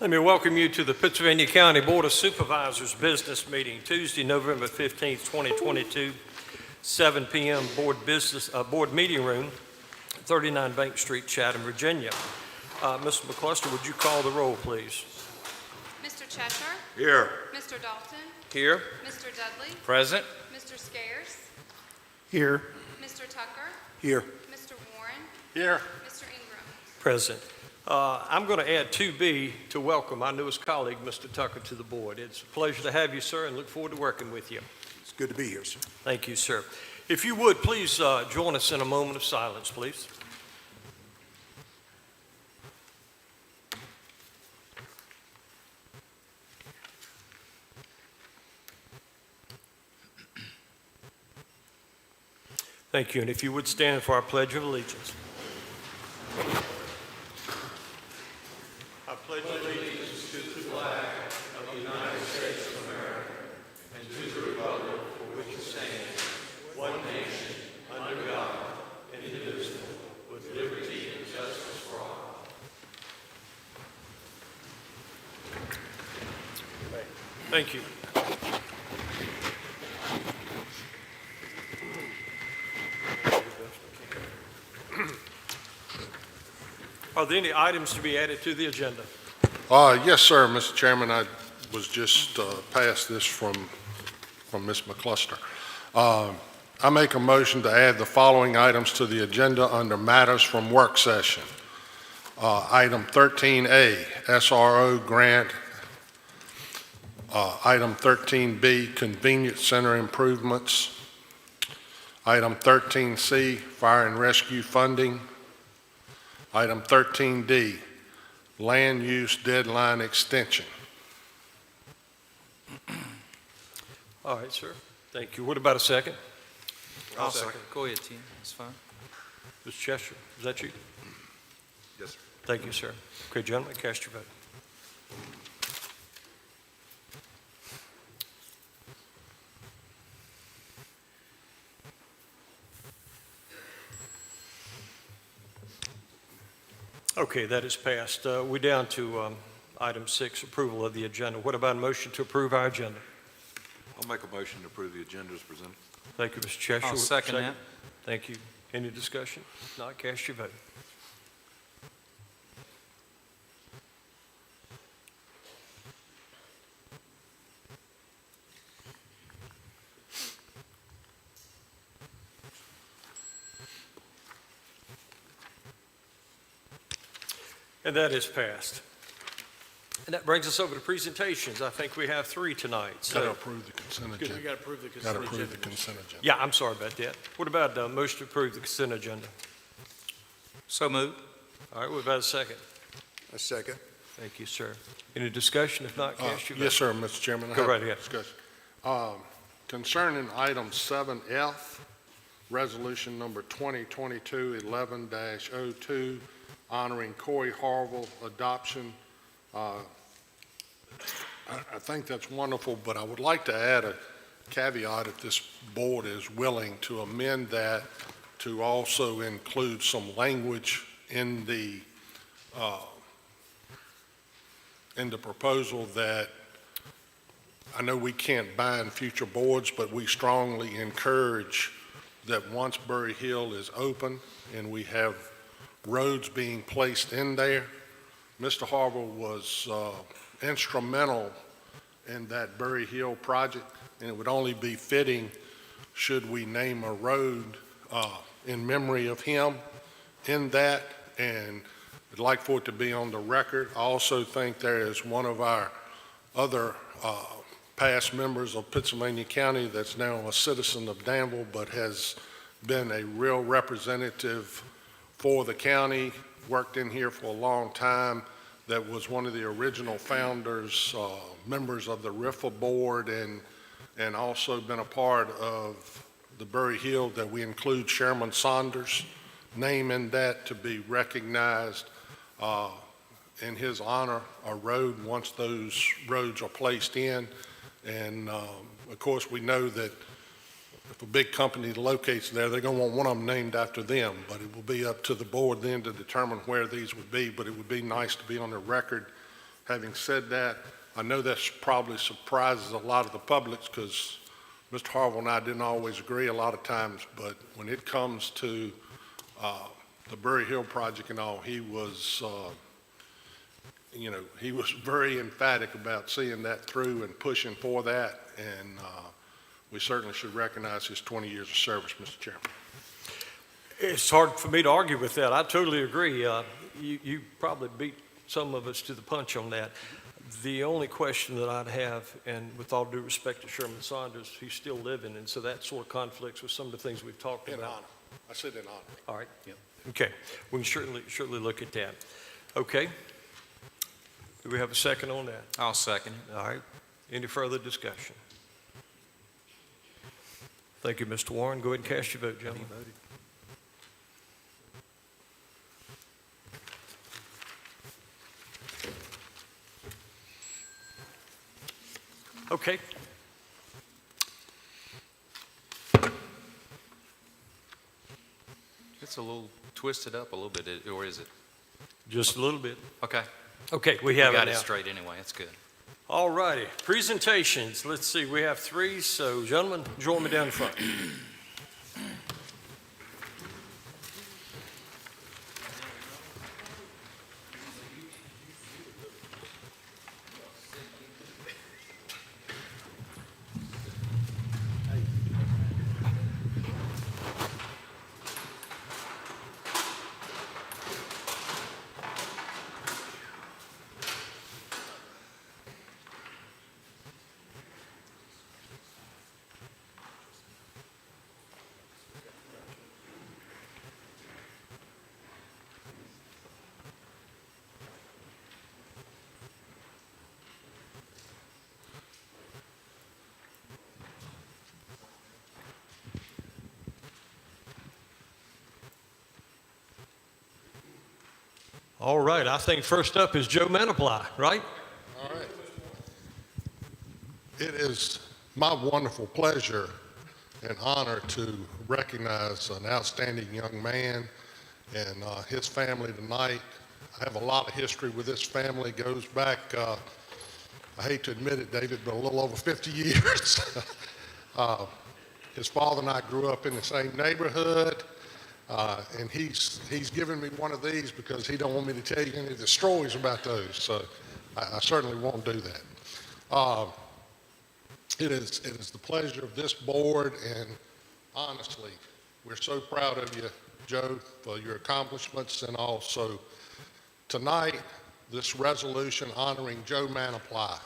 Let me welcome you to the Pennsylvania County Board of Supervisors business meeting, Tuesday, November 15th, 2022, 7 p.m. Board meeting room, 39 Bank Street, Chatham, Virginia. Mr. McCluster, would you call the roll, please? Mr. Cheshire? Here. Mr. Dalton? Here. Mr. Dudley? Present. Mr. Scares? Here. Mr. Tucker? Here. Mr. Warren? Here. Mr. Ingram? Present. I'm going to add 2B to welcome our newest colleague, Mr. Tucker, to the board. It's a pleasure to have you, sir, and look forward to working with you. It's good to be here, sir. Thank you, sir. If you would, please join us in a moment of silence, please. Thank you, and if you would stand for our Pledge of Allegiance. I pledge allegiance to the flag of the United States of America and to the republic for which it stands, one nation, under God, indivisible, with liberty and justice for all. Thank you. Are there any items to be added to the agenda? Yes, sir, Mr. Chairman. I was just passed this from Ms. McCluster. I make a motion to add the following items to the agenda under matters from work session. Item 13A, SRO grant. Item 13B, convenience center improvements. Item 13C, fire and rescue funding. Item 13D, land use deadline extension. All right, sir. Thank you. What about a second? I'll second. Go ahead, Tim. That's fine. Mr. Cheshire, is that you? Yes, sir. Thank you, sir. Okay, gentlemen, cast your vote. Okay, that is passed. We're down to item 6, approval of the agenda. What about a motion to approve our agenda? I'll make a motion to approve the agenda as presented. Thank you, Mr. Cheshire. I'll second that. Thank you. Any discussion? If not, cast your vote. And that is passed. And that brings us over to presentations. I think we have 3 tonight. Got to approve the consent agenda. We got to approve the Got consent to approve agenda. the consent agenda. Yeah, I'm sorry about that. What about a motion to approve the consent agenda? So moved. All right, what about a second? A second. Thank you, sir. Any discussion? If not, cast your vote. Yes, sir, Mr. Chairman. I Go have right ahead. discussion. Concerning item 7F, resolution number 2022-11-02, honoring Corey Harville adoption. I think that's wonderful, but I would like to add a caveat if this board is willing to amend that to also include some language in the proposal that I know we can't bind future boards, but we strongly encourage that once Bury Hill is open and we have roads being placed in there, Mr. Harville was instrumental in that Bury Hill project, and it would only be fitting should we name a road in memory of him in that, and I'd like for it to be on the record. I also think there is one of our other past members of Pennsylvania County that's now a citizen of Danville, but has been a real representative for the county, worked in here for a long time, that was one of the original founders, members of the RIFA board, and also been a part of the Bury Hill, that we include Chairman Saunders' name in that to be recognized in his honor, a road once those roads are placed in. And of course, we know that if a big company locates there, they're going to want one of them named after them, but it will be up to the board then to determine where these would be. But it would be nice to be on the record Having said that, I know that probably surprises a lot of the public because Mr. Harville and I didn't always agree a lot of times, but when it comes to the Bury Hill project and all, he was, he was very emphatic about seeing that through and pushing for that, and we certainly should recognize his 20 years of service, Mr. Chairman. It's hard for me to argue with that. I totally agree. You probably beat some of us to the punch on that. The only question that I'd have, and with all due respect to Sherman Saunders, he's still living, and so that sort of conflicts with some of the things we've talked In about. honor. I said in honor. All right. Yeah. Okay. We can certainly look at that. Okay. Do we have a second on that? I'll second it. All right. Any further discussion? Thank you, Mr. Warren. Go ahead and cast your vote, gentlemen. Okay. It's a little twisted up a little bit, or is it? Just a little bit. Okay. Okay, we We have got it it now. straight anyway. That's good. All righty. Presentations. Let's see. We have 3. So, gentlemen, join me down front. All right. I think first up is Joe Mannapply, right? All right. It is my wonderful pleasure and honor to recognize an outstanding young man and his family tonight. I have a lot of history with this family. It goes back, I hate to admit it, David, but a little over 50 years. His father and I grew up in the same neighborhood. And he's given me one of these because he don't want me to tell you any of the stories about those. So I certainly won't do that. It is the pleasure of this board, and honestly, we're so proud of you, Joe, for your accomplishments, and also tonight, this resolution honoring Joe Mannapply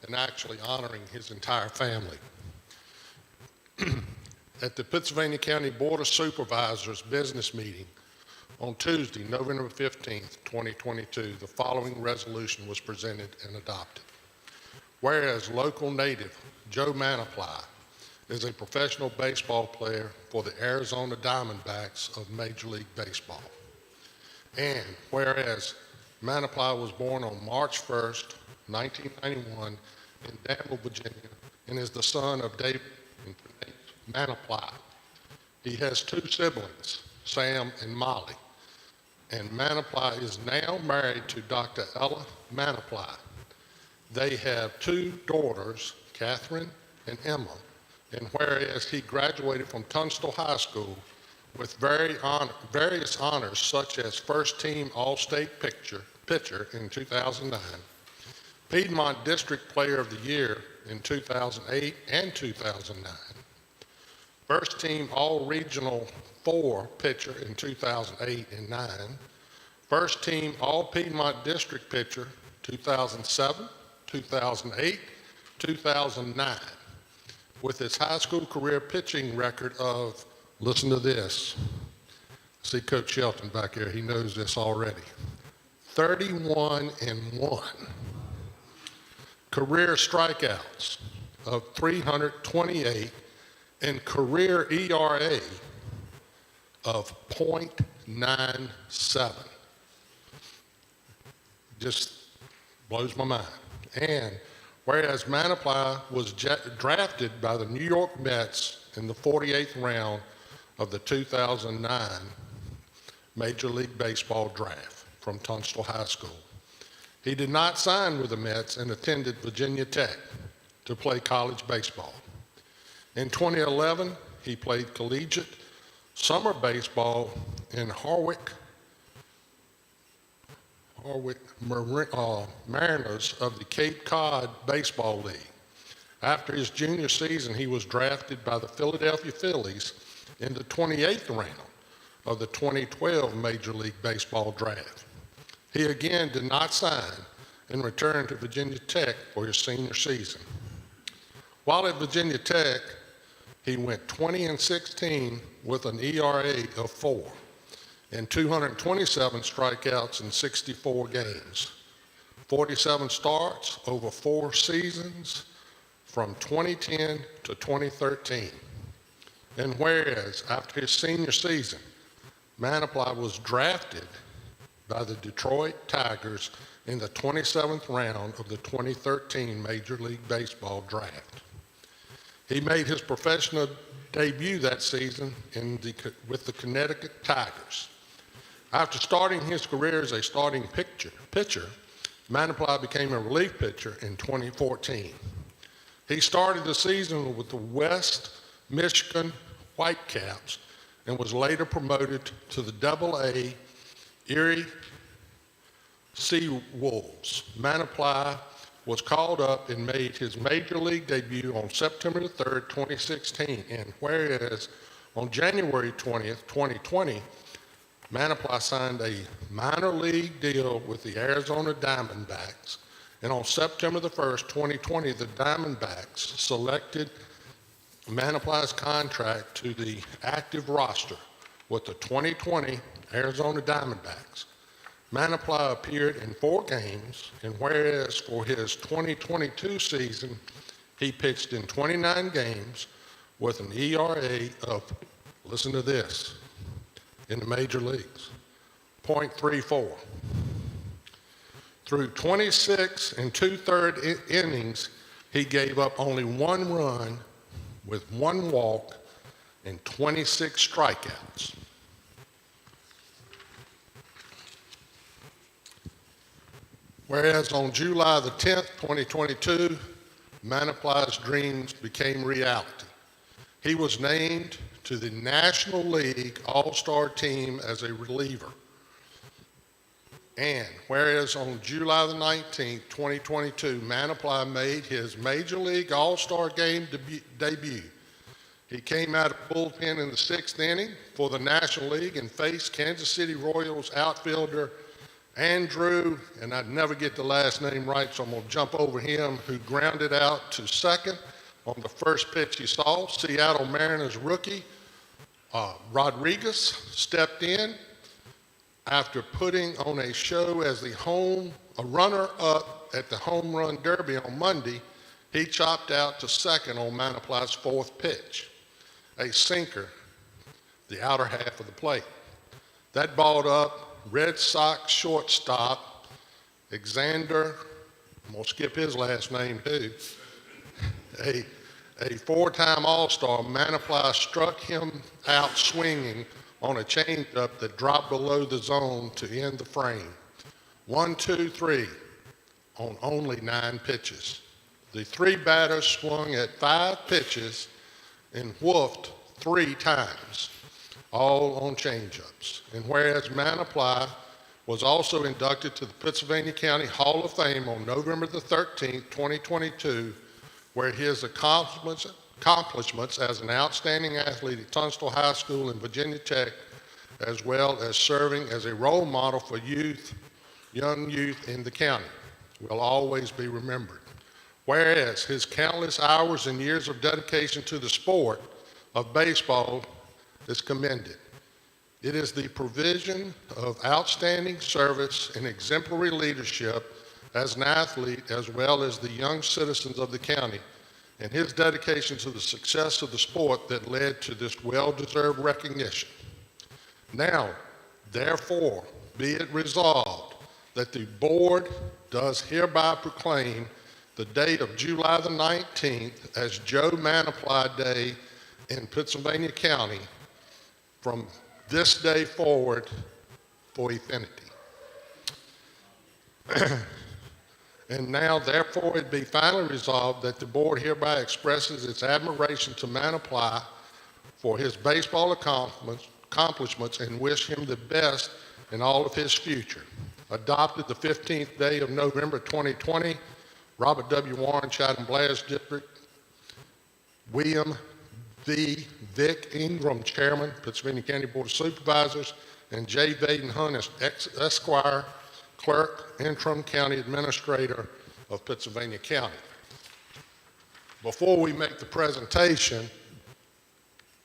and actually honoring his entire family. At the Pittsylvania County Board of Supervisors business meeting on Tuesday, November 15th, 2022, the following resolution was presented and adopted. Whereas local native Joe Mannapply is a professional baseball player for the Arizona Diamondbacks of Major League Baseball. And whereas Mannapply was born on March 1st, 1991 in Danville, Virginia, and is the son of David and Mannapply. He has 2 siblings, Sam and Molly, and Mannapply is now married to Dr. Ella Mannapply. They have 2 daughters, Catherine and Emma, and whereas he graduated from Tunstall High School with various honors such as first team All-State pitcher in 2009, Piedmont District Player of the Year in 2008 and 2009, first team All-Regional 4 pitcher in 2008 and 9, first team All-Piedmont District pitcher 2007, 2008, 2009, with his high school career pitching record of, listen to this, see Coach Shelton back there, he knows this already, 31-1, career strikeouts of 328, and career ERA of .97. Just blows my mind. And whereas Mannapply was drafted by the New York Mets in the 48th round of the 2009 Major League Baseball draft from Tunstall High School, He did not sign with the Mets and attended Virginia Tech to play college baseball. In 2011, he played collegiate summer baseball in Harville Mariners of the Cape Cod Baseball League. After his junior season, he was drafted by the Philadelphia Phillies in the 28th round of the 2012 Major League Baseball draft. He again did not sign and returned to Virginia Tech for his senior season. While at Virginia Tech, he went 20-16 with an ERA of 4 and 227 strikeouts in 64 games, 47 starts over 4 seasons from 2010 to 2013. And whereas after his senior season, Mannapply was drafted by the Detroit Tigers in the 27th round of the 2013 Major League Baseball draft. He made his professional debut that season with the Connecticut Tigers. After starting his career as a starting pitcher, Mannapply became a relief pitcher in 2014. He started the season with the West Michigan Whitecaps and was later promoted to the AA Erie Sea Wolves. Mannapply was called up and made his major league debut on September the 3rd, 2016, and whereas on January 20th, 2020, Mannapply signed a minor league deal with the Arizona Diamondbacks, and on September the 1st, 2020, the Diamondbacks selected Mannapply's contract to the active roster with the 2020 Arizona Diamondbacks. Mannapply appeared in 4 games, and whereas for his 2022 season, he pitched in 29 games with an ERA of, listen to this, in the major leagues, .34. Through 26 and 2/3 innings, he gave up only 1 run with 1 walk and 26 strikeouts. Whereas on July the 10th, 2022, Mannapply's dreams became reality. He was named to the National League All-Star team as a reliever. And whereas on July the 19th, 2022, Mannapply made his Major League All-Star game debut. He came out of bullpen in the 6th inning for the National League and faced Kansas City Royals outfielder Andrew, and I'd never get the last name right, so I'm going to jump over him, who grounded out to second on the first pitch he saw. Seattle Mariners rookie Rodriguez stepped in after putting on a show as a runner-up at the Home Run Derby on Monday. He chopped out to second on Mannapply's 4th pitch, a sinker, the outer half of the plate. That balled up Red Sox shortstop Alexander, I'm going to skip his last name too, a 4-time All-Star. Mannapply struck him out swinging on a changeup that dropped below the zone to end the frame. 1, 2, 3 on only 9 pitches. The 3 batters swung at 5 pitches and whoofed 3 times, all on changeups. And whereas Mannapply was also inducted to the Pennsylvania County Hall of Fame on November the 13th, 2022, where his accomplishments as an outstanding athlete at Tunstall High School and Virginia Tech, as well as serving as a role model for young youth in the county, will always be remembered. Whereas his countless hours and years of dedication to the sport of baseball is commended. It is the provision of outstanding service and exemplary leadership as an athlete, as well as the young citizens of the county, and his dedication to the success of the sport that led to this well-deserved recognition. Now, therefore, be it resolved that the board does hereby proclaim the date of July the 19th as Joe Mannapply Day in Pennsylvania County from this day forward for infinity. And now, therefore, it be finally resolved that the board hereby expresses its admiration to Mannapply for his baseball accomplishments and wish him the best in all of his future. Adopted the 15th day of November 2020, Robert W. Warren, Chatham Blast District. William V. Vic Ingram, Chairman, Pennsylvania County Board of Supervisors, and J. Vaden Hunt, Esquire, Clerk, Interim County Administrator of Pennsylvania County. Before we make the presentation,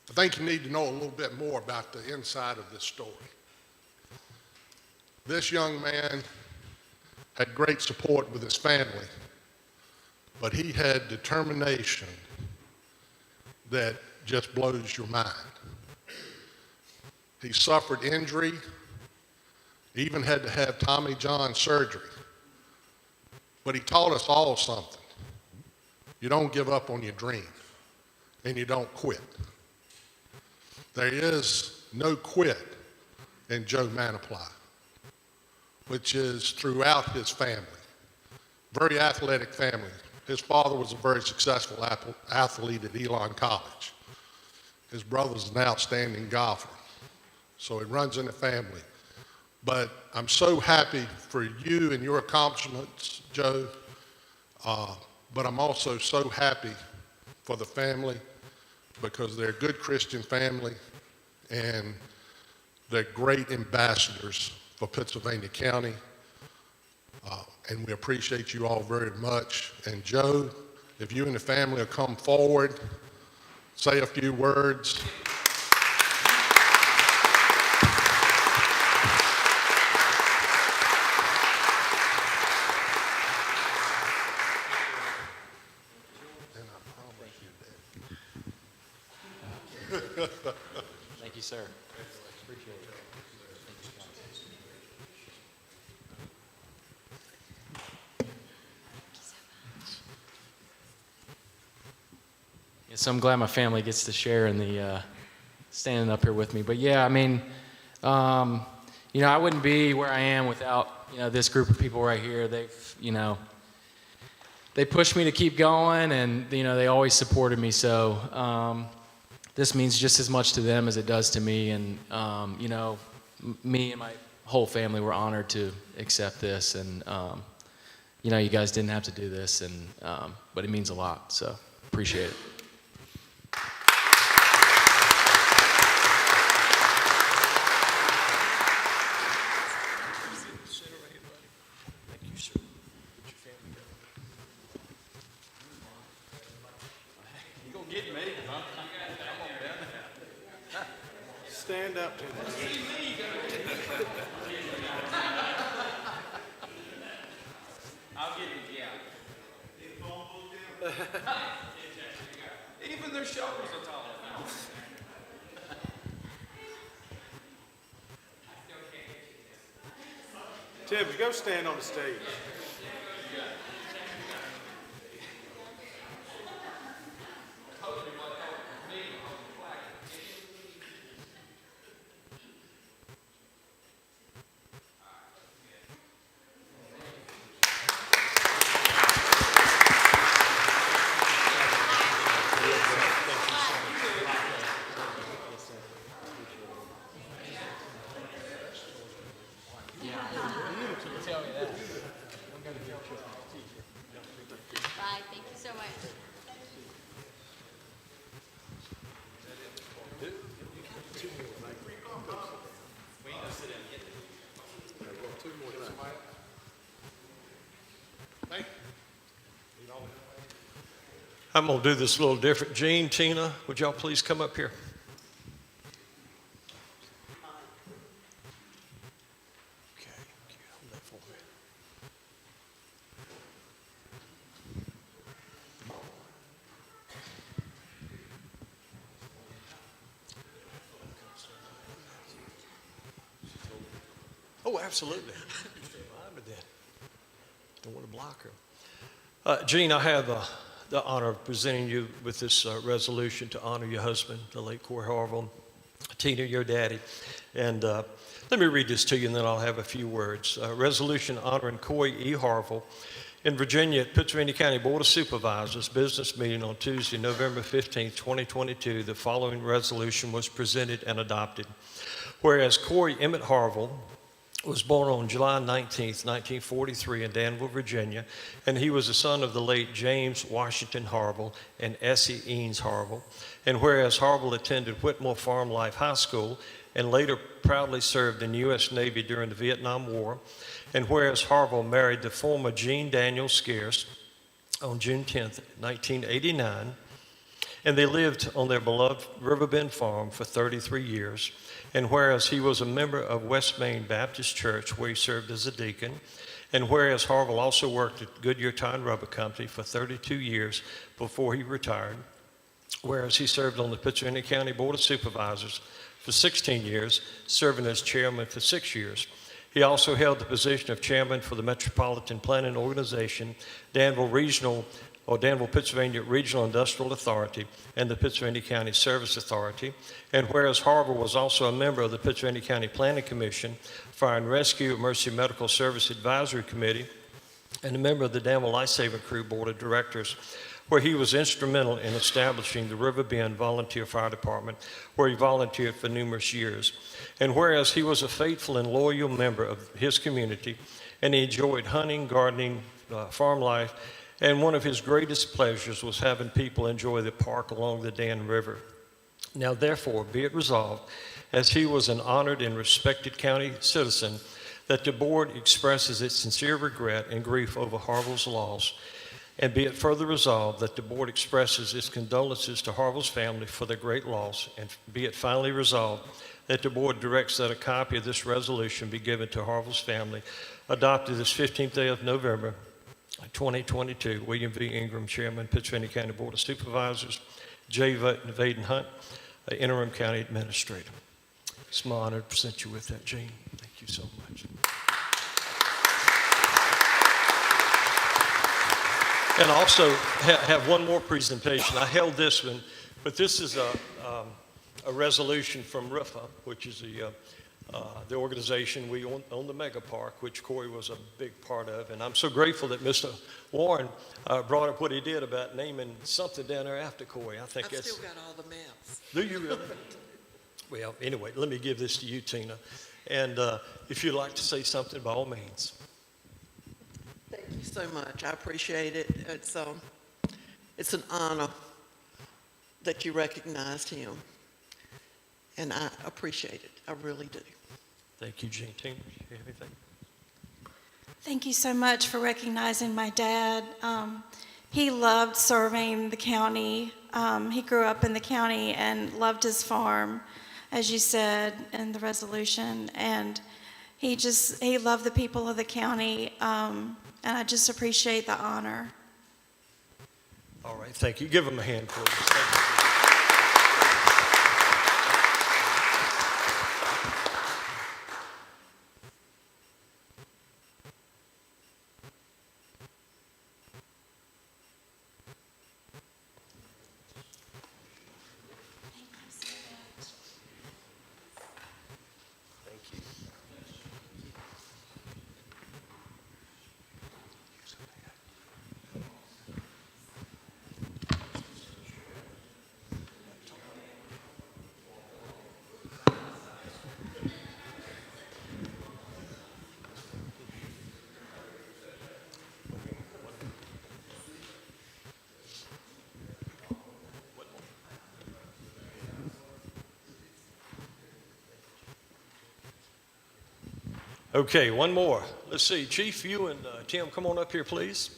I think you need to know a little bit more about the inside of this story. This young man had great support with his family, but he had determination that just blows your mind. He suffered injury, even had to have Tommy John surgery. But he taught us all something. You don't give up on your dream, and you don't quit. There is no quit in Joe Mannapply, which is throughout his family. Very athletic family. His father was a very successful athlete at Elon College. His brother's an outstanding golfer. So it runs in the family. But I'm so happy for you and your accomplishments, Joe. But I'm also so happy for the family because they're a good Christian family and they're great ambassadors for Pennsylvania County. And we appreciate you all very much. And Joe, if you and the family will come forward, say a few words. Thank you, sir. Yes, I'm glad my family gets to share in the standing up here with me. But yeah, I mean, I wouldn't be where I am without, this group of people right here. They've, they pushed me to keep going, and, they always supported me. So this means just as much to them as it does to me. And, me and my whole family were honored to accept this. And, you guys didn't have to do this, and but it means a lot. So appreciate it. Stand up to this. I'll give you, yeah. Even their shoulders are taller now. Tibbs, go stand on the stage. Bye, thank you so much. I'm going to do this a little different. Gene, Tina, would y'all please come up here? Okay, hold that for me. Oh, absolutely. Don't want to block her. Gene, I have the honor of presenting you with this resolution to honor your husband, the late Corey Harville, Tina, your daddy. And let me read this to you, and then I'll have a few words. Resolution honoring Corey E. Harville In Virginia, at Pittsylvania County Board of Supervisors business meeting on Tuesday, November 15, 2022, the following resolution was presented and adopted. Whereas Corey Emmett Harville was born on July 19, 1943 in Danville, Virginia, and he was the son of the late James Washington Harville and Essie Eanes Harville. And whereas Harville attended Whitmore Farm Life High School and later proudly served in the U.S. Navy during the Vietnam War, and whereas Harville married the former Jean Daniel Scarce on June 10, 1989, and they lived on their beloved Riverbend Farm for 33 years, and whereas he was a member of West Main Baptist Church where he served as a deacon, and whereas Harville also worked at Goodyear Tire and Rubber Company for 32 years before he retired, whereas he served on the Pittsylvania County Board of Supervisors for 16 years, serving as chairman for 6 years. He also held the position of chairman for the Metropolitan Planning Organization, Danville Pittsylvania Regional Industrial Authority, and the Pittsylvania County Service Authority. And whereas Harville was also a member of the Pittsylvania County Planning Commission, Fire and Rescue, Emergency Medical Service Advisory Committee, and a member of the Danville Lifesaving Crew Board of Directors, where he was instrumental in establishing the Riverbend Volunteer Fire Department, where he volunteered for numerous years. And whereas he was a faithful and loyal member of his community, and he enjoyed hunting, gardening, farm life, and one of his greatest pleasures was having people enjoy the park along the Dan River. Now therefore, be it resolved, as he was an honored and respected county citizen, that the board expresses its sincere regret and grief over Harville's loss. And be it further resolved that the board expresses its condolences to Harville's family for their great loss. And be it finally resolved that the board directs that a copy of this resolution be given to Harville's family, adopted this 15th day of November, 2022. William V. Ingram, Chairman, Pittsylvania County Board of Supervisors. J. Vaden Hunt, Interim County Administrator. It's my honor to present you with that, Gene. Thank you so much. And also have one more presentation. I held this one, but this is a resolution from RIFA, which is the organization we own the mega park, which Corey was a big part of. And I'm so grateful that Mr. Warren brought up what he did about naming something down there after Corey. I think I've that's. still got all the maps. Do you really? Well, anyway, let me give this to you, Tina. And if you'd like to say something, by all means. Thank you so much. I appreciate it. It's an honor that you recognized him. And I appreciate it. I really do. Thank you, Gene. Tina, do you have anything? Thank you so much for recognizing my dad. He loved serving the county. He grew up in the county and loved his farm, as you said in the resolution. And he loved the people of the county. And I just appreciate the honor. All right, thank you. Give him a hand, please. Thank you. Okay, one more. Let's see, Chief, you and Tim, come on up here, please.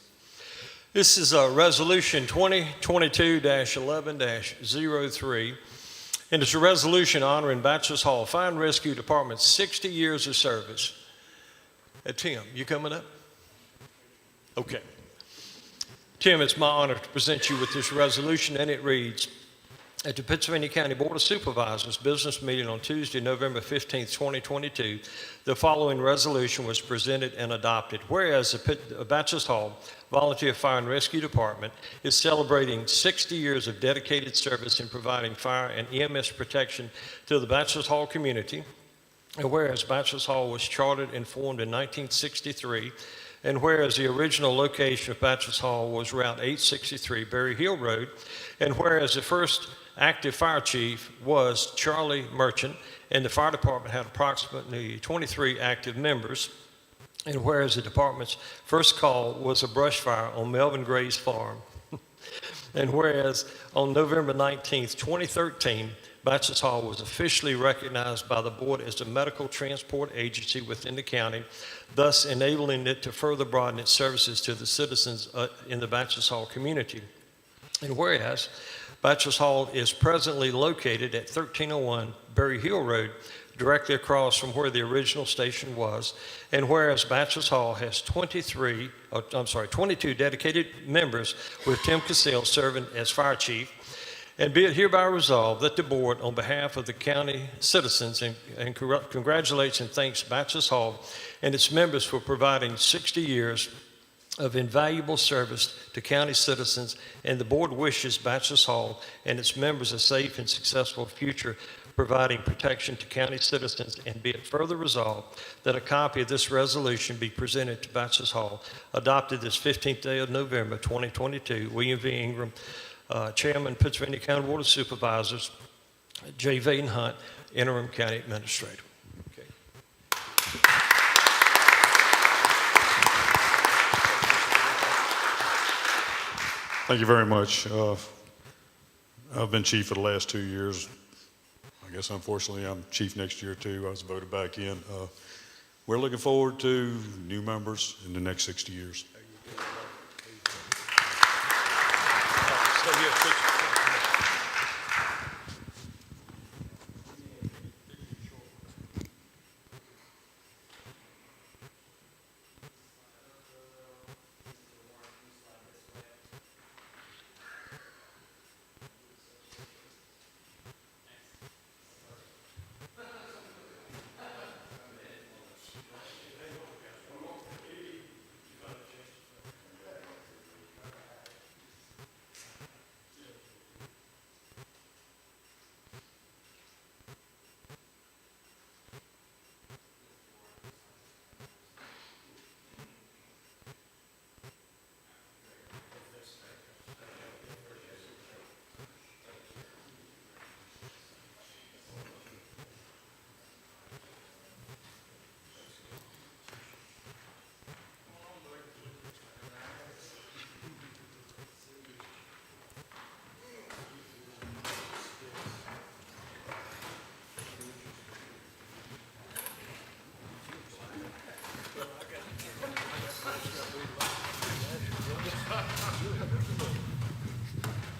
This is Resolution 2022-11-03, and it's a resolution honoring Bachelors Hall Fire and Rescue Department's 60 years of service. Tim, you coming up? Okay. Tim, it's my honor to present you with this resolution, and it reads, at the Pittsylvania County Board of Supervisors business meeting on Tuesday, November 15, 2022, the following resolution was presented and adopted. Whereas the Bachelors Hall Volunteer Fire and Rescue Department is celebrating 60 years of dedicated service in providing fire and EMS protection to the Bachelors Hall community, and whereas Bachelors Hall was chartered and formed in 1963 And whereas the original location of Bachelor's Hall was Route 863 Berry Hill Road, and whereas the first active fire chief was Charlie Merchant, and the fire department had approximately 23 active members, and whereas the department's first call was a brush fire on Melvin Gray's farm, and whereas on November 19th, 2013, Bachelor's Hall was officially recognized by the board as a medical transport agency within the county, thus enabling it to further broaden its services to the citizens in the Bachelor's Hall community. And whereas Bachelor's Hall is presently located at 1301 Berry Hill Road, directly across from where the original station was, and whereas Bachelor's Hall has 22 dedicated members, with Tim Cassell serving as fire chief, and be it hereby resolved that the board, on behalf of the county citizens, and congratulates and thanks Bachelor's Hall and its members for providing 60 years of invaluable service to county citizens, and the board wishes Bachelor's Hall and its members a safe and successful future, providing protection to county citizens, and be it further resolved that a copy of this resolution be presented to Bachelor's Hall, adopted this 15th day of November 2022. William V. Ingram, Chairman, Pennsylvania County Board of Supervisors. J. Vaden Hunt, Interim County Administrator. Okay. Thank you very much. I've been chief for the last 2 years. I guess unfortunately I'm chief next year too. I was voted back in. We're looking forward to new members in the next 60 years.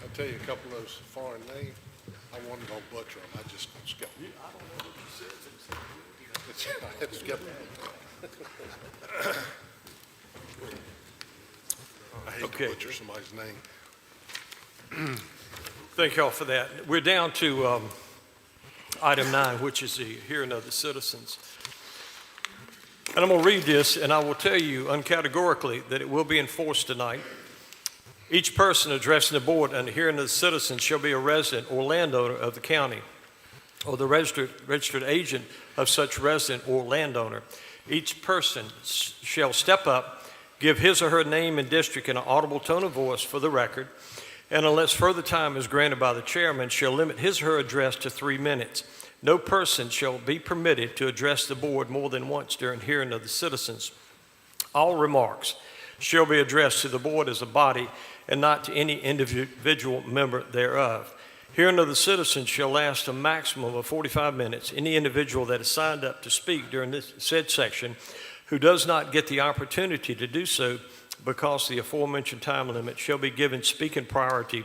I'll tell you a couple of those foreign names. I wasn't going to butcher them. I just skipped them. I don't know what you said. I had to skip them. I hate to butcher somebody's name. Thank y'all for that. We're down to item 9, which is the hearing of the citizens. And I'm going to read this, and I will tell you uncategorically that it will be enforced tonight. Each person addressing the board and the hearing of the citizens shall be a resident or landowner of the county, or the registered agent of such resident or landowner. Each person shall step up, give his or her name and district in an audible tone of voice for the record, and unless further time is granted by the chairman, shall limit his or her address to 3 minutes. No person shall be permitted to address the board more than once during hearing of the citizens. All remarks shall be addressed to the board as a body and not to any individual member thereof. Hearing of the citizens shall last a maximum of 45 minutes. Any individual that is signed up to speak during this said section who does not get the opportunity to do so because the aforementioned time limit shall be given speaking priority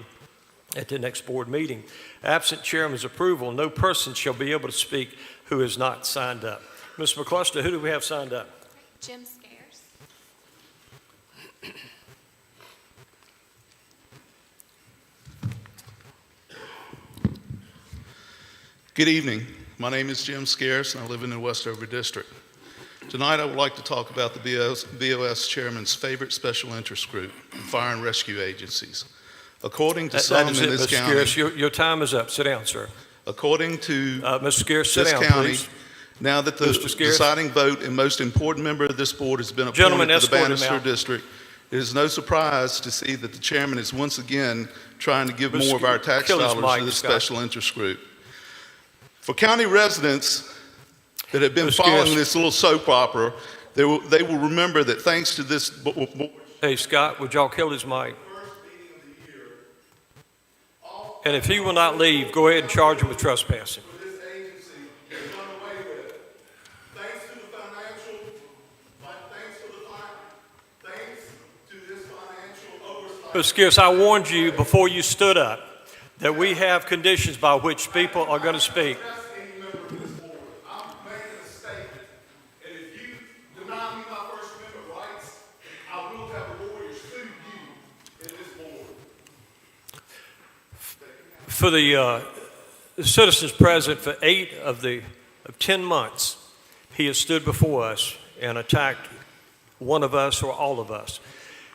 at the next board meeting. Absent chairman's approval, no person shall be able to speak who is not signed up. Ms. McCluster, who do we have signed up? Jim Scares. Good evening. My name is Jim Scares, and I live in the Westover District. Tonight, I would like to talk about the BOS chairman's favorite special interest group, fire and rescue agencies. According to some in this county, Scares, your time is up. Sit down, sir. according to Mr. Scares, sit this down, county, please. Now that the Mr. Scarce. deciding vote and most important member of this board has been Gentlemen, appointed to the escort him Bannister out. District, it is no surprise to see that the chairman is once again trying to give Mr. more of our tax Kill his dollars mic, to the Scott. special interest group. For county residents that have been Mr. following Scarce. this little soap opera, they will remember that thanks to this Hey, Scott, would y'all kill his mic? And if he will not leave, go ahead and charge him with trespassing. this agency has done away with. Thanks to this financial oversight. Mr. Scarce, I warned you before you stood up that we have conditions by which people are going to speak. Any member of this board, I'm making a statement, and if you deny me my First Amendment rights, I will have a lawyer sue you in this board. For the citizens present, for 8 of 10 months, he has stood before us and attacked one of us or all of us.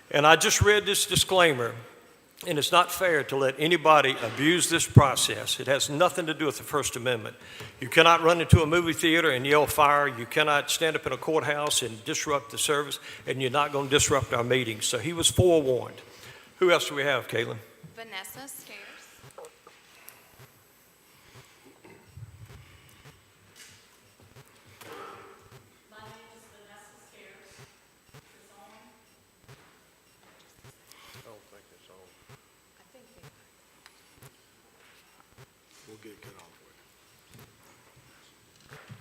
And I just read this disclaimer, and it's not fair to let anybody abuse this process. It has nothing to do with the First Amendment. You cannot run into a movie theater and yell fire. You cannot stand up in a courthouse and disrupt the service, and you're not going to disrupt our meetings. So he was forewarned. Who else do we have, Caitlin? Vanessa Scares. We'll get cut off with it.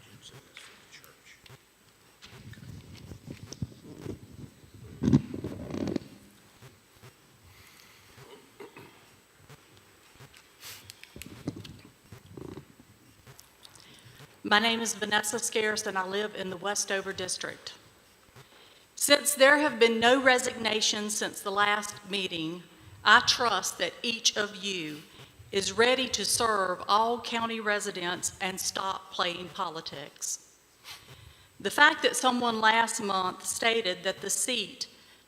Jim said that's for the church. My name is Vanessa Scarce, and I live in the Westover District. Since there have been no resignations since the last meeting, I trust that each of you is ready to serve all county residents and stop playing politics. The fact that someone last month stated that the seat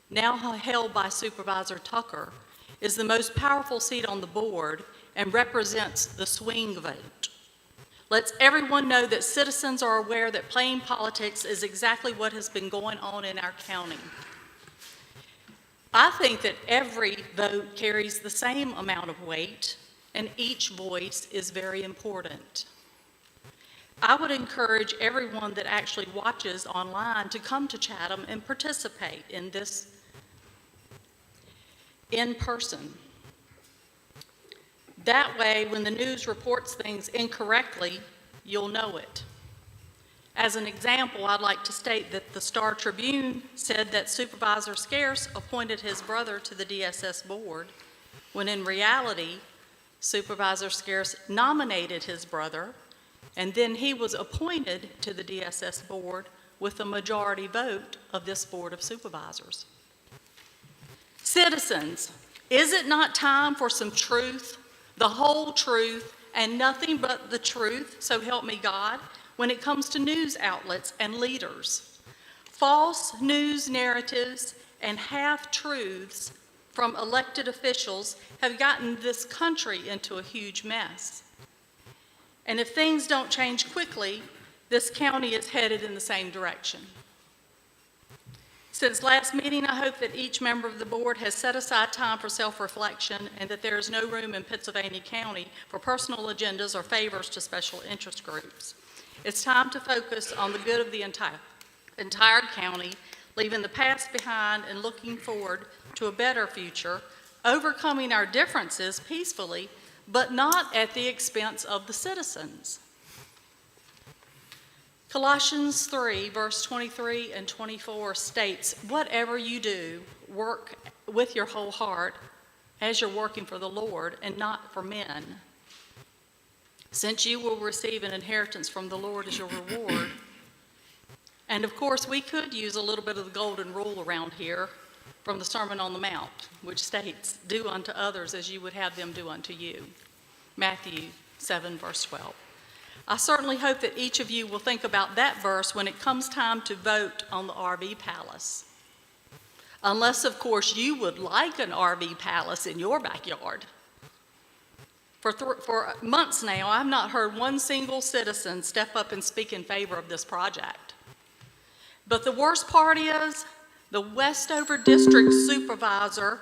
now held by Supervisor Tucker is the most powerful seat on the board and represents the swing vote lets everyone know that citizens are aware that playing politics is exactly what has been going on in our county. I think that every vote carries the same amount of weight, and each voice is very important. I would encourage everyone that actually watches online to come to Chatham and participate in this in person. That way, when the news reports things incorrectly, you'll know it. As an example, I'd like to state that the Star Tribune said that Supervisor Scarce appointed his brother to the DSS board, when in reality, Supervisor Scarce nominated his brother, and then he was appointed to the DSS board with a majority vote of this Board of Supervisors. Citizens, is it not time for some truth, the whole truth, and nothing but the truth, so help me God, when it comes to news outlets and leaders? False news narratives and half-truths from elected officials have gotten this country into a huge mess. And if things don't change quickly, this county is headed in the same direction. Since last meeting, I hope that each member of the board has set aside time for self-reflection and that there is no room in Pittsylvania County for personal agendas or favors to special interest groups. It's time to focus on the good of the entire county, leaving the past behind and looking forward to a better future, overcoming our differences peacefully, but not at the expense of the citizens. Colossians 3, verse 23 and 24 states, "Whatever you do, work with your whole heart as you're working for the Lord and not for men, since you will receive an inheritance from the Lord as your reward." And of course, we could use a little bit of the golden rule around here from the Sermon on the Mount, which states, "Do unto others as you would have them do unto you." Matthew 7, verse 12. I certainly hope that each of you will think about that verse when it comes time to vote on the RV Palace. Unless, of course, you would like an RV Palace in your backyard. For months now, I've not heard one single citizen step up and speak in favor of this project. But the worst part is, the Westover District Supervisor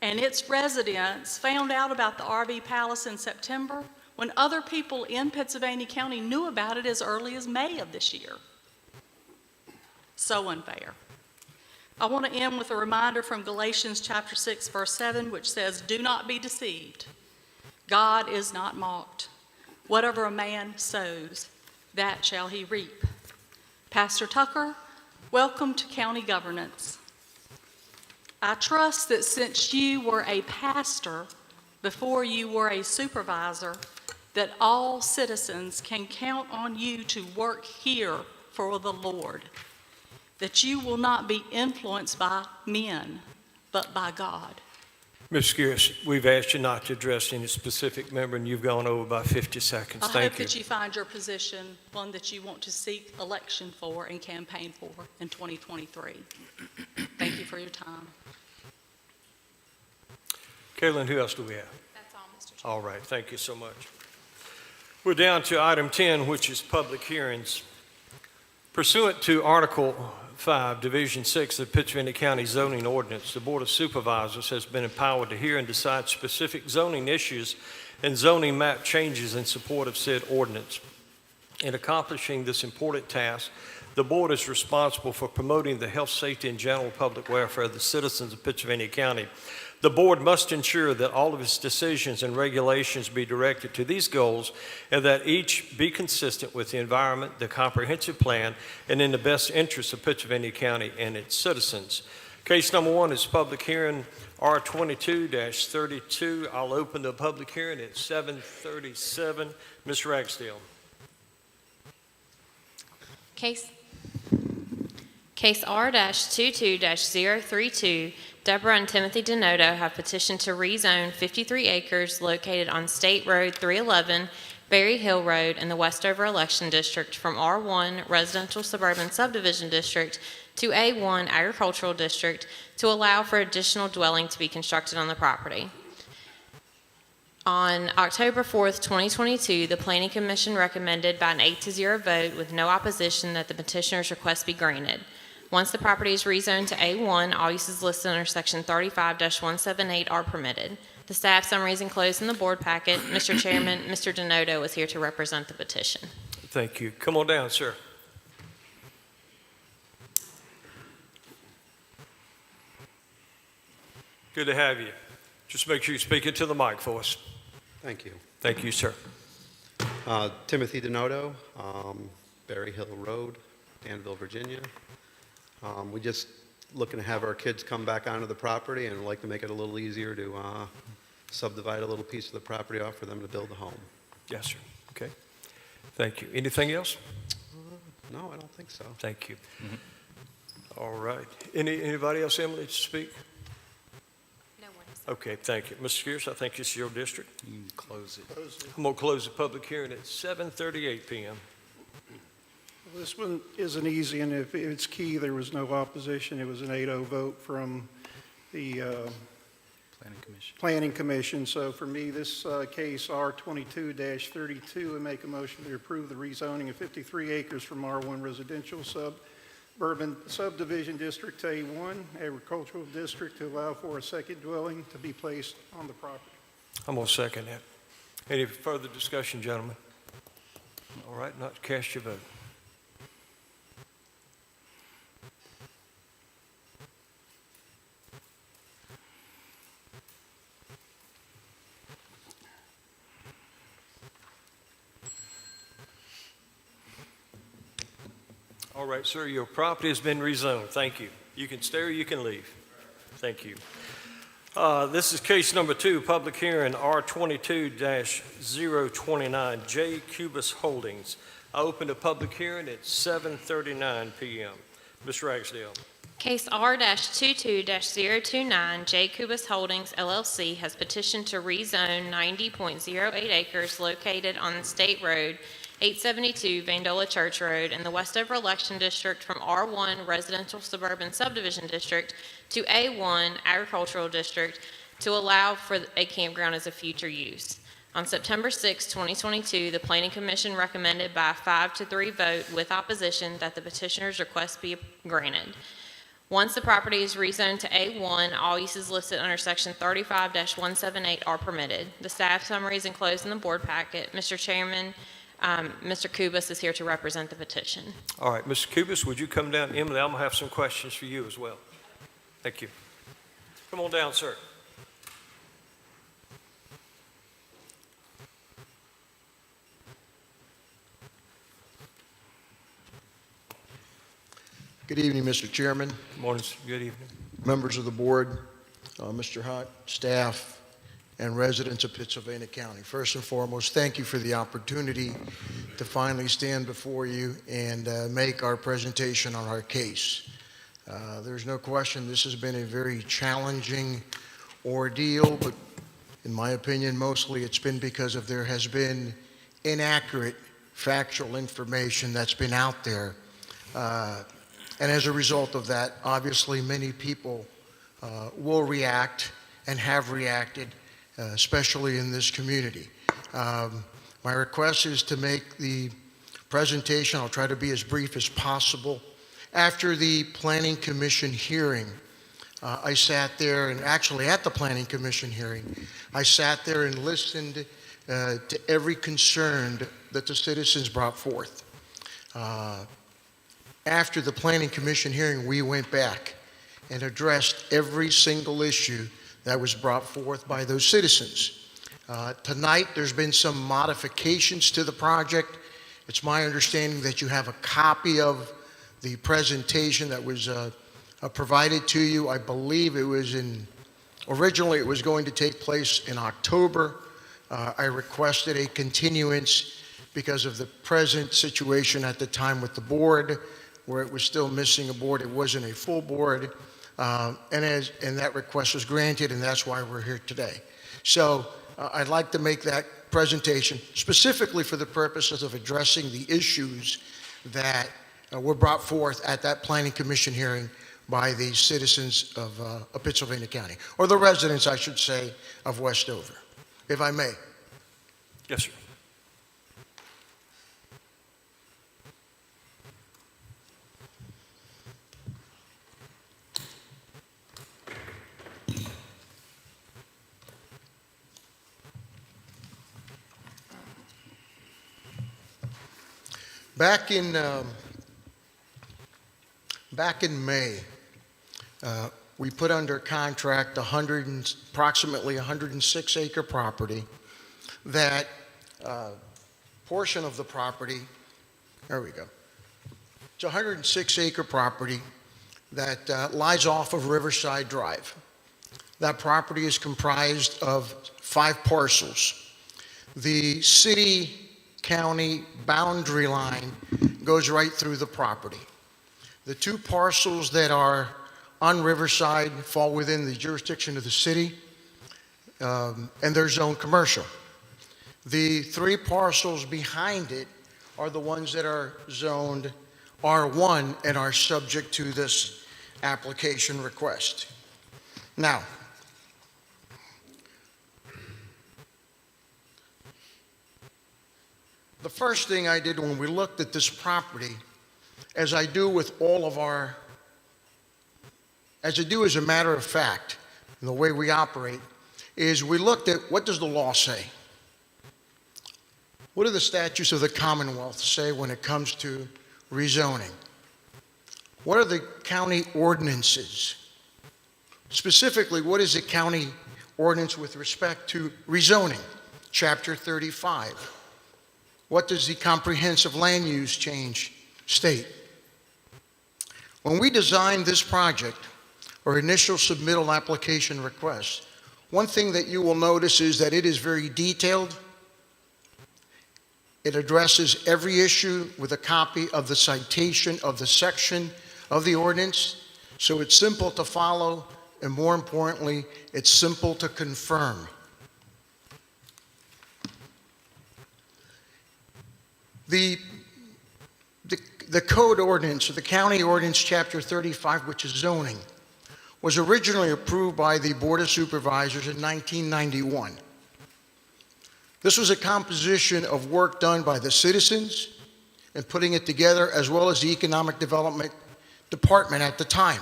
and its residents found out about the RV Palace in September when other people in Pittsylvania County knew about it as early as May of this year. So unfair. I want to end with a reminder from Galatians chapter 6, verse 7, which says, "Do not be deceived. God is not mocked. Whatever a man sows, that shall he reap." Pastor Tucker, welcome to county governance. I trust that since you were a pastor before you were a supervisor, that all citizens can count on you to work here for the Lord, that you will not be influenced by men, but by God. Ms. Scarce, we've asked you not to address any specific member, and you've gone over by 50 seconds. I hope Thank you. that you find your position one that you want to seek election for and campaign for in 2023. Thank you for your time. Kaylin, who else do we have? That's all, Mr. Chair. All right, thank you so much. We're down to item 10, which is public hearings. Pursuant to Article 5, Division 6 of Pittsylvania County Zoning Ordinance, the Board of Supervisors has been empowered to hear and decide specific zoning issues and zoning map changes in support of said ordinance. In accomplishing this important task, the board is responsible for promoting the health, safety, and general public welfare of the citizens of Pittsylvania County. The board must ensure that all of its decisions and regulations be directed to these goals and that each be consistent with the environment, the comprehensive plan, and in the best interest of Pittsylvania County and its citizens. Case number 1 is public hearing R22-32. I'll open the public hearing at 7:37. Ms. Ragsdale. Case R-22-032, Deborah and Timothy Denoto have petitioned to rezone 53 acres located on State Road 311, Berry Hill Road in the Westover Election District from R1 Residential Suburban Subdivision District to A1 Agricultural District to allow for additional dwelling to be constructed on the property. On October 4th, 2022, the Planning Commission recommended by an 8-0 vote with no opposition that the petitioner's request be granted. Once the property is rezoned to A1, all uses listed under Section 35-178 are permitted. The staff summary is enclosed in the board packet. Mr. Chairman, Mr. Denoto is here to represent the petition. Thank you. Come on down, sir. Good to have you. Just make sure you speak into the mic for us. Thank you. Thank you, sir. Timothy Denoto, Berry Hill Road, Danville, Virginia. We just looking to have our kids come back onto the property and like to make it a little easier to subdivide a little piece of the property off for them to build a home. Yes, sir. Okay. Thank you. Anything else? No, I don't think so. Thank you. All right. Anybody else, Emily, to speak? No one is. Okay, thank you. Mr. Spears, I think this is your district. You can close it. I'm going to close the public hearing at 7:38 p.m. This one isn't easy, and if it's key, there was no opposition. It was an 8-0 vote from the Planning Commission. So for me, this case R22-32, I make a motion to approve the rezoning of 53 acres from R1 Residential Suburban Subdivision District to A1 Agricultural District to allow for a second dwelling to be placed on the property. I'm going to second that. Any further discussion, gentlemen? All right, not to cast your vote. All right, sir, your property has been rezoned. Thank you. You can stay or you can leave. Thank you. This is case number 2, public hearing R22-029, J. Cubis Holdings. I open the public hearing at 7:39 p.m. Ms. Ragsdale. Case R-22-029, J. Cubis Holdings, LLC, has petitioned to rezone 90.08 acres located on State Road 872 Vandola Church Road in the Westover Election District from R1 Residential Suburban Subdivision District to A1 Agricultural District to allow for a campground as a future use. On September 6, 2022, the Planning Commission recommended by a 5-3 vote with opposition that the petitioner's request be granted. Once the property is rezoned to A1, all uses listed under Section 35-178 are permitted. The staff summary is enclosed in the board packet. Mr. Chairman, Mr. Kubas is here to represent the petition. All right, Mr. Kubas, would you come down? Emily, I'm going to have some questions for you as well. Thank you. Come on down, sir. Good evening, Mr. Chairman, Good morning, sir. Good evening. members of the board, Mr. Hunt, staff, and residents of Pittsylvania County. First and foremost, thank you for the opportunity to finally stand before you and make our presentation on our case. There's no question this has been a very challenging ordeal, but in my opinion, mostly it's been because of there has been inaccurate factual information that's been out there. And as a result of that, obviously many people will react and have reacted, especially in this community. My request is to make the presentation, I'll try to be as brief as possible. After the Planning Commission hearing, I sat there, and actually at the Planning Commission hearing, I sat there and listened to every concern that the citizens brought forth. After the Planning Commission hearing, we went back and addressed every single issue that was brought forth by those citizens. Tonight, there's been some modifications to the project. It's my understanding that you have a copy of the presentation that was provided to you. I believe it was originally it was going to take place in October. I requested a continuance because of the present situation at the time with the board, where it was still missing a board. It wasn't a full board, and that request was granted, and that's why we're here today. So I'd like to make that presentation specifically for the purposes of addressing the issues that were brought forth at that Planning Commission hearing by the citizens of Pittsylvania County, or the residents, I should say, of Westover, if I may. Yes, sir. Back in May, we put under contract approximately 106-acre property. That portion of the property, there we go. It's a 106-acre property that lies off of Riverside Drive. That property is comprised of 5 parcels. The city-county boundary line goes right through the property. The 2 parcels that are on Riverside fall within the jurisdiction of the city, and they're zoned commercial. The 3 parcels behind it are the ones that are zoned R1 and are subject to this application request. Now, the first thing I did when we looked at this property, as I do with all of our, as a matter of fact, in the way we operate, is we looked at what does the law say? What do the statutes of the Commonwealth say when it comes to rezoning? What are the county ordinances? Specifically, what is the county ordinance with respect to rezoning? Chapter 35. What does the comprehensive land use change state? When we designed this project, or initial submittal application request, one thing that you will notice is that it is very detailed. It addresses every issue with a copy of the citation of the section of the ordinance, so it's simple to follow, and more importantly, it's simple to confirm. The code ordinance, or the county ordinance, chapter 35, which is zoning, was originally approved by the Board of Supervisors in 1991. This was a composition of work done by the citizens in putting it together, as well as the Economic Development Department at the time.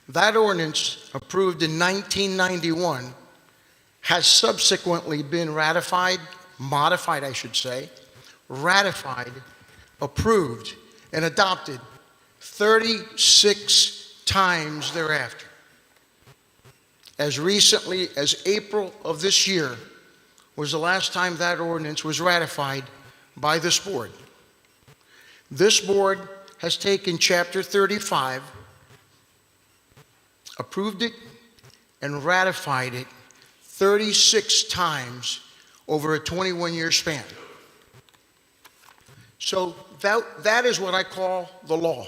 That ordinance, approved in 1991, has subsequently been ratified, modified, I should say, ratified, approved, and adopted 36 times thereafter. As recently as April of this year was the last time that ordinance was ratified by this board. This board has taken Chapter 35, approved it, and ratified it 36 times over a 21-year span. So that is what I call the law,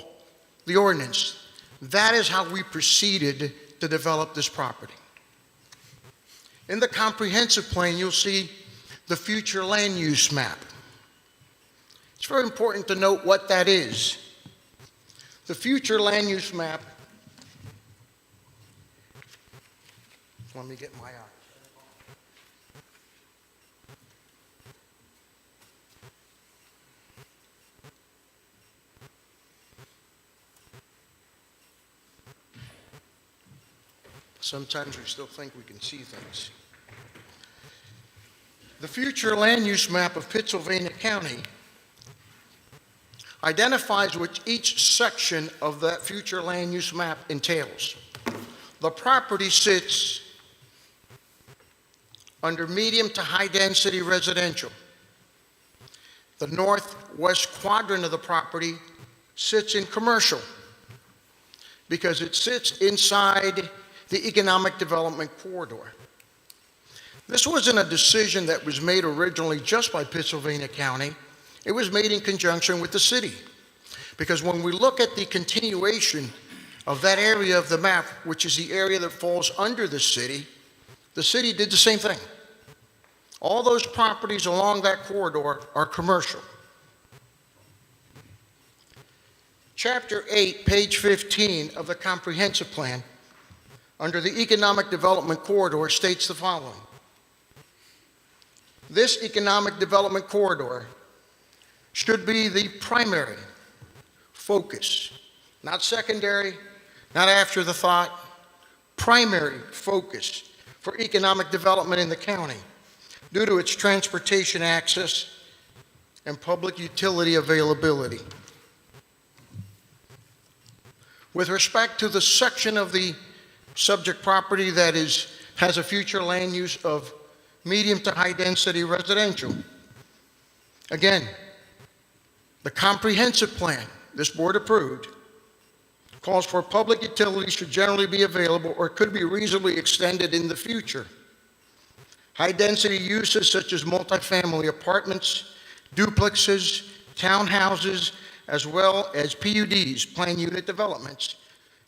the ordinance. That is how we proceeded to develop this property. In the comprehensive plan, you'll see the future land use map. It's very important to note what that is. The future land use map, let me get my eye. Sometimes we still think we can see things. The future land use map of Pittsylvania County identifies what each section of that future land use map entails. The property sits under medium to high density residential. The northwest quadrant of the property sits in commercial because it sits inside the economic development corridor. This wasn't a decision that was made originally just by Pittsylvania County. It was made in conjunction with the city. Because when we look at the continuation of that area of the map, which is the area that falls under the city did the same thing. All those properties along that corridor are commercial. Chapter 8, page 15 of the comprehensive plan, under the economic development corridor, states the following. This economic development corridor should be the primary focus, not secondary, not after the thought, primary focus for economic development in the county due to its transportation access and public utility availability. With respect to the section of the subject property that has a future land use of medium to high density residential, again, the comprehensive plan this board approved calls for public utilities should generally be available or could be reasonably extended in the future. High density uses such as multifamily apartments, duplexes, townhouses, as well as PUDs, planned unit developments,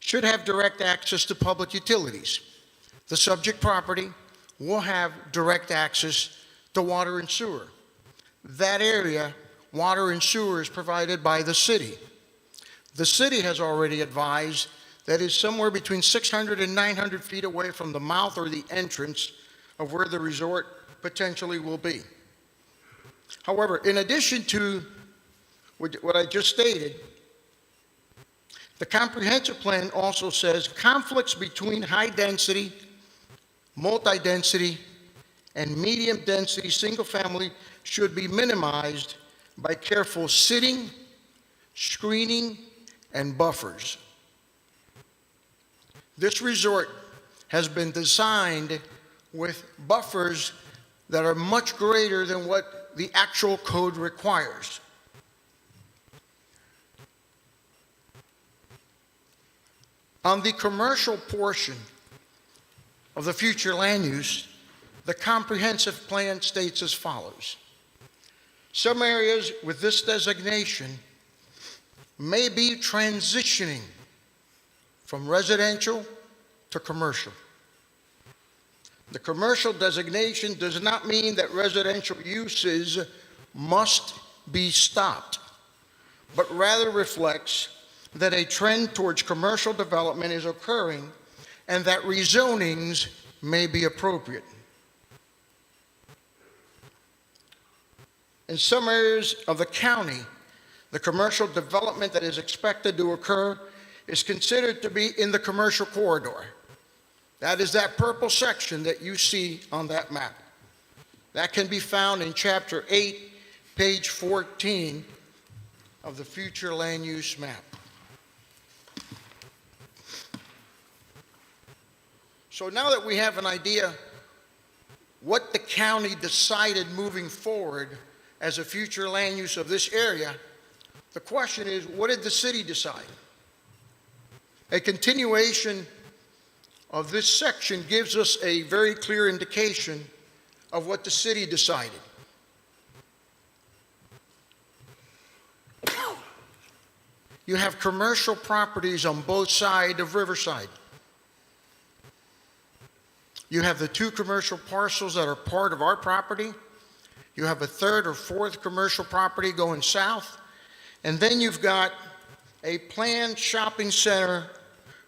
should have direct access to public utilities. The subject property will have direct access to water and sewer. That area, water and sewer, is provided by the city. The city has already advised that is somewhere between 600 and 900 feet away from the mouth or the entrance of where the resort potentially will be. However, in addition to what I just stated, the comprehensive plan also says conflicts between high density, multi-density, and medium density single family should be minimized by careful sitting, screening, and buffers. This resort has been designed with buffers that are much greater than what the actual code requires. On the commercial portion of the future land use, the comprehensive plan states as follows. Some areas with this designation may be transitioning from residential to commercial. The commercial designation does not mean that residential uses must be stopped, but rather reflects that a trend towards commercial development is occurring and that rezonings may be appropriate. In some areas of the county, the commercial development that is expected to occur is considered to be in the commercial corridor. That is that purple section that you see on that map. That can be found in Chapter 8, page 14 of the future land use map. So now that we have an idea what the county decided moving forward as a future land use of this area, the question is, what did the city decide? A continuation of this section gives us a very clear indication of what the city decided. You have commercial properties on both sides of Riverside. You have the 2 commercial parcels that are part of our property. You have a 3rd or 4th commercial property going south. And then you've got a planned shopping center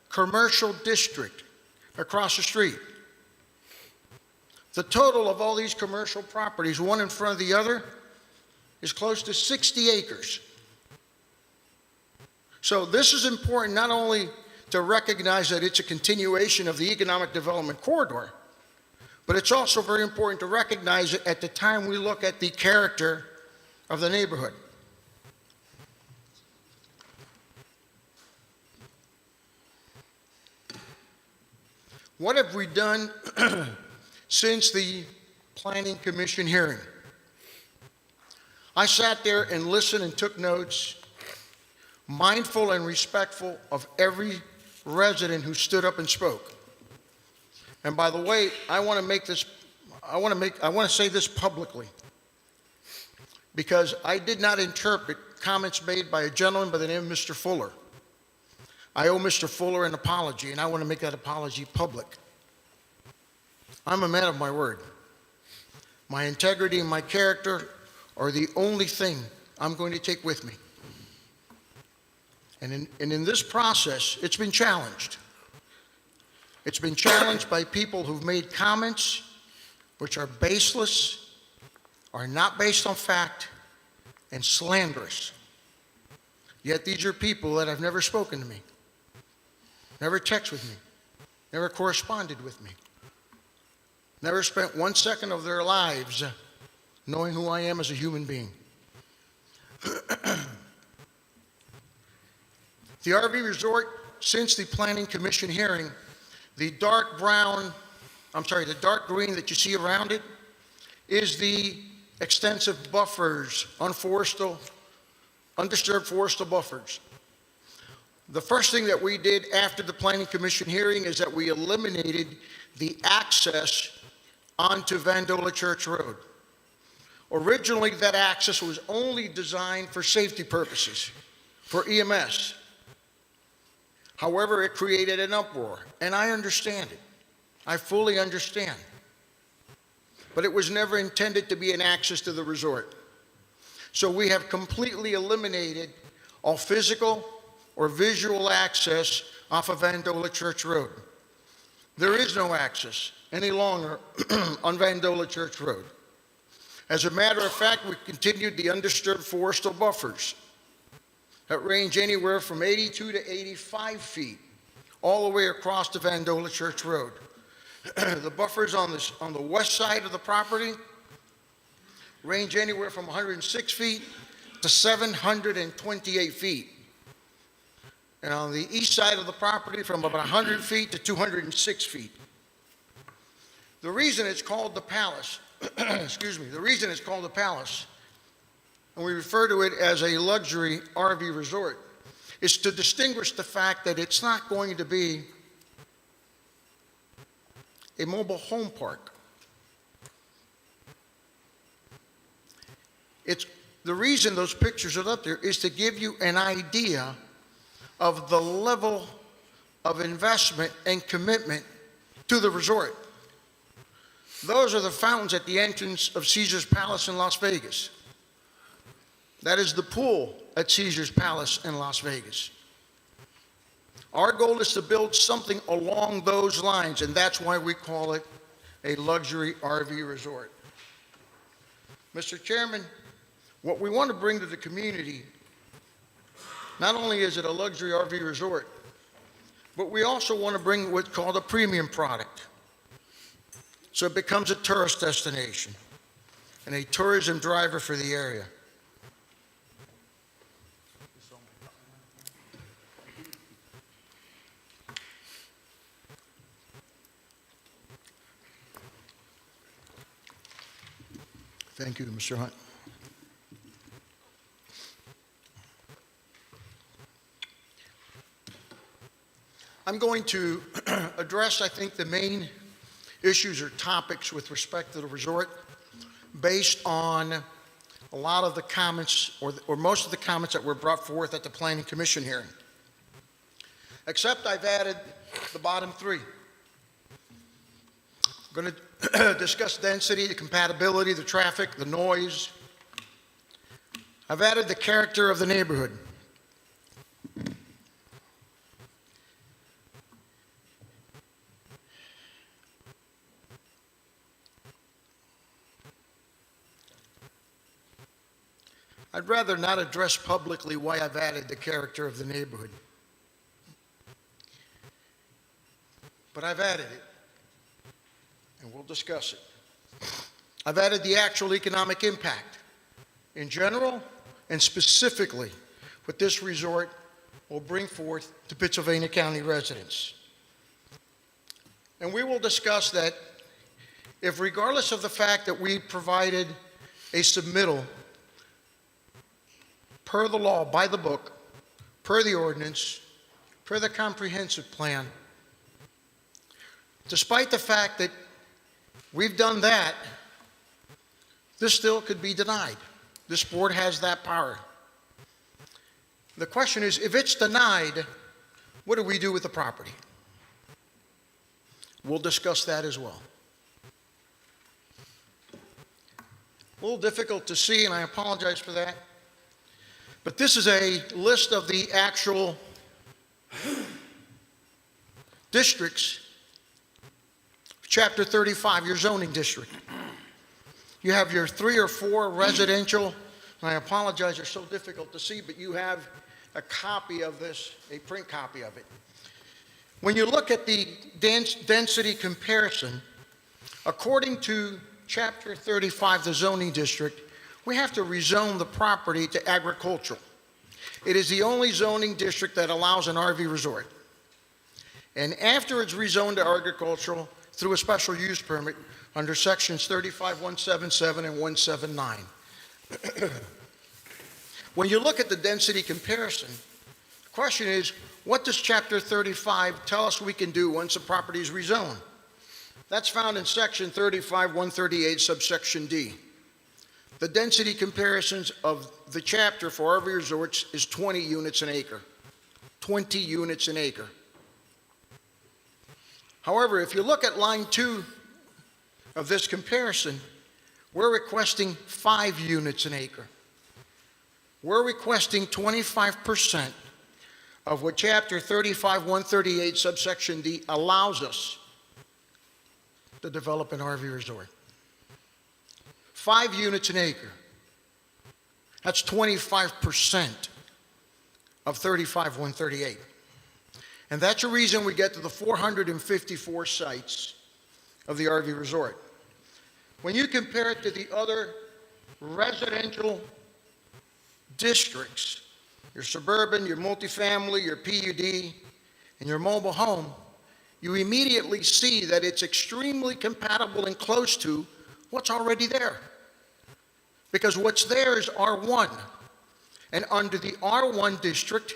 commercial district across the street. The total of all these commercial properties, one in front of the other, is close to 60 acres. So this is important not only to recognize that it's a continuation of the economic development corridor, but it's also very important to recognize it at the time we look at the character of the neighborhood. What have we done since the Planning Commission hearing? I sat there and listened and took notes, mindful and respectful of every resident who stood up and spoke. And by the way, I want to say this publicly, because I did not interpret comments made by a gentleman by the name of Mr. Fuller. I owe Mr. Fuller an apology, and I want to make that apology public. I'm a man of my word. My integrity and my character are the only thing I'm going to take with me. And in this process, it's been challenged. It's been challenged by people who've made comments which are baseless, are not based on fact, and slanderous. Yet these are people that have never spoken to me, never texted with me, never corresponded with me, never spent 1 second of their lives knowing who I am as a human being. The RV resort, since the Planning Commission hearing, the dark green that you see around it is the extensive buffers, undisturbed forestal buffers. The first thing that we did after the Planning Commission hearing is that we eliminated the access onto Vandola Church Road. Originally, that access was only designed for safety purposes, for EMS. However, it created an uproar, and I understand it. I fully understand. But it was never intended to be an access to the resort. So we have completely eliminated all physical or visual access off of Vandola Church Road. There is no access any longer on Vandola Church Road. As a matter of fact, we continued the undisturbed forestal buffers that range anywhere from 82 to 85 feet, all the way across to Vandola Church Road. The buffers on the west side of the property range anywhere from 106 feet to 728 feet. And on the east side of the property, from about 100 feet to 206 feet. The reason it's called the Palace, the reason it's called the Palace, and we refer to it as a luxury RV resort, is to distinguish the fact that it's not going to be a mobile home park. The reason those pictures are up there is to give you an idea of the level of investment and commitment to the resort. Those are the fountains at the entrance of Caesar's Palace in Las Vegas. That is the pool at Caesar's Palace in Las Vegas. Our goal is to build something along those lines, and that's why we call it a luxury RV resort. Mr. Chairman, What we want to bring to the community, not only is it a luxury RV resort, but we also want to bring what's called a premium product. So it becomes a tourist destination and a tourism driver for the area. Thank you, Mr. Hunt. I'm going to address, I think, the main issues or topics with respect to the resort based on a lot of the comments or most of the comments that were brought forth at the Planning Commission hearing. Except I've added the bottom three. I'm going to discuss density, the compatibility, the traffic, the noise. I've added the character of the neighborhood. I'd rather not address publicly why I've added the character of the neighborhood. But I've added it, and we'll discuss it. I've added the actual economic impact in general and specifically what this resort will bring forth to Pittsylvania County residents. And we will discuss that if, regardless of the fact that we provided a submittal per the law, by the book, per the ordinance, per the comprehensive plan, despite the fact that we've done that, this still could be denied. This board has that power. The question is, if it's denied, what do we do with the property? We'll discuss that as well. A little difficult to see, and I apologize for that. But this is a list of the actual districts, Chapter 35, your zoning district. You have your 3 or 4 residential, and I apologize, they're so difficult to see, but you have a copy of this, a print copy of it. When you look at the density comparison, according to Chapter 35, the zoning district, we have to rezone the property to agricultural. It is the only zoning district that allows an RV resort. And after it's rezoned to agricultural through a special use permit under sections 35-177 and 179. When you look at the density comparison, the question is, what does Chapter 35 tell us we can do once the property is rezoned? That's found in section 35-138, subsection D. The density comparisons of the chapter for RV resorts is 20 units an acre. 20 units an acre. However, if you look at line 2 of this comparison, we're requesting 5 units an acre. We're requesting 25% of what Chapter 35-138, subsection D allows us to develop an RV resort. 5 units an acre. That's 25% of 35-138. And that's the reason we get to the 454 sites of the RV resort. When you compare it to the other residential districts, your suburban, your multifamily, your PUD, and your mobile home, you immediately see that it's extremely compatible and close to what's already there. Because what's there is R1. And under the R1 district,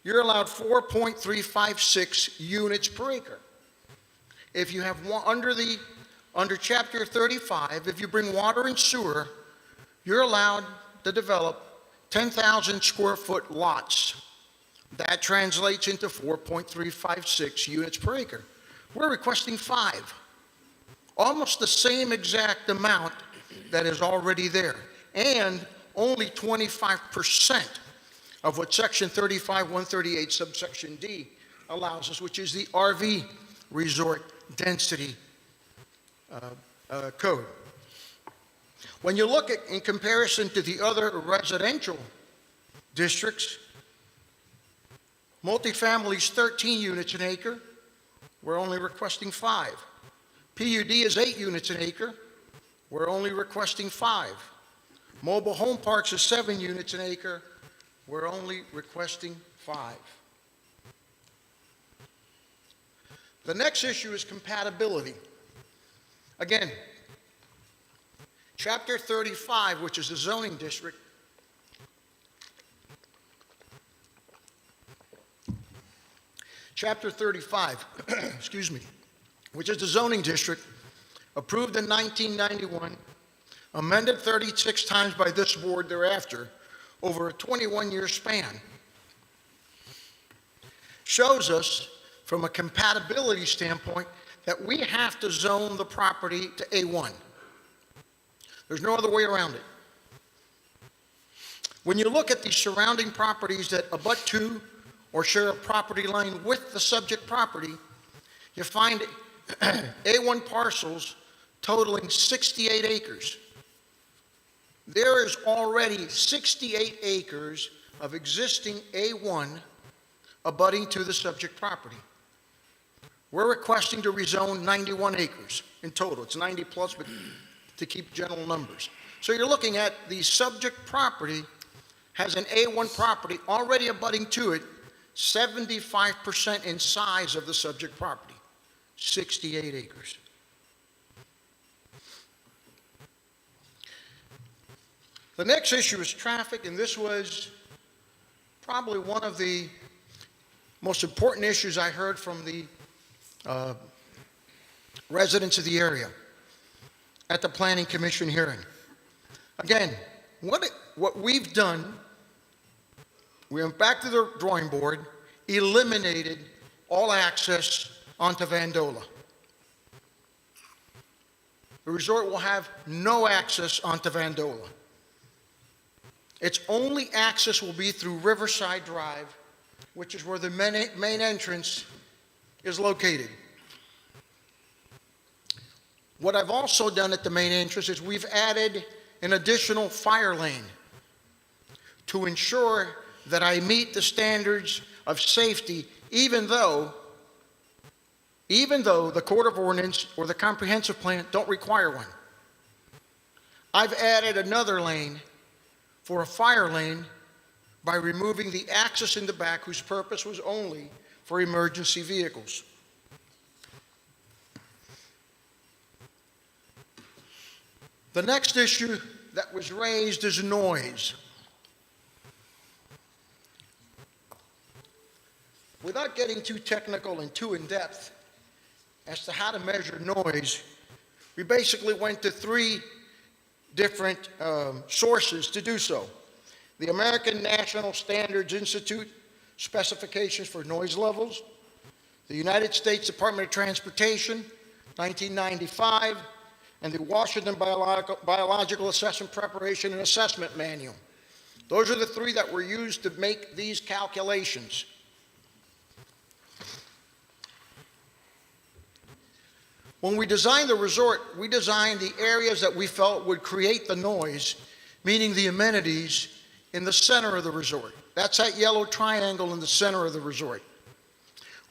you're allowed 4.356 units per acre. If you have one, under Chapter 35, if you bring water and sewer, you're allowed to develop 10,000 square foot lots. That translates into 4.356 units per acre. We're requesting 5. Almost the same exact amount that is already there. And only 25% of what Section 35-138, subsection D allows us, which is the RV resort density code. When you look at, in comparison to the other residential districts, multifamily's 13 units an acre, we're only requesting 5. PUD is 8 units an acre, we're only requesting 5. Mobile home parks is 7 units an acre, we're only requesting 5. The next issue is compatibility. Again, Chapter 35, which is the zoning district, Chapter 35, excuse me, which is the zoning district, approved in 1991, amended 36 times by this board thereafter, over a 21-year span, shows us, from a compatibility standpoint, that we have to zone the property to A1. There's no other way around it. When you look at the surrounding properties that abut to or share a property line with the subject property, you find A1 parcels totaling 68 acres. There is already 68 acres of existing A1 abutting to the subject property. We're requesting to rezone 91 acres in total. It's 90 plus, but to keep general numbers. So you're looking at the subject property has an A1 property already abutting to it, 75% in size of the subject property, 68 acres. The next issue is traffic, and this was probably one of the most important issues I heard from the residents of the area at the Planning Commission hearing. Again, what we've done, we went back to the drawing board, eliminated all access onto Vandola. The resort will have no access onto Vandola. Its only access will be through Riverside Drive, which is where the main entrance is located. What I've also done at the main entrance is we've added an additional fire lane to ensure that I meet the standards of safety, even though the Code of Ordinance or the comprehensive plan don't require one. I've added another lane for a fire lane by removing the access in the back, whose purpose was only for emergency vehicles. The next issue that was raised is noise. Without getting too technical and too in-depth as to how to measure noise, we basically went to 3 different sources to do so. The American National Standards Institute specifications for noise levels, the United States Department of Transportation, 1995, and the Washington Biological Assessment Preparation and Assessment Manual. Those are the 3 that were used to make these calculations. When we designed the resort, we designed the areas that we felt would create the noise, meaning the amenities, in the center of the resort. That's that yellow triangle in the center of the resort.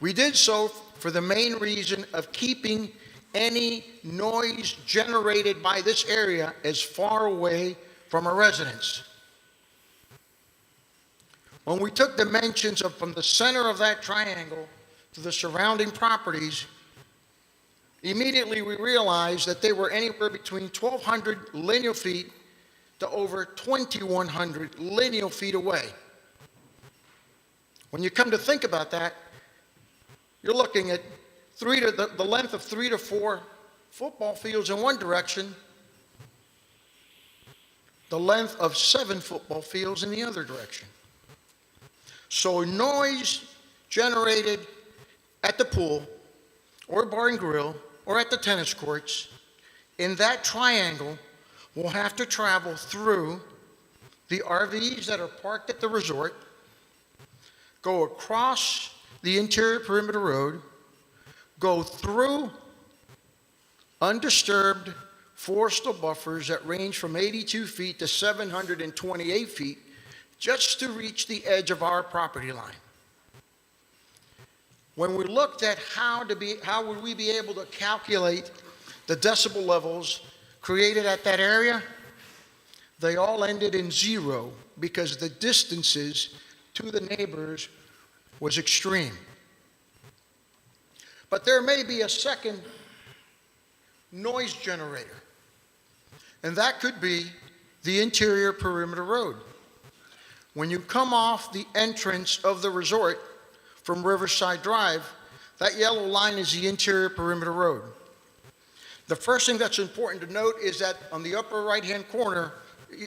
We did so for the main reason of keeping any noise generated by this area as far away from our residents. When we took dimensions from the center of that triangle to the surrounding properties, immediately we realized that they were anywhere between 1,200 linear feet to over 2,100 linear feet away. When you come to think about that, you're looking at the length of 3 to 4 football fields in one direction, the length of 7 football fields in the other direction. So noise generated at the pool or bar and grill or at the tennis courts in that triangle will have to travel through the RVs that are parked at the resort, go across the interior perimeter road, go through undisturbed forestal buffers that range from 82 feet to 728 feet just to reach the edge of our property line. When we looked at how would we be able to calculate the decibel levels created at that area, they all ended in 0 because the distances to the neighbors was extreme. But there may be a second noise generator, and that could be the interior perimeter road. When you come off the entrance of the resort from Riverside Drive, that yellow line is the interior perimeter road. The first thing that's important to note is that on the upper right-hand corner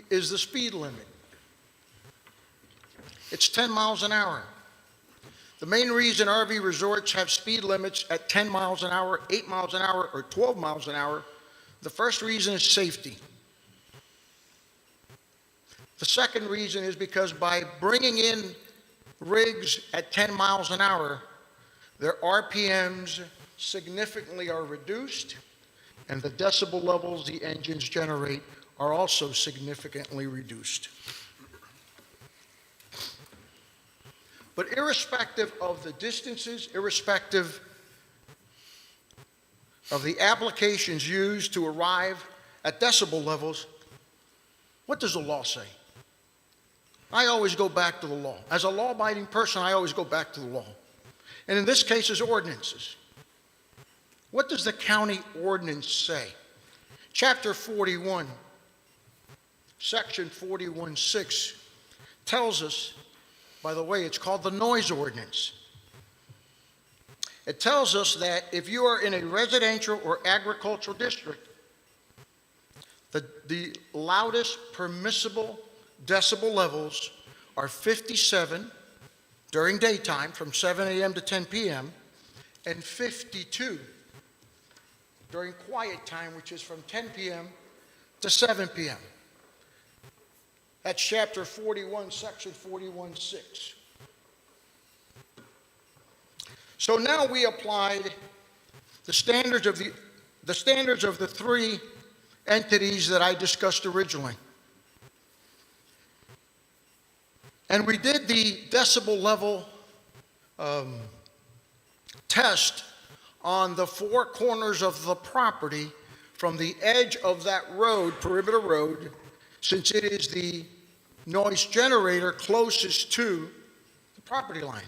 is the speed limit. It's 10 miles an hour. The main reason RV resorts have speed limits at 10 miles an hour, 8 miles an hour, or 12 miles an hour, the first reason is safety. The second reason is because by bringing in rigs at 10 miles an hour, their RPMs significantly are reduced, and the decibel levels the engines generate are also significantly reduced. But irrespective of the distances, irrespective of the applications used to arrive at decibel levels, what does the law say? I always go back to the law. As a law-abiding person, I always go back to the law. And in this case, it's ordinances. What does the county ordinance say? Chapter 41, section 41.6 tells us, by the way, it's called the noise ordinance. It tells us that if you are in a residential or agricultural district, the loudest permissible decibel levels are 57 during daytime from 7 a.m. to 10 p.m. and 52 during quiet time, which is from 10 p.m. to 7 p.m. That's chapter 41, section 41.6. So now we applied the standards of the three entities that I discussed originally. And we did the decibel level test on the four corners of the property from the edge of that road, perimeter road, since it is the noise generator closest to the property line.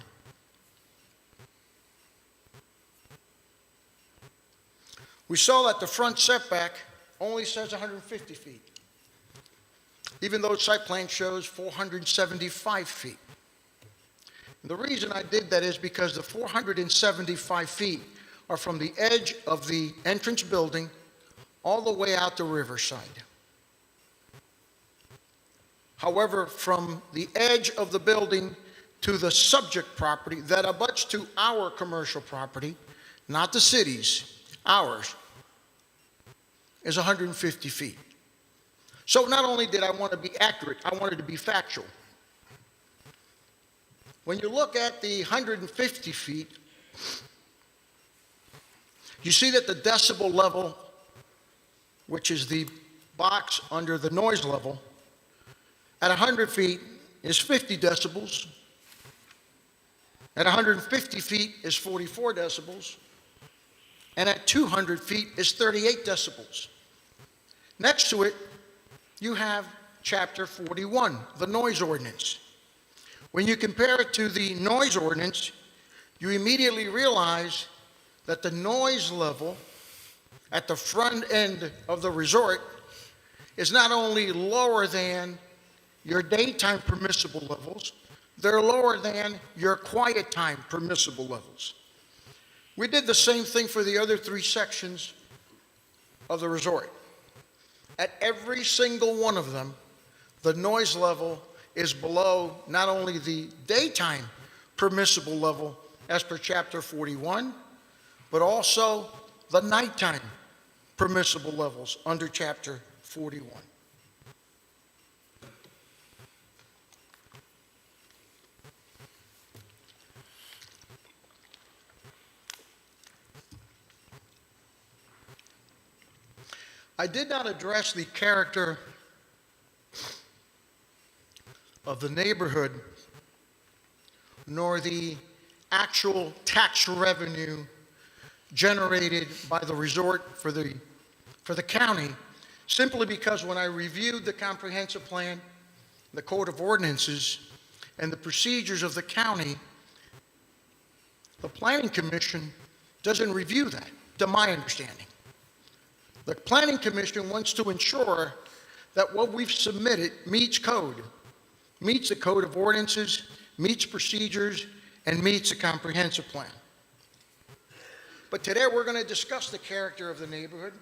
We saw that the front setback only says 150 feet, even though site plan shows 475 feet. And the reason I did that is because the 475 feet are from the edge of the entrance building all the way out to Riverside. However, from the edge of the building to the subject property that abuts to our commercial property, not the city's, ours, is 150 feet. So not only did I want to be accurate, I wanted to be factual. When you look at the 150 feet, you see that the decibel level, which is the box under the noise level, at 100 feet is 50 decibels. At 150 feet is 44 decibels. And at 200 feet is 38 decibels. Next to it, you have chapter 41, the noise ordinance. When you compare it to the noise ordinance, you immediately realize that the noise level at the front end of the resort is not only lower than your daytime permissible levels, they're lower than your quiet time permissible levels. We did the same thing for the other three sections of the resort. At every single one of them, the noise level is below not only the daytime permissible level as per chapter 41, but also the nighttime permissible levels under chapter 41. I did not address the character of the neighborhood nor the actual tax revenue generated by the resort for the county, simply because when I reviewed the comprehensive plan, the code of ordinances, and the procedures of the county, the Planning Commission doesn't review that, to my understanding. The Planning Commission wants to ensure that what we've submitted meets code, meets the code of ordinances, meets procedures, and meets the comprehensive plan. But today we're going to discuss the character of the neighborhood,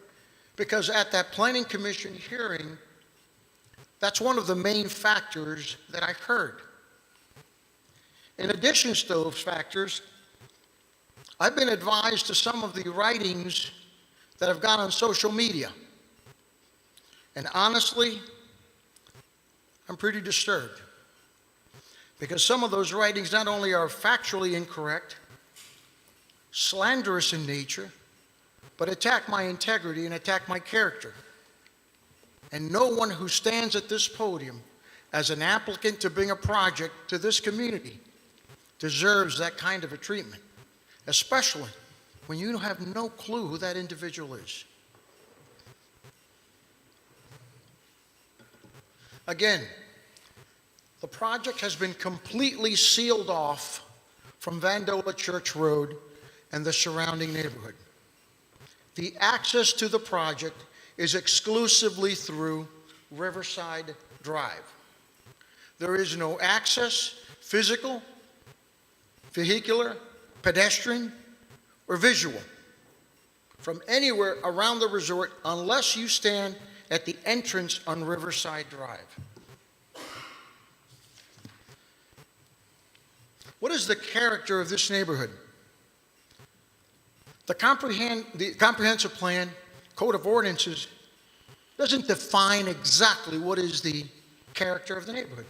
because at that Planning Commission hearing, that's one of the main factors that I heard. In addition to those factors, I've been advised to some of the writings that have gone on social media. And honestly, I'm pretty disturbed, because some of those writings not only are factually incorrect, slanderous in nature, but attack my integrity and attack my character. And no one who stands at this podium as an applicant to bring a project to this community deserves that kind of a treatment, especially when you have no clue who that individual is. Again, the project has been completely sealed off from Vandola Church Road and the surrounding neighborhood. The access to the project is exclusively through Riverside Drive. There is no access, physical, vehicular, pedestrian, or visual from anywhere around the resort unless you stand at the entrance on Riverside Drive. What is the character of this neighborhood? The comprehensive plan, code of ordinances, doesn't define exactly what is the character of the neighborhood.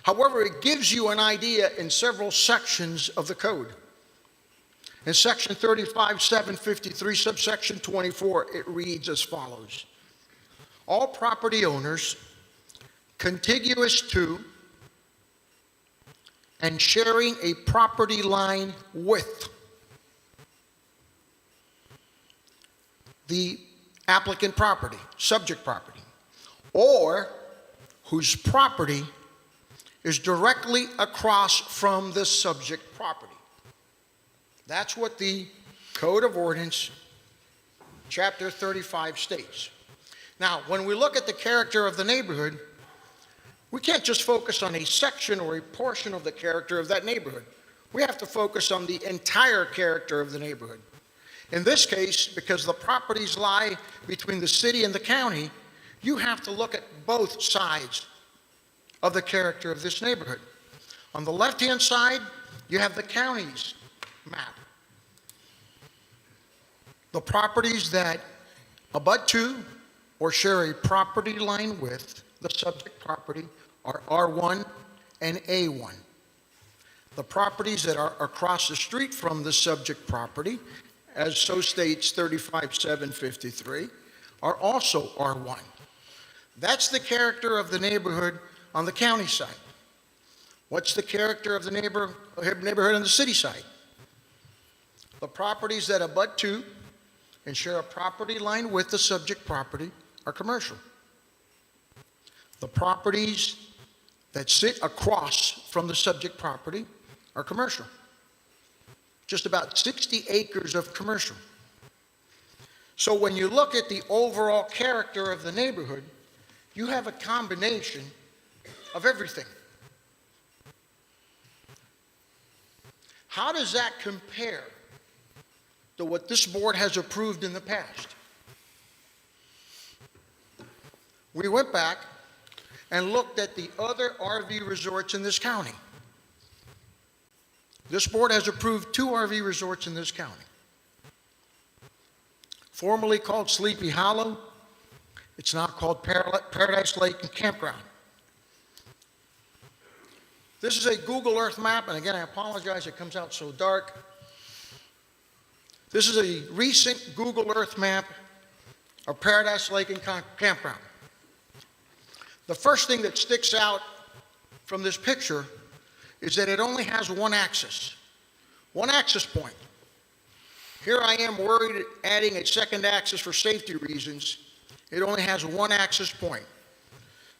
However, it gives you an idea in several sections of the code. In section 35-753, subsection 24, it reads as follows: all property owners contiguous to and sharing a property line with the applicant property, subject property, or whose property is directly across from the subject property. That's what the Code of Ordinance, Chapter 35 states. Now, when we look at the character of the neighborhood, we can't just focus on a section or a portion of the character of that neighborhood. We have to focus on the entire character of the neighborhood. In this case, because the properties lie between the city and the county, you have to look at both sides of the character of this neighborhood. On the left-hand side, you have the county's map. The properties that abut to or share a property line with the subject property are R1 and A1. The properties that are across the street from the subject property, as so states 35-753, are also R1. That's the character of the neighborhood on the county side. What's the character of the neighborhood on the city side? The properties that abut to and share a property line with the subject property are commercial. The properties that sit across from the subject property are commercial. Just about 60 acres of commercial. So when you look at the overall character of the neighborhood, you have a combination of everything. How does that compare to what this board has approved in the past? We went back and looked at the other RV resorts in this county. This board has approved 2 RV resorts in this county. Formerly called Sleepy Hollow, it's now called Paradise Lake and Campground. This is a Google Earth map, and again, I apologize, it comes out so dark. This is a recent Google Earth map of Paradise Lake and Campground. The first thing that sticks out from this picture is that it only has one access point. Here I am worried at adding a second access for safety reasons. It only has one access point.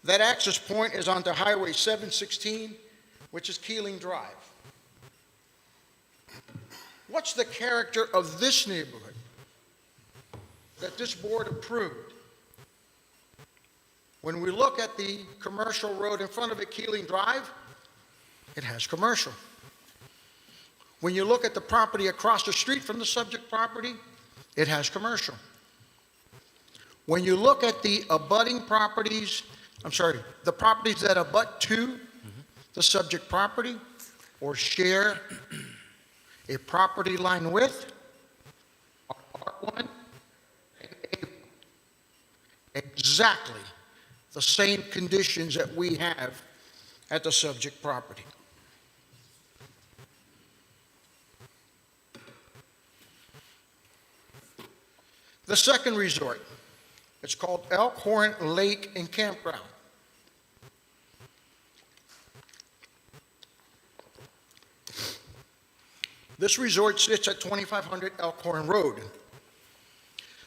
That access point is onto Highway 716, which is Keeling Drive. What's the character of this neighborhood that this board approved? When we look at the commercial road in front of it, Keeling Drive, it has commercial. When you look at the property across the street from the subject property, it has commercial. When you look at the abutting properties, the properties that abut to the subject property or share a property line with, R1, exactly the same conditions that we have at the subject property. The second resort, it's called Elkhorn Lake and Campground. This resort sits at 2500 Elkhorn Road.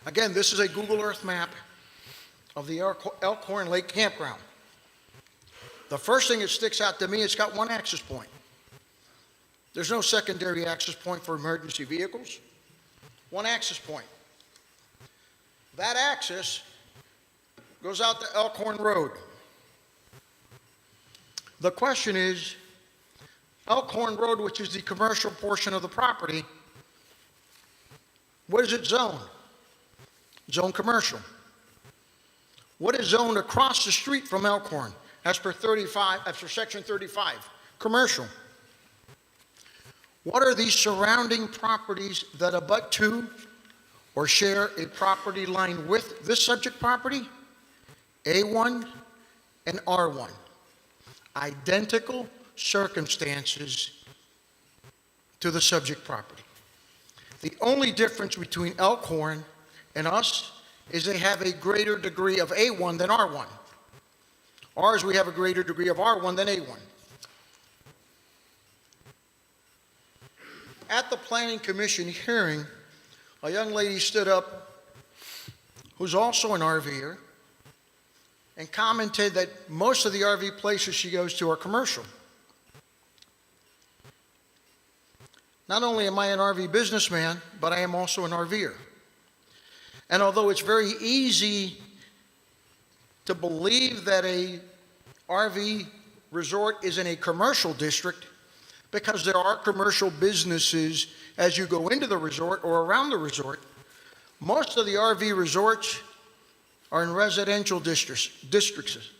Again, this is a Google Earth map of the Elkhorn Lake Campground. The first thing that sticks out to me, it's got one access point. There's no secondary access point for emergency vehicles. One access point. That access goes out to Elkhorn Road. The question is, Elkhorn Road, which is the commercial portion of the property, what is it zoned? Zone commercial. What is zoned across the street from Elkhorn as per section 35? Commercial. What are these surrounding properties that abut to or share a property line with this subject property? A1 and R1. Identical circumstances to the subject property. The only difference between Elkhorn and us is they have a greater degree of A1 than R1. Ours, we have a greater degree of R1 than A1. At the Planning Commission hearing, a young lady stood up who's also an RVer and commented that most of the RV places she goes to are commercial. Not only am I an RV businessman, but I am also an RVer. And although it's very easy to believe that a RV resort is in a commercial district, because there are commercial businesses as you go into the resort or around the resort, most of the RV resorts are in residential districts.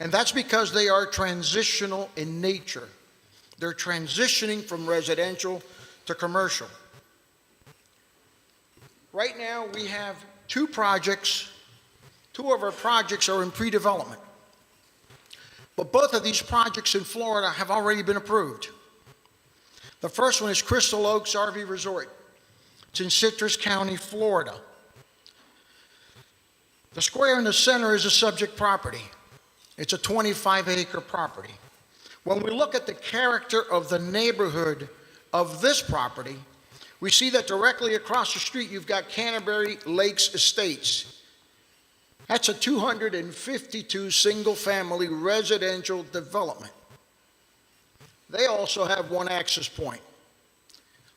And that's because they are transitional in nature. They're transitioning from residential to commercial. Right now, we have two projects. Two of our projects are in pre-development. But both of these projects in Florida have already been approved. The first one is Crystal Oaks RV Resort. It's in Citrus County, Florida. The square in the center is a subject property. It's a 25-acre property. When we look at the character of the neighborhood of this property, we see that directly across the street you've got Canterbury Lakes Estates. That's a 252 single-family residential development. They also have one access point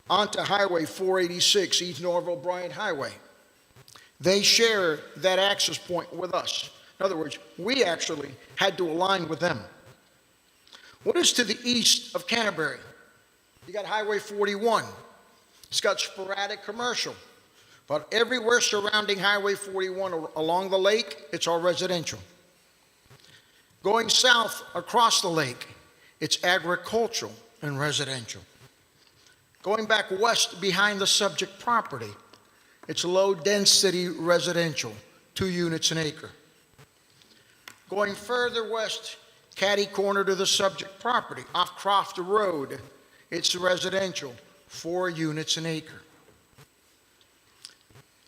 onto Highway 486, East Norville Bryant Highway. They share that access point with us. In other words, we actually had to align with them. What is to the east of Canterbury? You got Highway 41. It's got sporadic commercial. But everywhere surrounding Highway 41 along the lake, it's all residential. Going south across the lake, it's agricultural and residential. Going back west behind the subject property, it's low-density residential, 2 units an acre. Going further west, catty corner to the subject property, off Croft Road, it's residential, 4 units an acre.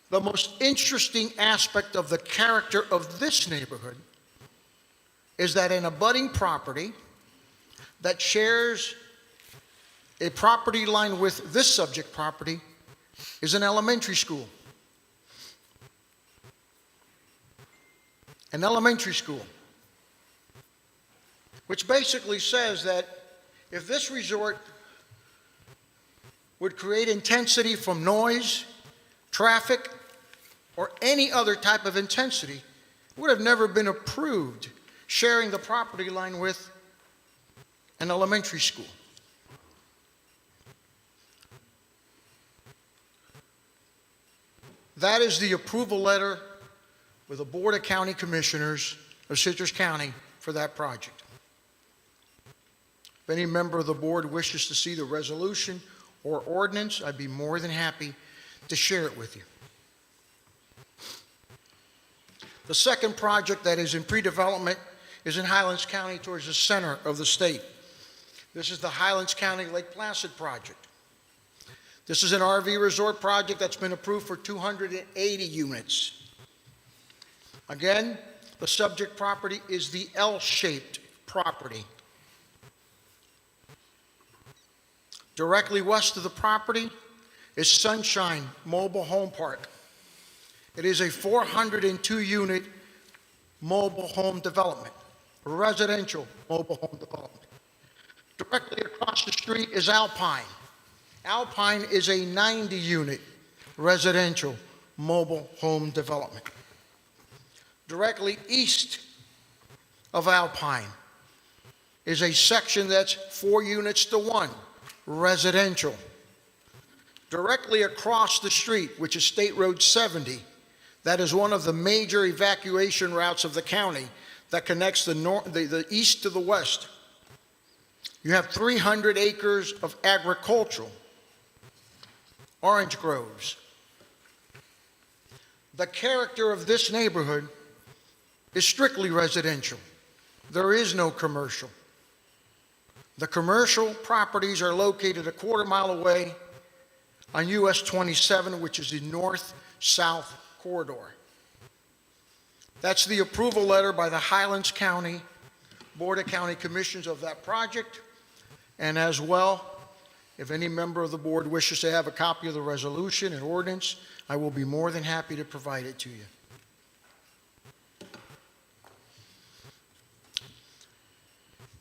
the most interesting aspect of the character of this neighborhood is that an abutting property that shares a property line with this subject property is an elementary school. An elementary school, which basically says that if this resort would create intensity from noise, traffic, or any other type of intensity, it would have never been approved sharing the property line with an elementary school. That is the approval letter with the Board of County Commissioners of Citrus County for that project. If any member of the board wishes to see the resolution or ordinance, I'd be more than happy to share it with you. The second project that is in pre-development is in Highlands County towards the center of the state. This is the Highlands County Lake Placid project. This is an RV resort project that's been approved for 280 units. Again, the subject property is the L-shaped property. Directly west of the property is Sunshine Mobile Home Park. It is a 402-unit mobile home development, residential mobile home development. Directly across the street is Alpine. Alpine is a 90-unit residential mobile home development. Directly east of Alpine is a section that's 4 units to 1, residential. Directly across the street, which is State Road 70, that is one of the major evacuation routes of the county that connects the east to the west. You have 300 acres of agricultural, orange groves. The character of this neighborhood is strictly residential. There is no commercial. The commercial properties are located a quarter-mile away on US 27, which is the north-south corridor. That's the approval letter by the Highlands County Board of County Commissioners of that project. And as well, if any member of the board wishes to have a copy of the resolution and ordinance, I will be more than happy to provide it to you.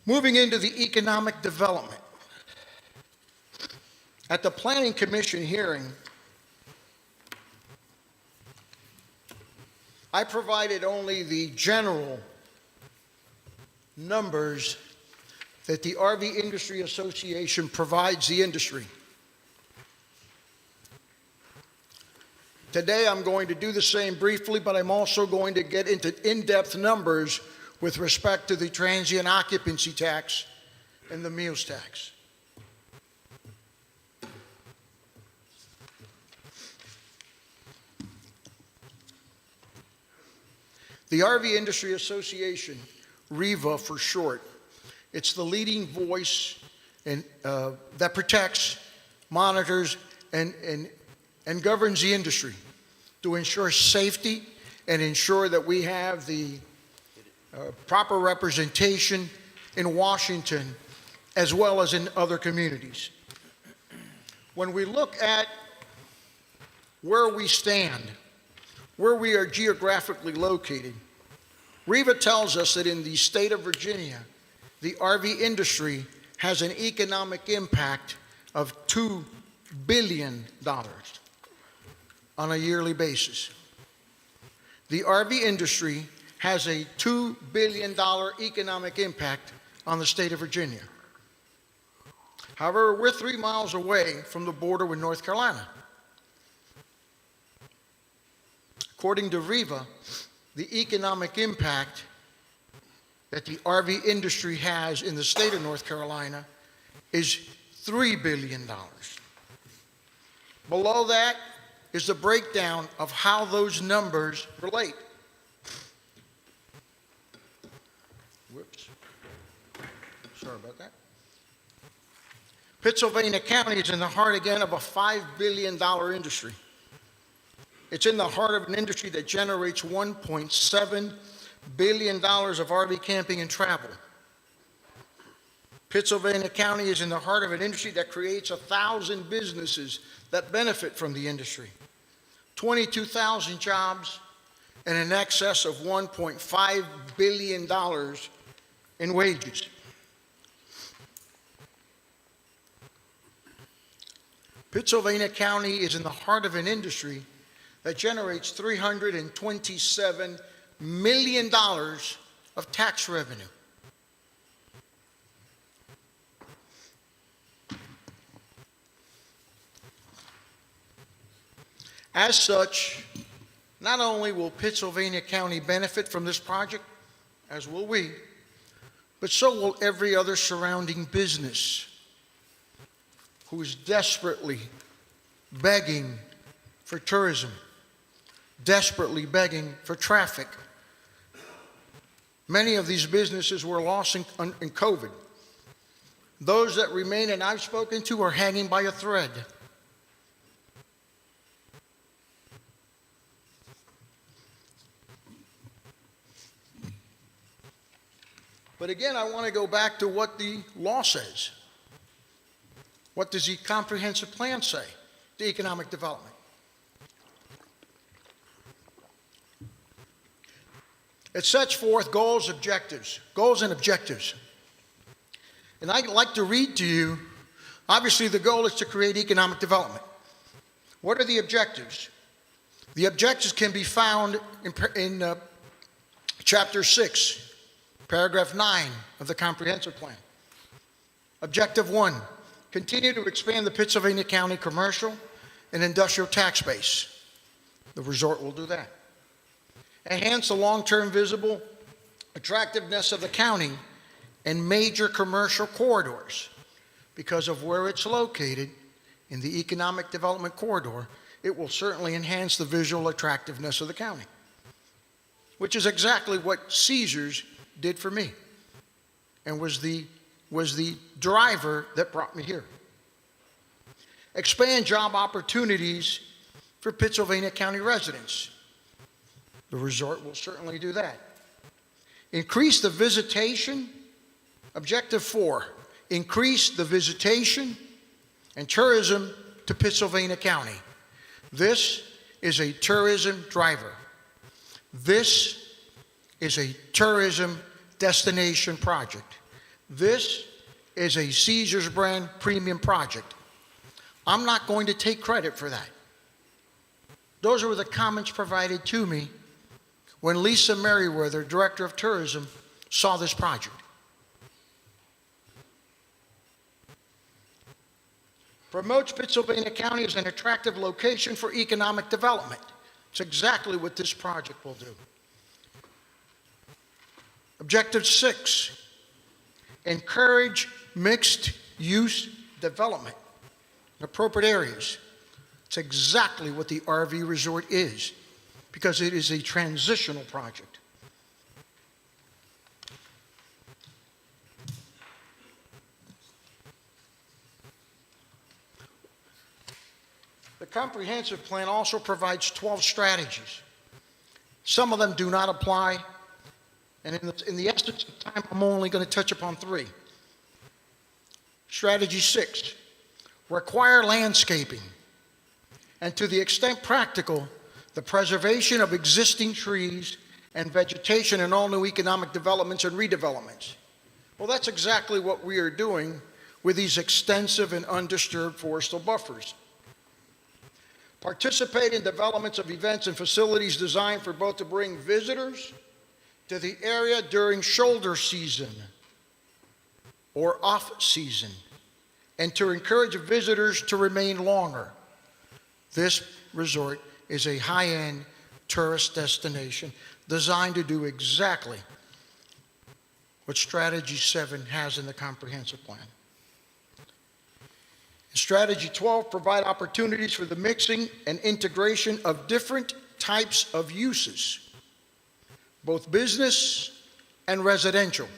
Moving into the economic development. At the Planning Commission hearing, I provided only the general numbers that the RV Industry Association provides the industry. Today I'm going to do the same briefly, but I'm also going to get into in-depth numbers with respect to the transient occupancy tax and the meals tax. The RV Industry Association, REVA for short, it's the leading voice that protects, monitors, and governs the industry to ensure safety and ensure that we have the proper representation in Washington as well as in other communities. When we look at where we stand, where we are geographically located, REVA tells us that in the state of Virginia, the RV industry has an economic impact of $2 billion on a yearly basis. The RV industry has a $2 billion economic impact on the state of Virginia. However, we're 3 miles away from the border with North Carolina. According to REVA, the economic impact that the RV industry has in the state of North Carolina is $3 billion. Below that is the breakdown of how those numbers relate. Whoops. Sorry about that. Pittsylvania County is in the heart again of a $5 billion industry. It's in the heart of an industry that generates $1.7 billion of RV camping and travel. Pittsylvania County is in the heart of an industry that creates 1,000 businesses that benefit from the industry, 22,000 jobs, and in excess of $1.5 billion in wages. Pittsylvania County is in the heart of an industry that generates $327 million of tax revenue. As such, not only will Pittsylvania County benefit from this project, as will we, but so will every other surrounding business who is desperately begging for tourism, desperately begging for traffic. Many of these businesses were lost in COVID. Those that remain, and I've spoken to, are hanging by a thread. But again, I want to go back to what the law says. What does the comprehensive plan say? The economic development. It sets forth goals and objectives. And I'd like to read to you, obviously the goal is to create economic development. What are the objectives? The objectives can be found in Chapter 6, Paragraph 9 of the Comprehensive Plan. Objective 1, continue to expand the Pittsylvania County commercial and industrial tax base. The resort will do that. Enhance the long-term visible attractiveness of the county and major commercial corridors. Because of where it's located in the economic development corridor, it will certainly enhance the visual attractiveness of the county, which is exactly what Caesars did for me and was the driver that brought me here. Expand job opportunities for Pittsylvania County residents. The resort will certainly do that. Increase the visitation. Objective 4, increase the visitation and tourism to Pittsylvania County. This is a tourism driver. This is a tourism destination project. This is a Caesars brand premium project. I'm not going to take credit for that. Those were the comments provided to me when Lisa Merriweather, Director of Tourism, saw this project. Promotes Pittsylvania County as an attractive location for economic development. It's exactly what this project will do. Objective 6, encourage mixed-use development in appropriate areas. It's exactly what the RV resort is, because it is a transitional project. The comprehensive plan also provides 12 strategies. Some of them do not apply, and in the essence of time, I'm only going to touch upon 3. Strategy 6, require landscaping, and to the extent practical, the preservation of existing trees and vegetation in all new economic developments and redevelopments. Well, that's exactly what we are doing with these extensive and undisturbed forestal buffers. Participate in developments of events and facilities designed for both to bring visitors to the area during shoulder season or off season, and to encourage visitors to remain longer. This resort is a high-end tourist destination designed to do exactly what Strategy 7 has in the comprehensive plan. Strategy 12, provide opportunities for the mixing and integration of different types of uses, both business and residential,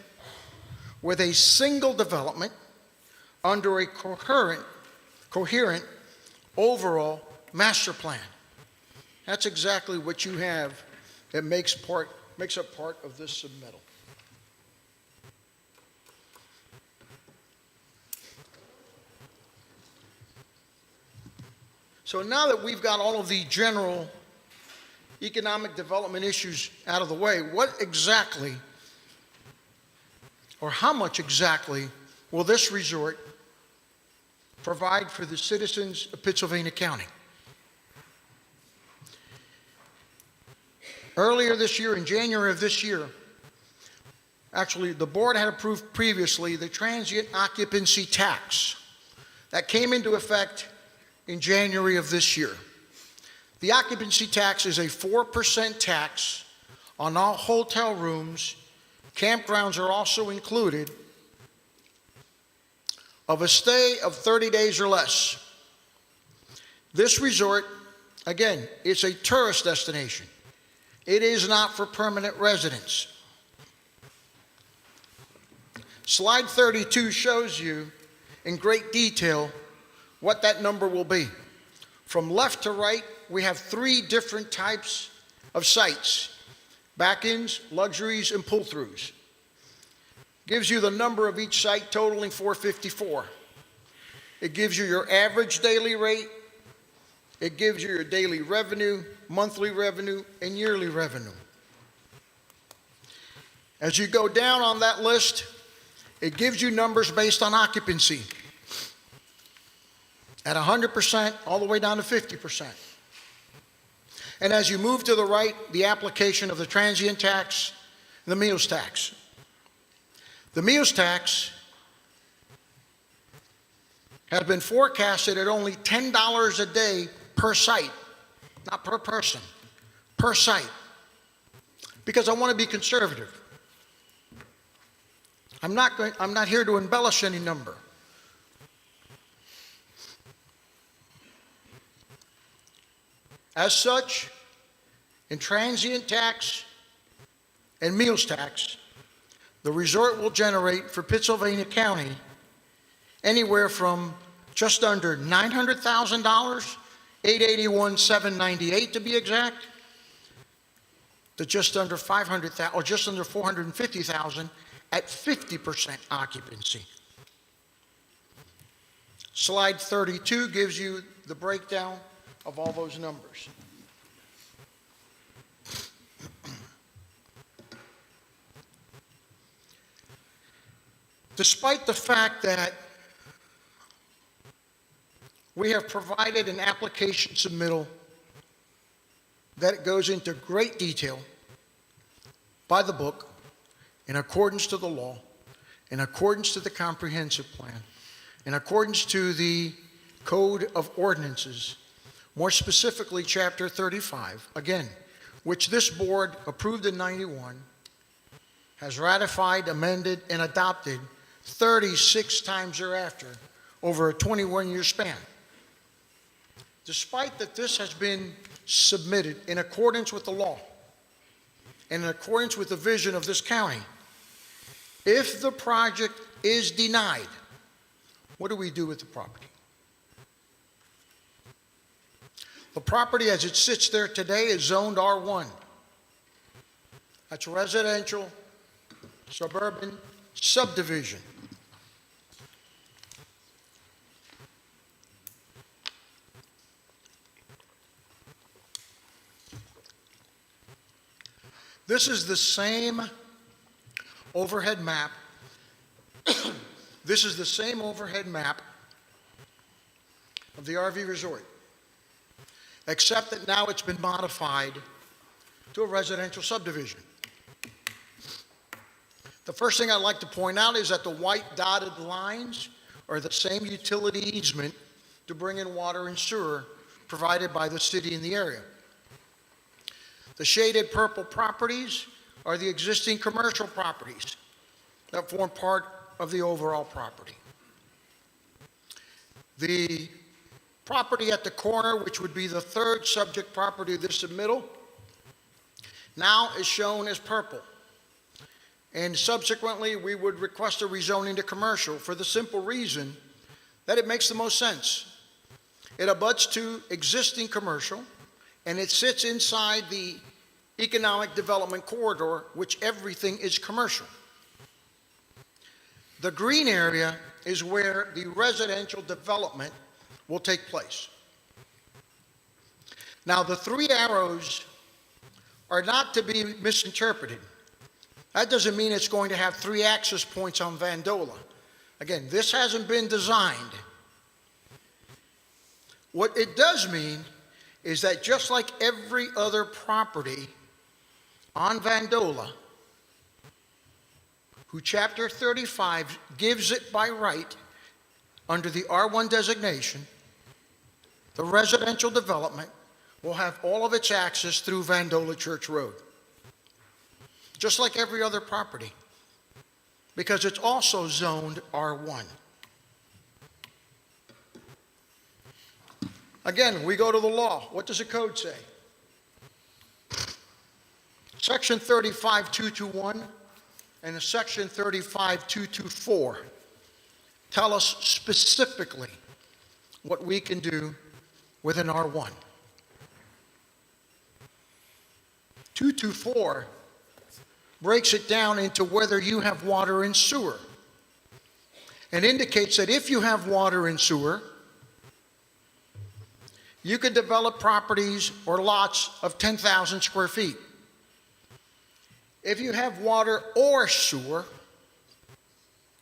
with a single development under a coherent overall master plan. That's exactly what you have that makes up part of this submittal. So now that we've got all of the general economic development issues out of the way, what exactly, or how much exactly, will this resort provide for the citizens of Pittsylvania County? Earlier this year, in January of this year, actually the board had approved previously the transient occupancy tax that came into effect in January of this year. The occupancy tax is a 4% tax on all hotel rooms. Campgrounds are also included, of a stay of 30 days or less. This resort, again, it's a tourist destination. It is not for permanent residents. Slide 32 shows you in great detail what that number will be. From left to right, we have 3 different types of sites: back-ins, luxuries, and pull-throughs. Gives you the number of each site totaling 454. It gives you your average daily rate. It gives you your daily revenue, monthly revenue, and yearly revenue. As you go down on that list, it gives you numbers based on occupancy at 100% all the way down to 50%. And as you move to the right, the application of the transient tax, and the meals tax. The meals tax has been forecasted at only $10 a day per site, not per person, per site, because I want to be conservative. I'm not here to embellish any number. As such, in transient tax and meals tax, the resort will generate for Pittsylvania County anywhere from just under $900,000, $881,798 to be exact, to just under $500,000 or just under $450,000 at 50% occupancy. Slide 32 gives you the breakdown of all those numbers. Despite the fact that we have provided an application submittal that goes into great detail by the book, in accordance to the law, in accordance to the comprehensive plan, in accordance to the Code of Ordinances, more specifically Chapter 35, again, which this board approved in '91, has ratified, amended, and adopted 36 times thereafter over a 21-year span. Despite that this has been submitted in accordance with the law and in accordance with the vision of this county, if the project is denied, what do we do with the property? The property as it sits there today is zoned R1. That's residential, suburban subdivision. This is the same overhead map. This is the same overhead map of the RV resort, except that now it's been modified to a residential subdivision. The first thing I'd like to point out is that the white dotted lines are the same utility easement to bring in water and sewer provided by the city in the area. The shaded purple properties are the existing commercial properties that form part of the overall property. The property at the corner, which would be the third subject property of this submittal, now is shown as purple. And subsequently, we would request a rezoning to commercial for the simple reason that it makes the most sense. It abuts to existing commercial, and it sits inside the economic development corridor, which everything is commercial. The green area is where the residential development will take place. Now, the three arrows are not to be misinterpreted. That doesn't mean it's going to have three access points on Vandola. Again, this hasn't been designed. What it does mean is that just like every other property on Vandola, who Chapter 35 gives it by right under the R1 designation, the residential development will have all of its access through Vandola Church Road, just like every other property, because it's also zoned R1. Again, we go to the law. What does the code say? Section 35-221 and Section 35-224 tell us specifically what we can do with an R1. 224 breaks it down into whether you have water and sewer, and indicates that if you have water and sewer, you could develop properties or lots of 10,000 square feet. If you have water or sewer,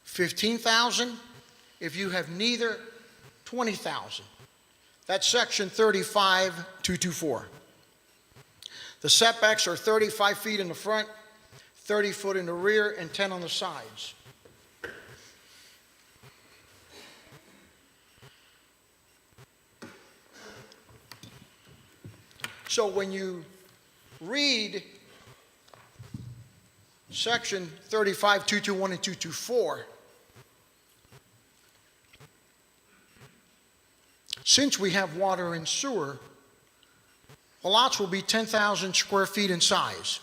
15,000. If you have neither, 20,000. That's Section 35-224. The setbacks are 35 feet in the front, 30 foot in the rear, and 10 on the sides. So when you read Section 35-221 and 224, since we have water and sewer, the lots will be 10,000 square feet in size.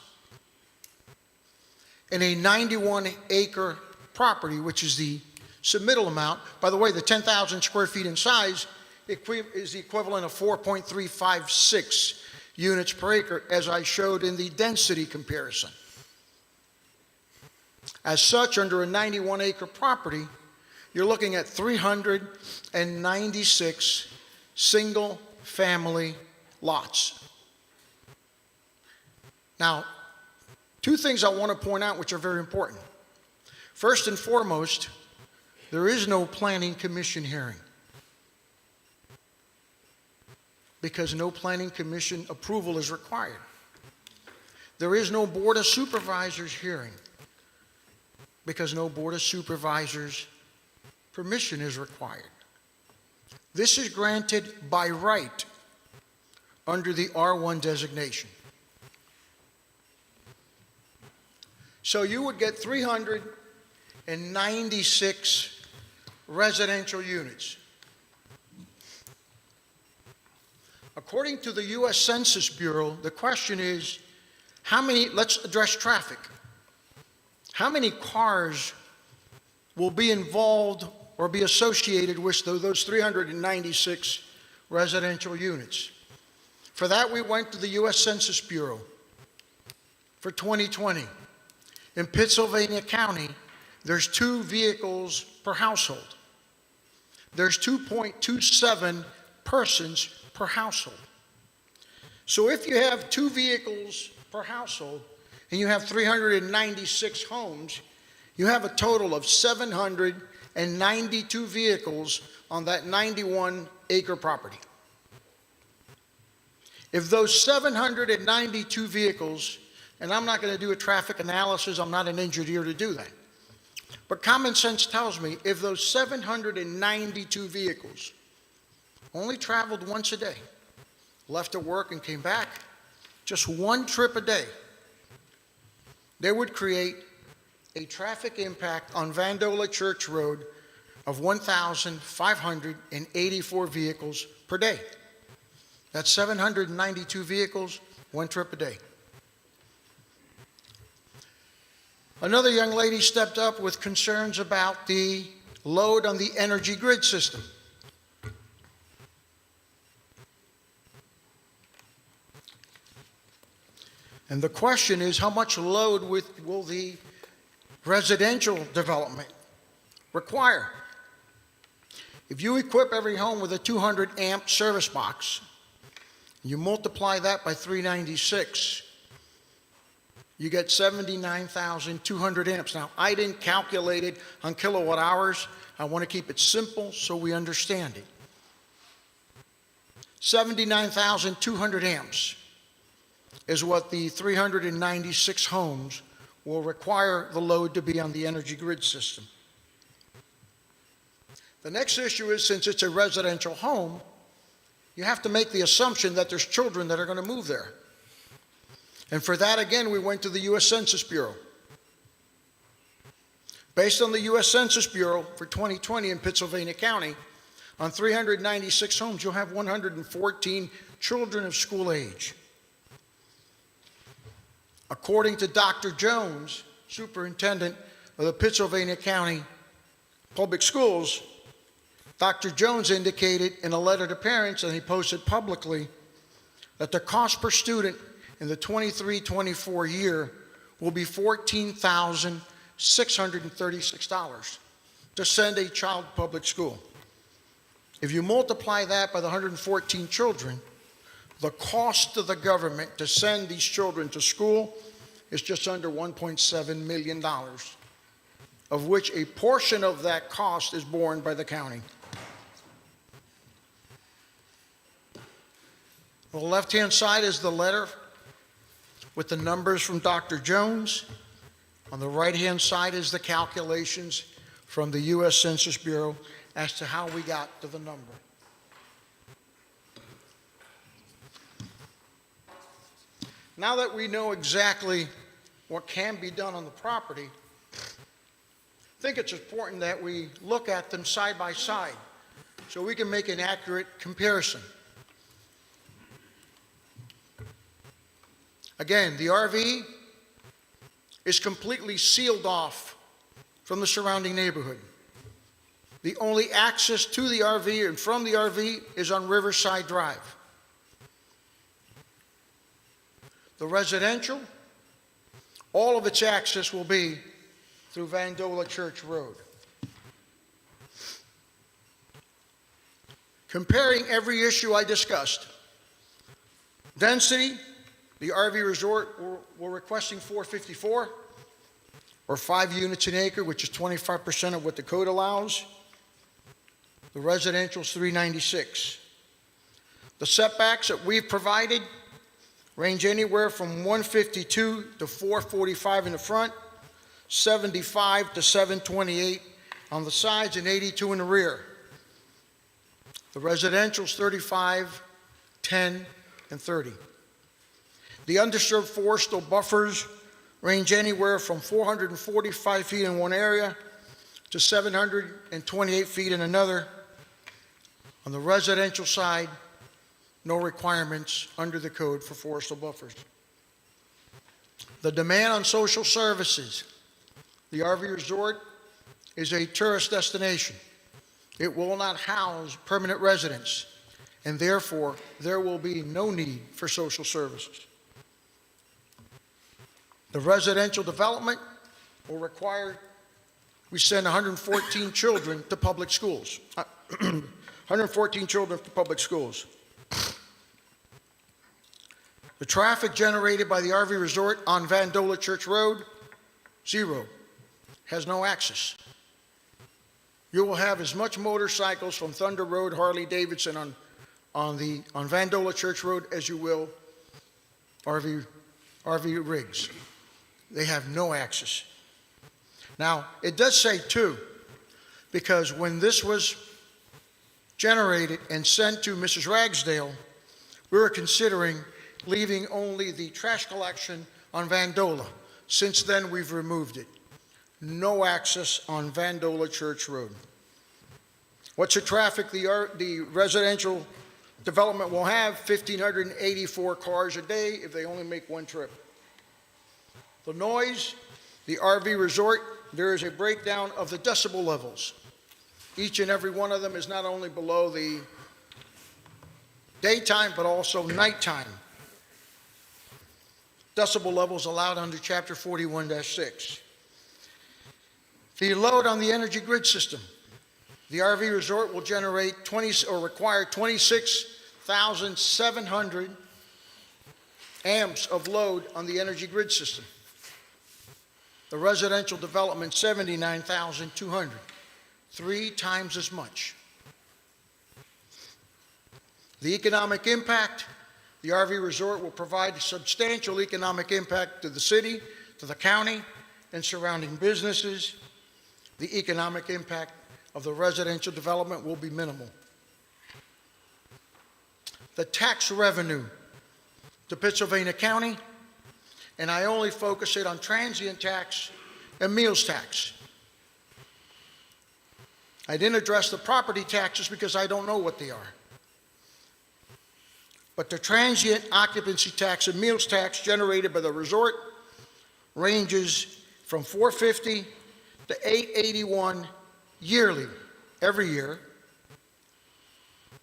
In a 91-acre property, which is the submittal amount. By the way, the 10,000 square feet in size is the equivalent of 4.356 units per acre, as I showed in the density comparison. As such, under a 91-acre property, you're looking at 396 single-family lots. Now, two things I want to point out which are very important. First and foremost, there is no planning commission hearing, because no planning commission approval is required. There is no board of supervisors hearing, because no board of supervisors permission is required. This is granted by right under the R1 designation. So you would get 396 residential units. According to the U.S. Census Bureau, the question is, how many, let's address traffic. How many cars will be involved or be associated with those 396 residential units? For that, we went to the U.S. Census Bureau for 2020. In Pittsylvania County, there's 2 vehicles per household. There's 2.27 persons per household. So if you have 2 vehicles per household and you have 396 homes, you have a total of 792 vehicles on that 91-acre property. If those 792 vehicles, and I'm not going to do a traffic analysis, I'm not an engineer to do that, but common sense tells me if those 792 vehicles only traveled once a day, left to work and came back, just one trip a day, they would create a traffic impact on Vandola Church Road of 1,584 vehicles per day. That's 792 vehicles, one trip a day. Another young lady stepped up with concerns about the load on the energy grid system. And the question is, how much load will the residential development require? If you equip every home with a 200 amp service box, you multiply that by 396, you get 79,200 amps. Now, I didn't calculate it on kilowatt hours. I want to keep it simple so we understand it. 79,200 amps is what the 396 homes will require the load to be on the energy grid system. The next issue is, since it's a residential home, you have to make the assumption that there's children that are going to move there. And for that, again, we went to the U.S. Census Bureau. Based on the U.S. Census Bureau for 2020 in Pittsylvania County, on 396 homes, you'll have 114 children of school age. According to Dr. Jones, superintendent of the Pittsylvania County Public Schools, Dr. Jones indicated in a letter to parents, and he posted publicly, that the cost per student in the 23-24 year will be $14,636 to send a child to public school. If you multiply that by the 114 children, the cost to the government to send these children to school is just under $1.7 million, of which a portion of that cost is borne by the county. On the left-hand side is the letter with the numbers from Dr. Jones. On the right-hand side is the calculations from the U.S. Census Bureau as to how we got to the number. Now that we know exactly what can be done on the property, I think it's important that we look at them side by side so we can make an accurate comparison. Again, the RV is completely sealed off from the surrounding neighborhood. The only access to the RV and from the RV is on Riverside Drive. The residential, all of its access will be through Vandola Church Road. Comparing every issue I discussed, density, the RV resort, we're requesting 454, or 5 units an acre, which is 25% of what the code allows. The residential is 396. The setbacks that we've provided range anywhere from 152 to 445 in the front, 75 to 728 on the sides, and 82 in the rear. The residential is 35, 10, and 30. The undisturbed forestal buffers range anywhere from 445 feet in one area to 728 feet in another. On the residential side, no requirements under the code for forestal buffers. The demand on social services. The RV resort is a tourist destination. It will not house permanent residents, and therefore there will be no need for social services. The residential development will require we send 114 children to public schools. 114 children to public schools. The traffic generated by the RV resort on Vandola Church Road, 0, has no access. You will have as much motorcycles from Thunder Road, Harley Davidson on Vandola Church Road as you will RV rigs. They have no access. Now, it does say 2, because when this was generated and sent to Mrs. Ragsdale, we were considering leaving only the trash collection on Vandola. Since then, we've removed it. No access on Vandola Church Road. What's the traffic the residential development will have? 1,584 cars a day if they only make one trip. The noise, the RV resort, there is a breakdown of the decibel levels. Each and every one of them is not only below the daytime, but also nighttime decibel levels allowed under Chapter 41-6. The load on the energy grid system. The RV resort will generate require 26,700 amps of load on the energy grid system. The residential development, 79,200, 3 times as much. The economic impact, the RV resort will provide a substantial economic impact to the city, to the county, and surrounding businesses. The economic impact of the residential development will be minimal. The tax revenue to Pittsylvania County, and I only focus it on transient tax and meals tax. I didn't address the property taxes because I don't know what they are. But the transient occupancy tax and meals tax generated by the resort ranges from $450 to $881 yearly, every year.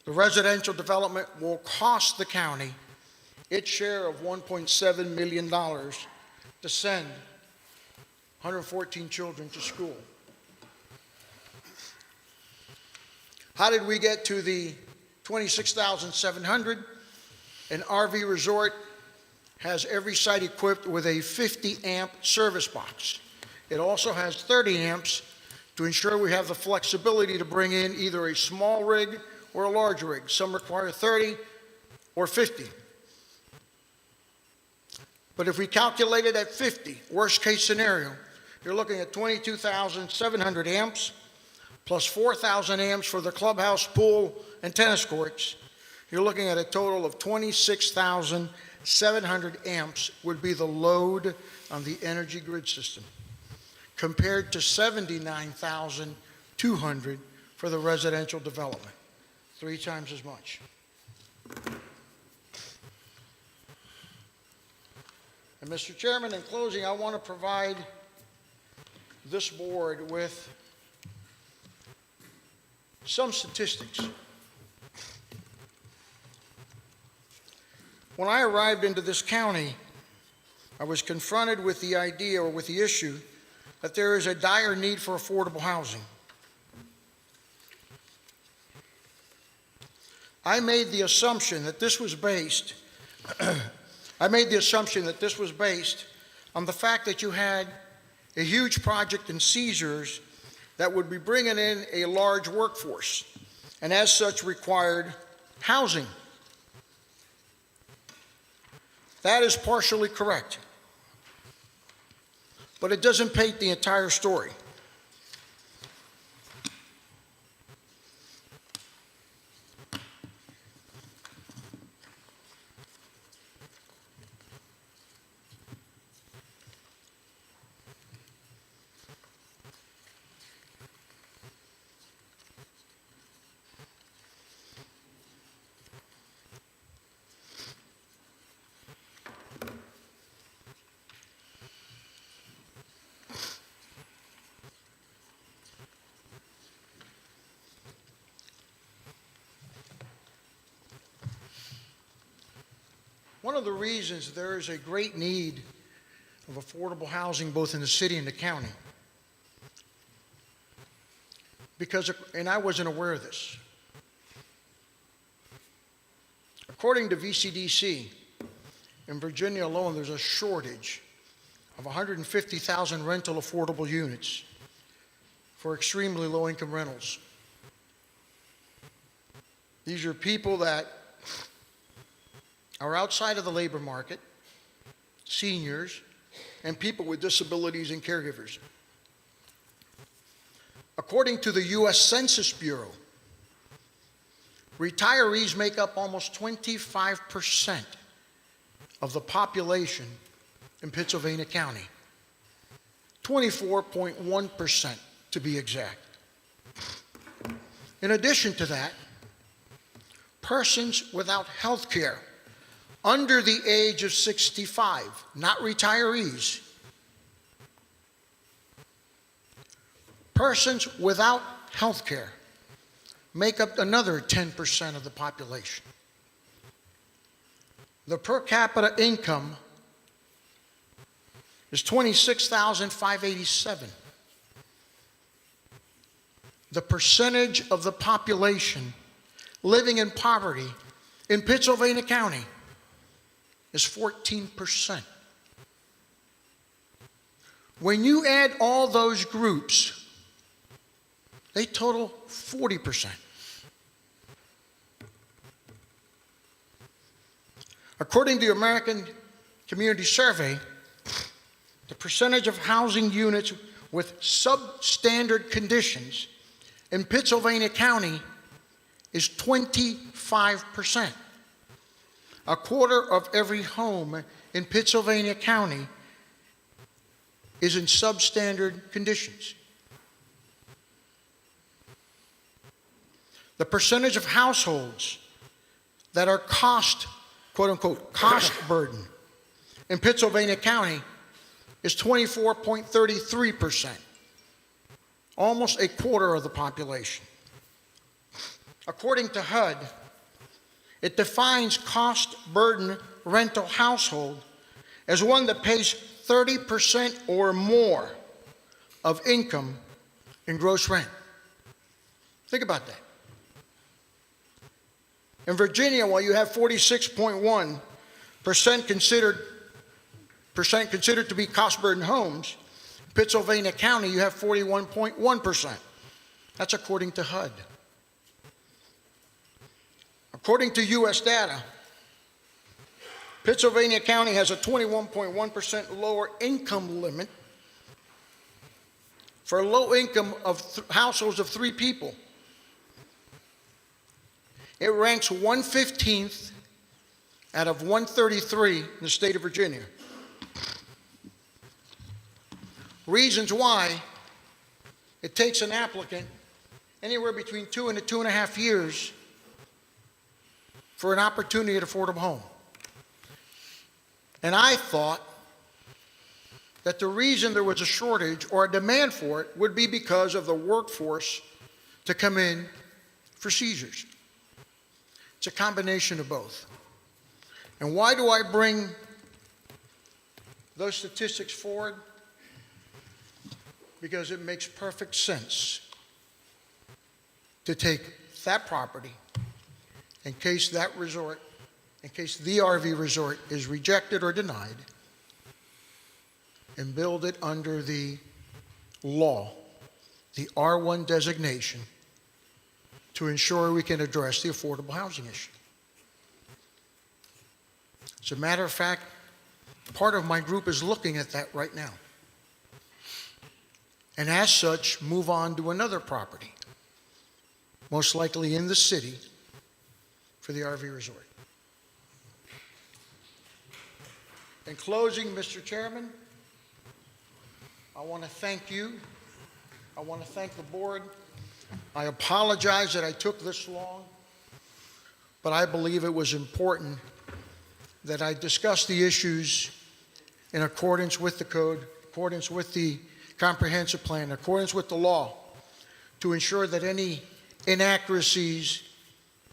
The residential development will cost the county its share of $1.7 million to send 114 children to school. How did we get to the 26,700? An RV resort has every site equipped with a 50 amp service box. It also has 30 amps to ensure we have the flexibility to bring in either a small rig or a large rig. Some require 30 or 50. But if we calculate it at 50, worst case scenario, you're looking at 22,700 amps plus 4,000 amps for the clubhouse, pool, and tennis courts. You're looking at a total of 26,700 amps would be the load on the energy grid system, compared to 79,200 for the residential development, 3 times as much. And Mr. Chairman, in closing, I want to provide this board with some statistics. When I arrived into this county, I was confronted with the idea or with the issue that there is a dire need for affordable housing. I made the assumption that this was based on the fact that you had a huge project in Caesars that would be bringing in a large workforce, and as such required housing. That is partially correct, but it doesn't paint the entire story. One of the reasons there is a great need of affordable housing both in the city and the county, and I wasn't aware of this. According to VCDC, in Virginia alone, there's a shortage of 150,000 rental affordable units for extremely low-income rentals. These are people that are outside of the labor market, seniors, and people with disabilities and caregivers. According to the U.S. Census Bureau, retirees make up almost 25% of the population in Pittsylvania County, 24.1% to be exact. In addition to that, persons without health care under the age of 65, not retirees, persons without health care make up another 10% of the population. The per capita income is 26,587. The percentage of the population living in poverty in Pittsylvania County is 14%. When you add all those groups, they total 40%. According to the American Community Survey, the percentage of housing units with substandard conditions in Pittsylvania County is 25%. A quarter of every home in Pittsylvania County is in substandard conditions. The percentage of households that are quote unquote, cost burden in Pittsylvania County is 24.33%, almost a quarter of the population. According to HUD, it defines cost burden rental household as one that pays 30% or more of income in gross rent. Think about that. In Virginia, while you have 46.1% considered to be cost burden homes, in Pittsylvania County you have 41.1%. That's according to HUD. According to U.S. data, Pittsylvania County has a 21.1% lower income limit for low income of households of 3 people. It ranks 115th out of 133 in the state of Virginia. Reasons why: it takes an applicant anywhere between 2 and 2.5 years for an opportunity at affordable home. And I thought that the reason there was a shortage or a demand for it would be because of the workforce to come in for seizures. It's a combination of both. And why do I bring those statistics forward? Because it makes perfect sense to take that property in case the RV resort is rejected or denied, and build it under the law, the R1 designation, to ensure we can address the affordable housing issue. As a matter of fact, part of my group is looking at that right now. And as such, move on to another property, most likely in the city, for the RV resort. In closing, Mr. Chairman, I want to thank you. I want to thank the board. I apologize that I took this long, but I believe it was important that I discuss the issues in accordance with the code, accordance with the comprehensive plan, in accordance with the law, to ensure that any inaccuracies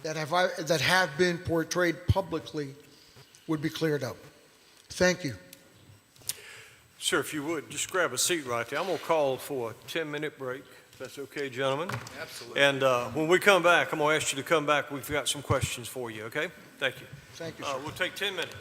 that have been portrayed publicly would be cleared up. Thank you. Sir, if you would, just grab a seat right there. I'm going to call for a 10-minute break, if that's okay, gentlemen. Absolutely. And when we come back, I'm going to ask you to come back. We've got some questions for you, okay? Thank you. Thank you, sir. We'll take 10 minutes.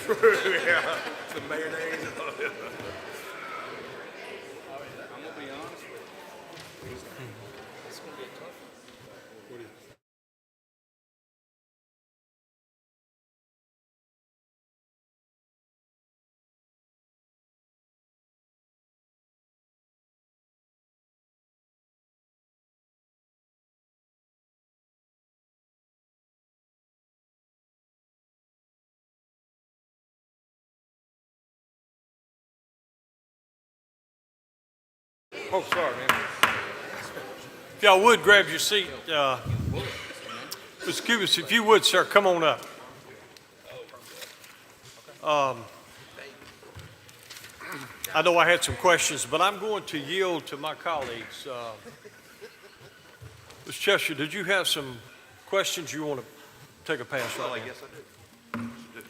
Yeah, the mayonnaise. I'm gonna be honest with you. It's gonna be a tough one. Oh, sorry, man. If y'all would grab your seat, Mr. Cubis, if you would, sir, come on up. I know I had some questions, but I'm going to yield to my colleagues. Mr. Cheshire, did you have some questions you want to take a pass Well, I right now? guess I do.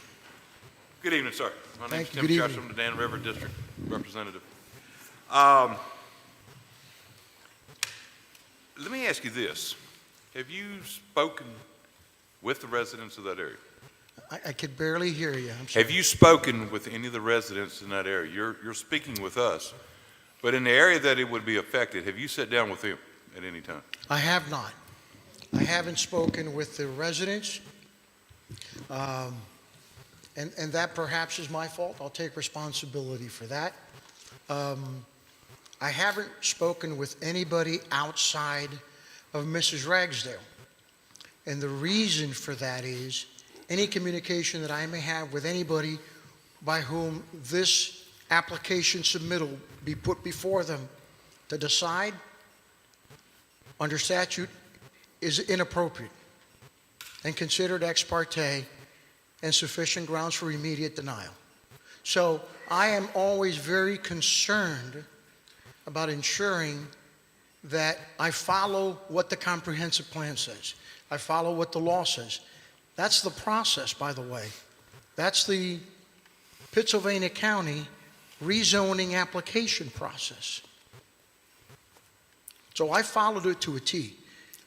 Good evening, sir. My name's Thank you. Tim Good Cheshire. evening. I'm the Dan River District Representative. Let me ask you this. Have you spoken with the residents of that area? I could barely hear you. I'm sorry. Have you spoken with any of the residents in that area? You're speaking with us, but in the area that it would be affected, have you sat down with them at any time? I have not. I haven't spoken with the residents, and that perhaps is my fault. I'll take responsibility for that. I haven't spoken with anybody outside of Mrs. Ragsdale, and the reason for that is any communication that I may have with anybody by whom this application submittal be put before them to decide under statute is inappropriate and considered ex parte and sufficient grounds for immediate denial. So I am always very concerned about ensuring that I follow what the comprehensive plan says. I follow what the law says. That's the process, by the way. That's the Pittsylvania County rezoning application process. So I followed it to a T.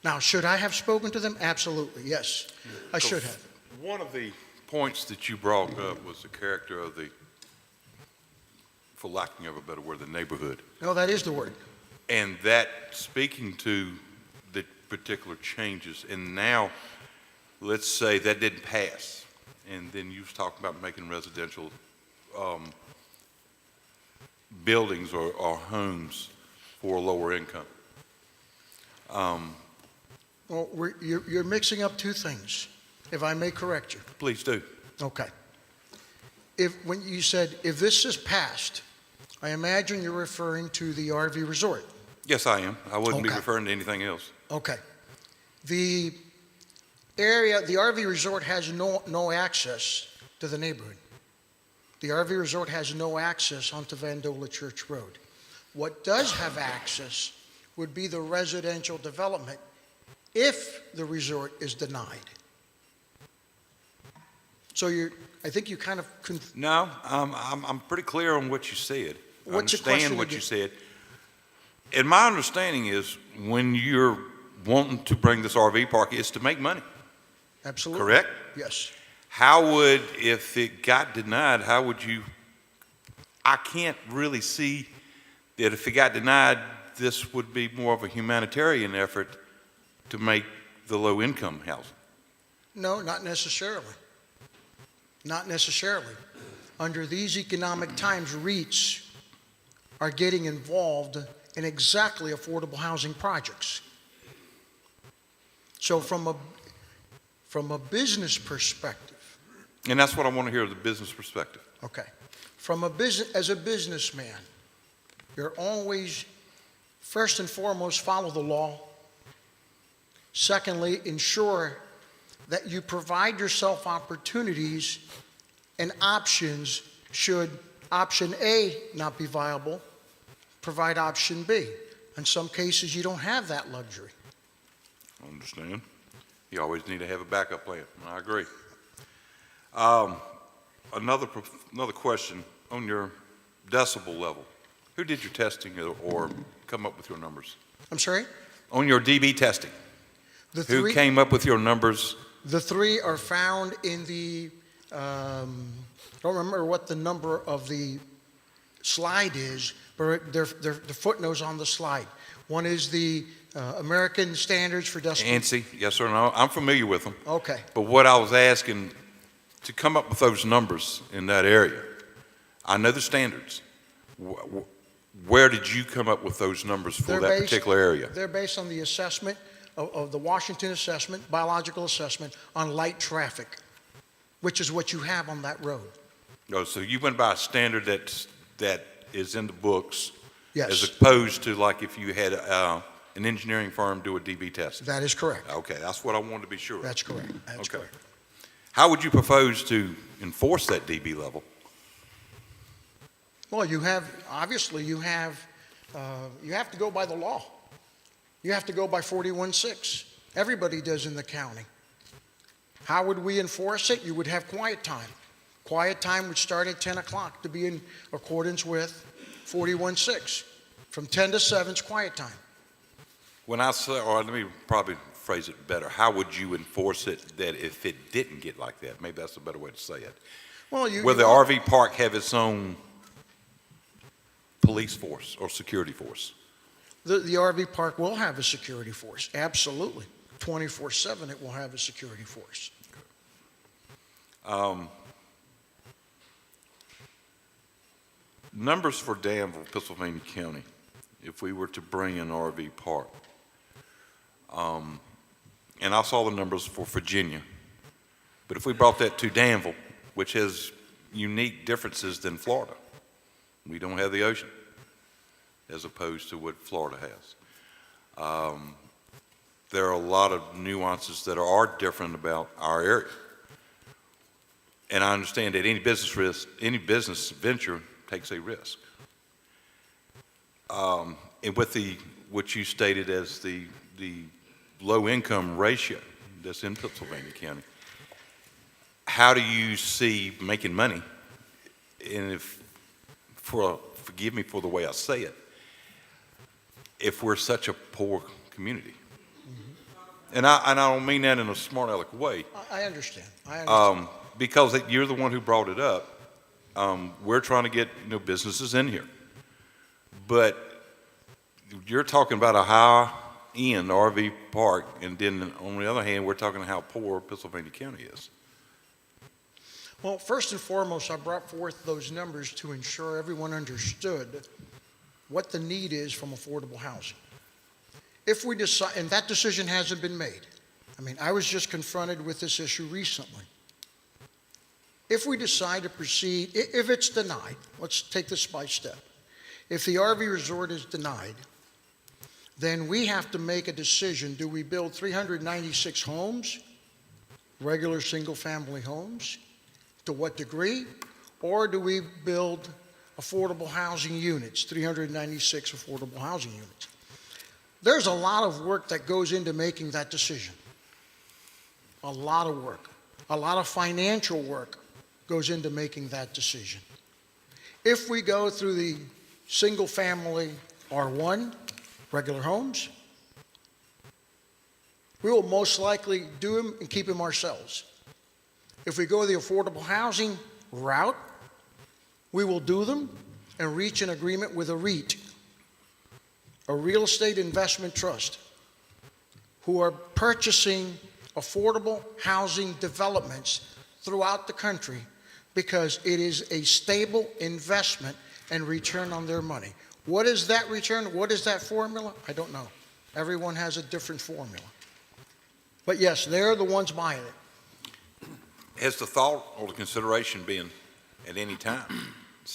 Now, should I have spoken to them? Absolutely, yes. I should have. One of the points that you brought up was the character of the, for lack of a better word, the neighborhood. No, that is the word. And that speaking to the particular changes, and now, let's say that didn't pass, and then you was talking about making residential buildings or homes for lower income. Well, you're mixing up two things, if I may correct you. Please do. Okay. When you said, if this is passed, I imagine you're referring to the RV resort. Yes, I am. I wouldn't be Okay. referring to anything else. Okay. The area, the RV resort has no access to the neighborhood. The RV resort has no access onto Vandola Church Road. What does have access would be the residential development if the resort is denied. So I think you kind of, No, I'm pretty clear on what you said. I What's your question understand what again? you said. And my understanding is when you're wanting to bring this RV park, it's to make money, absolutely. correct? Yes. How would, if it got denied, how would you, I can't really see that if it got denied, this would be more of a humanitarian effort to make the low-income housing. No, not necessarily. Not necessarily. Under these economic times, REITs are getting involved in exactly affordable housing projects. So from a business perspective, And that's what I want to hear, the business perspective. okay, as a businessman, you're always, first and foremost, follow the law. Secondly, ensure that you provide yourself opportunities and options should option A not be viable, provide option B. In some cases, you don't have that luxury. I understand. You always need to have a backup plan. I agree. Another question on your decibel level. Who did your testing or come up with your numbers? I'm sorry? On your dB testing, The who three, came up with your numbers? the three are found in the don't remember what the number of the slide is, but they're the footnotes on the slide. One is the American Standards for Decibel. ANSI, yes or no? I'm familiar with them. Okay. But what I was asking, to come up with those numbers in that area, I know the standards. Where did you come up with those numbers for that particular area? They're based on the assessment of the Washington assessment, biological assessment on light traffic, which is what you have on that road. Oh, so you went by a standard that is in the books, Yes. as opposed to like if you had an engineering firm do a DB test? That is correct. Okay, that's what I wanted to be sure of. That's correct. That's Okay. correct. How would you propose to enforce that DB level? Well, obviously you have to go by the law. You have to go by 41.6. Everybody does in the county. How would we enforce it? You would have quiet time. Quiet time would start at 10 o'clock to be in accordance with 41.6. From 10 to 7 is quiet time. When I say, or let me probably phrase it better, how would you enforce it that if it didn't get like that? Maybe that's a better way to say it. Well, Will the RV park have its own police force or security force? The RV park will have a security force, absolutely. 24/7 it will have a security force. Numbers for Danville, Pennsylvania County, if we were to bring an RV park. And I saw the numbers for Virginia, but if we brought that to Danville, which has unique differences than Florida, we don't have the ocean as opposed to what Florida has. There are a lot of nuances that are different about our area. And I understand that any business venture takes a risk. And with what you stated as the low income ratio that's in Pennsylvania County, how do you see making money? And forgive me for the way I say it, if we're such a poor community. And I don't mean that in a smart aleck way. I understand. Because you're the one who brought it up. We're trying to get businesses in here. But you're talking about a high-end RV park, and then on the other hand, we're talking how poor Pennsylvania County is. Well, first and foremost, I brought forth those numbers to ensure everyone understood what the need is from affordable housing. If we decide, and that decision hasn't been made. I mean, I was just confronted with this issue recently. If we decide to proceed, if it's denied, let's take this by step. If the RV resort is denied, then we have to make a decision. Do we build 396 homes, regular single-family homes? To what degree? Or do we build affordable housing units, 396 affordable housing units? There's a lot of work that goes into making that decision. A lot of work. A lot of financial work goes into making that decision. If we go through the single-family R1, regular homes, we will most likely do them and keep them ourselves. If we go the affordable housing route, we will do them and reach an agreement with a REIT, a real estate investment trust, who are purchasing affordable housing developments throughout the country because it is a stable investment and return on their money. What is that return? What is that formula? I don't know. Everyone has a different formula. But yes, they're the ones buying it. Has the thought or the consideration been at any time?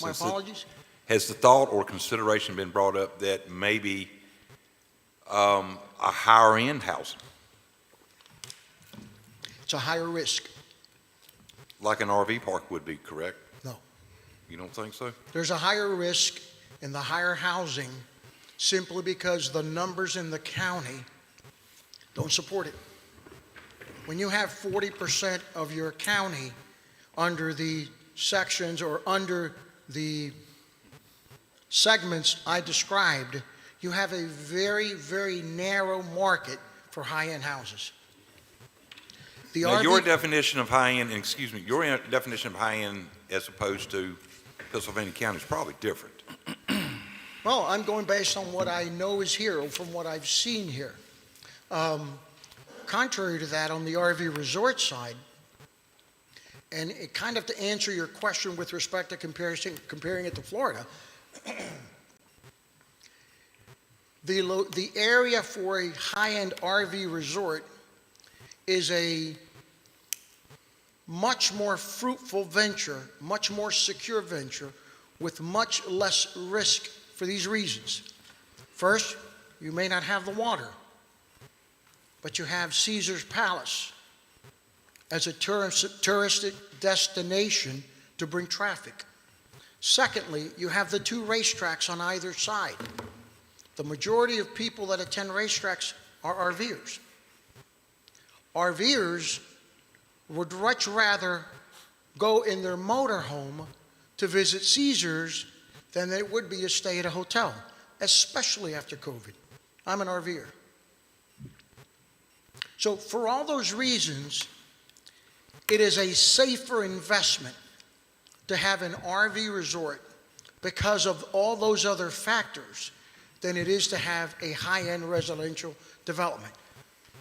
My apologies? Has the thought or consideration been brought up that maybe a higher end housing? It's a higher risk. Like an RV park would be, correct? No. You don't think so? There's a higher risk in the higher housing simply because the numbers in the county don't support it. When you have 40% of your county under the sections or under the segments I described, you have a very, very narrow market for high-end houses. The Now, RV your definition of high-end, excuse me, your definition of high-end as opposed to Pennsylvania County is probably different. Well, I'm going based on what I know is here, from what I've seen here. Contrary to that, on the RV resort side, and it kind of to answer your question with respect to comparing it to Florida, the area for a high-end RV resort is a much more fruitful venture, much more secure venture, with much less risk for these reasons. First, you may not have the water, but you have Caesar's Palace as a touristic destination to bring traffic. Secondly, you have the 2 racetracks on either side. The majority of people that attend racetracks are RVers. RVers would much rather go in their motorhome to visit Caesars than it would be to stay at a hotel, especially after COVID. I'm an RVer. So for all those reasons, it is a safer investment to have an RV resort because of all those other factors than it is to have a high-end residential development.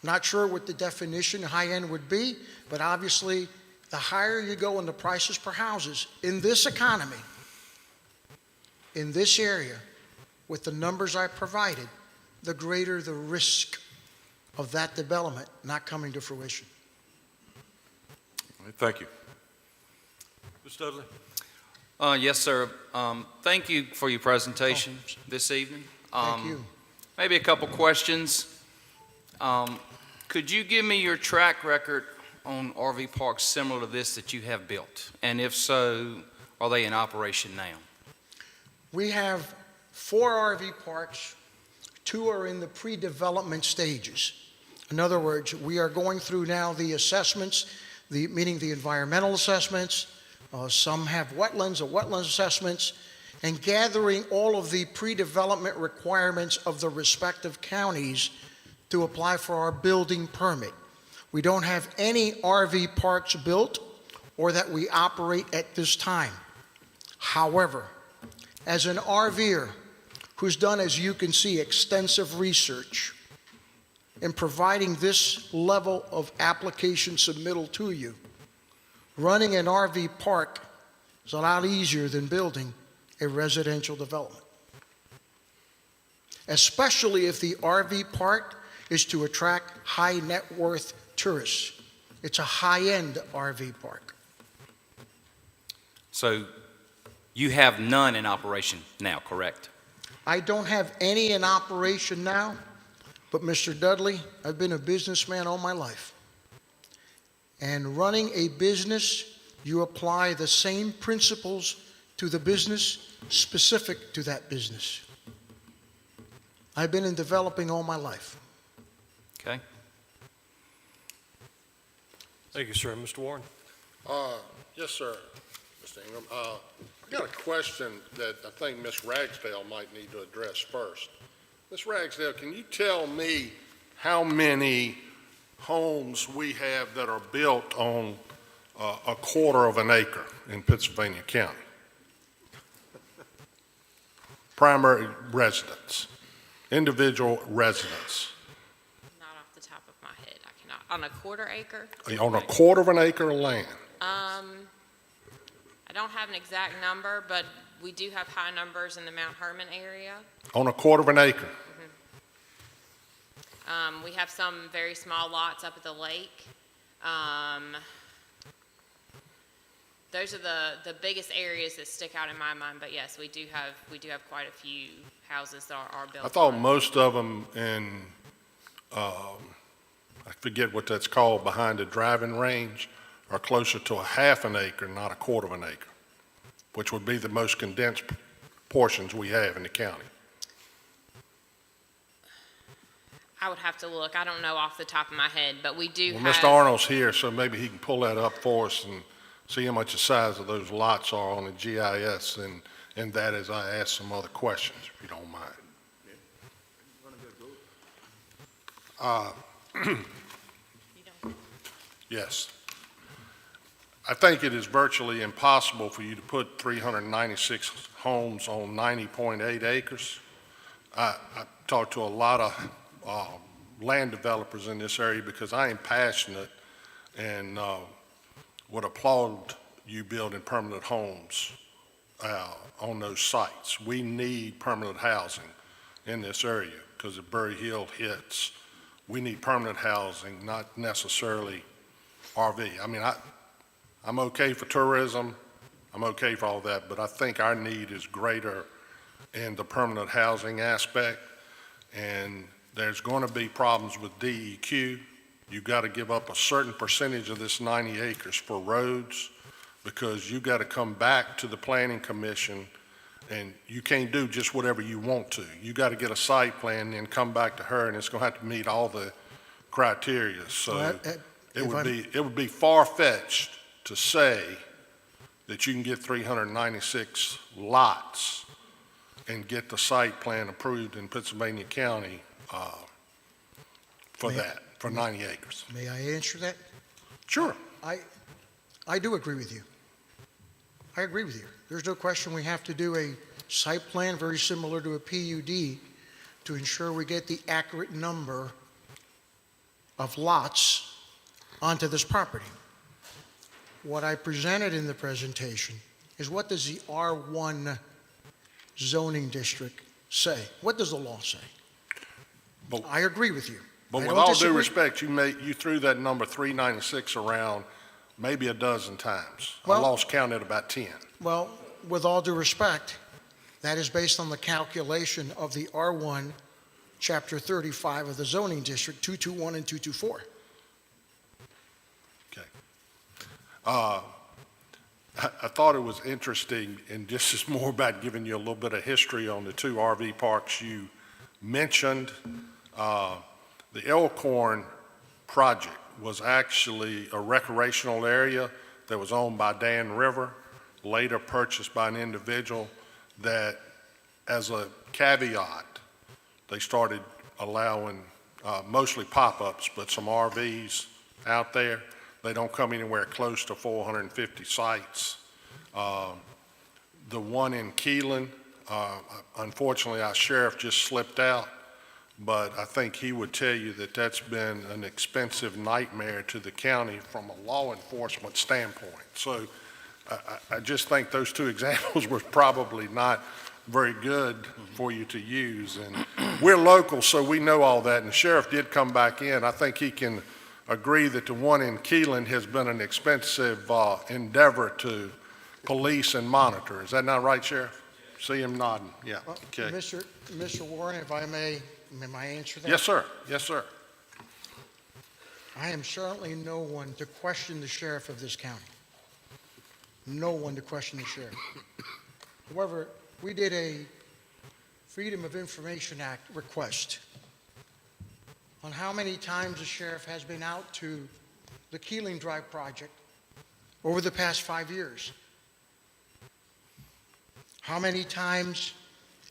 Not sure what the definition of high-end would be, but obviously the higher you go in the prices per houses in this economy, in this area, with the numbers I provided, the greater the risk of that development not coming to fruition. All right, thank you. Mr. Dudley? Yes, sir. Thank you for your presentation this evening. Thank you. Maybe a couple questions. Could you give me your track record on RV parks similar to this that you have built? And if so, are they in operation now? We have 4 RV parks. 2 are in the pre-development stages. In other words, we are going through now the assessments, meaning the environmental assessments. Some have wetlands assessments, and gathering all of the pre-development requirements of the respective counties to apply for our building permit. We don't have any RV parks built or that we operate at this time. However, as an RVer who's done, as you can see, extensive research in providing this level of application submittal to you, running an RV park is a lot easier than building a residential development, especially if the RV park is to attract high net worth tourists. It's a high-end RV park. So you have none in operation now, correct? I don't have any in operation now, but Mr. Dudley, I've been a businessman all my life. And running a business, you apply the same principles to the business specific to that business. I've been in developing all my life. Okay. Thank you, sir. Mr. Warren? Yes, sir, Mr. Ingram. I got a question that I think Ms. Ragsdale might need to address first. Ms. Ragsdale, can you tell me how many homes we have that are built on a quarter of an acre in Pennsylvania County? Primary residence, individual residence. Not off the top of my head, I cannot. On a quarter acre? On a quarter of an acre of land. I don't have an exact number, but we do have high numbers in the Mount Herman area. On a quarter of an acre. We have some very small lots up at the lake. Those are the biggest areas that stick out in my mind. But yes, we do have quite a few houses that are built. I thought most of them in, I forget what that's called, behind the driving range, are closer to a half an acre, not a quarter of an acre, which would be the most condensed portions we have in the county. I would have to look. I don't know off the top of my head, but we do Well, have. Mr. Arnold's here, so maybe he can pull that up for us and see how much the size of those lots are on the GIS, and that as I ask some other questions, if you don't mind. Yes. I think it is virtually impossible for you to put 396 homes on 90.8 acres. I talked to a lot of land developers in this area because I am passionate and would applaud you building permanent homes on those sites. We need permanent housing in this area because if Burry Hill hits, we need permanent housing, not necessarily RV. I mean, I'm okay for tourism, I'm okay for all that, but I think our need is greater in the permanent housing aspect, and there's going to be problems with DEQ. You've got to give up a certain percentage of this 90 acres for roads because you've got to come back to the Planning Commission, and you can't do just whatever you want to. You got to get a site plan and come back to her, and it's going to have to meet all the criteria. So it would be far-fetched to say that you can get 396 lots and get the site plan approved in Pennsylvania County for 90 acres. May I answer that? Sure. I do agree with you. I agree with you. There's no question we have to do a site plan very similar to a PUD to ensure we get the accurate number of lots onto this property. What I presented in the presentation is what does the R1 zoning district say? What does the law say? I agree with you. But with all due respect, you threw that number 396 around maybe a dozen times. I lost count at about 10. Well, with all due respect, that is based on the calculation of the R1, Chapter 35 of the zoning district, 221 and 224. Okay. I thought it was interesting, and this is more about giving you a little bit of history on the two RV parks you mentioned. The Elkhorn project was actually a recreational area that was owned by Dan River, later purchased by an individual that, as a caveat, they started allowing mostly pop-ups, but some RVs out there. They don't come anywhere close to 450 sites. The one in Keelan, unfortunately, our sheriff just slipped out, but I think he would tell you that that's been an expensive nightmare to the county from a law enforcement standpoint. So I just think those two examples were probably not very good for you to use. And we're local, so we know all that, and the sheriff did come back in. I think he can agree that the one in Keelan has been an expensive endeavor to police and monitor. Is that not right, Sheriff? See him nodding. Yeah. Okay. Mr. Warren, if I may I answer that? Yes, sir. Yes, sir. I am certainly no one to question the sheriff of this county. No one to question the sheriff. However, we did a Freedom of Information Act request on how many times the sheriff has been out to the Keeling Drive project over the past 5 years. How many times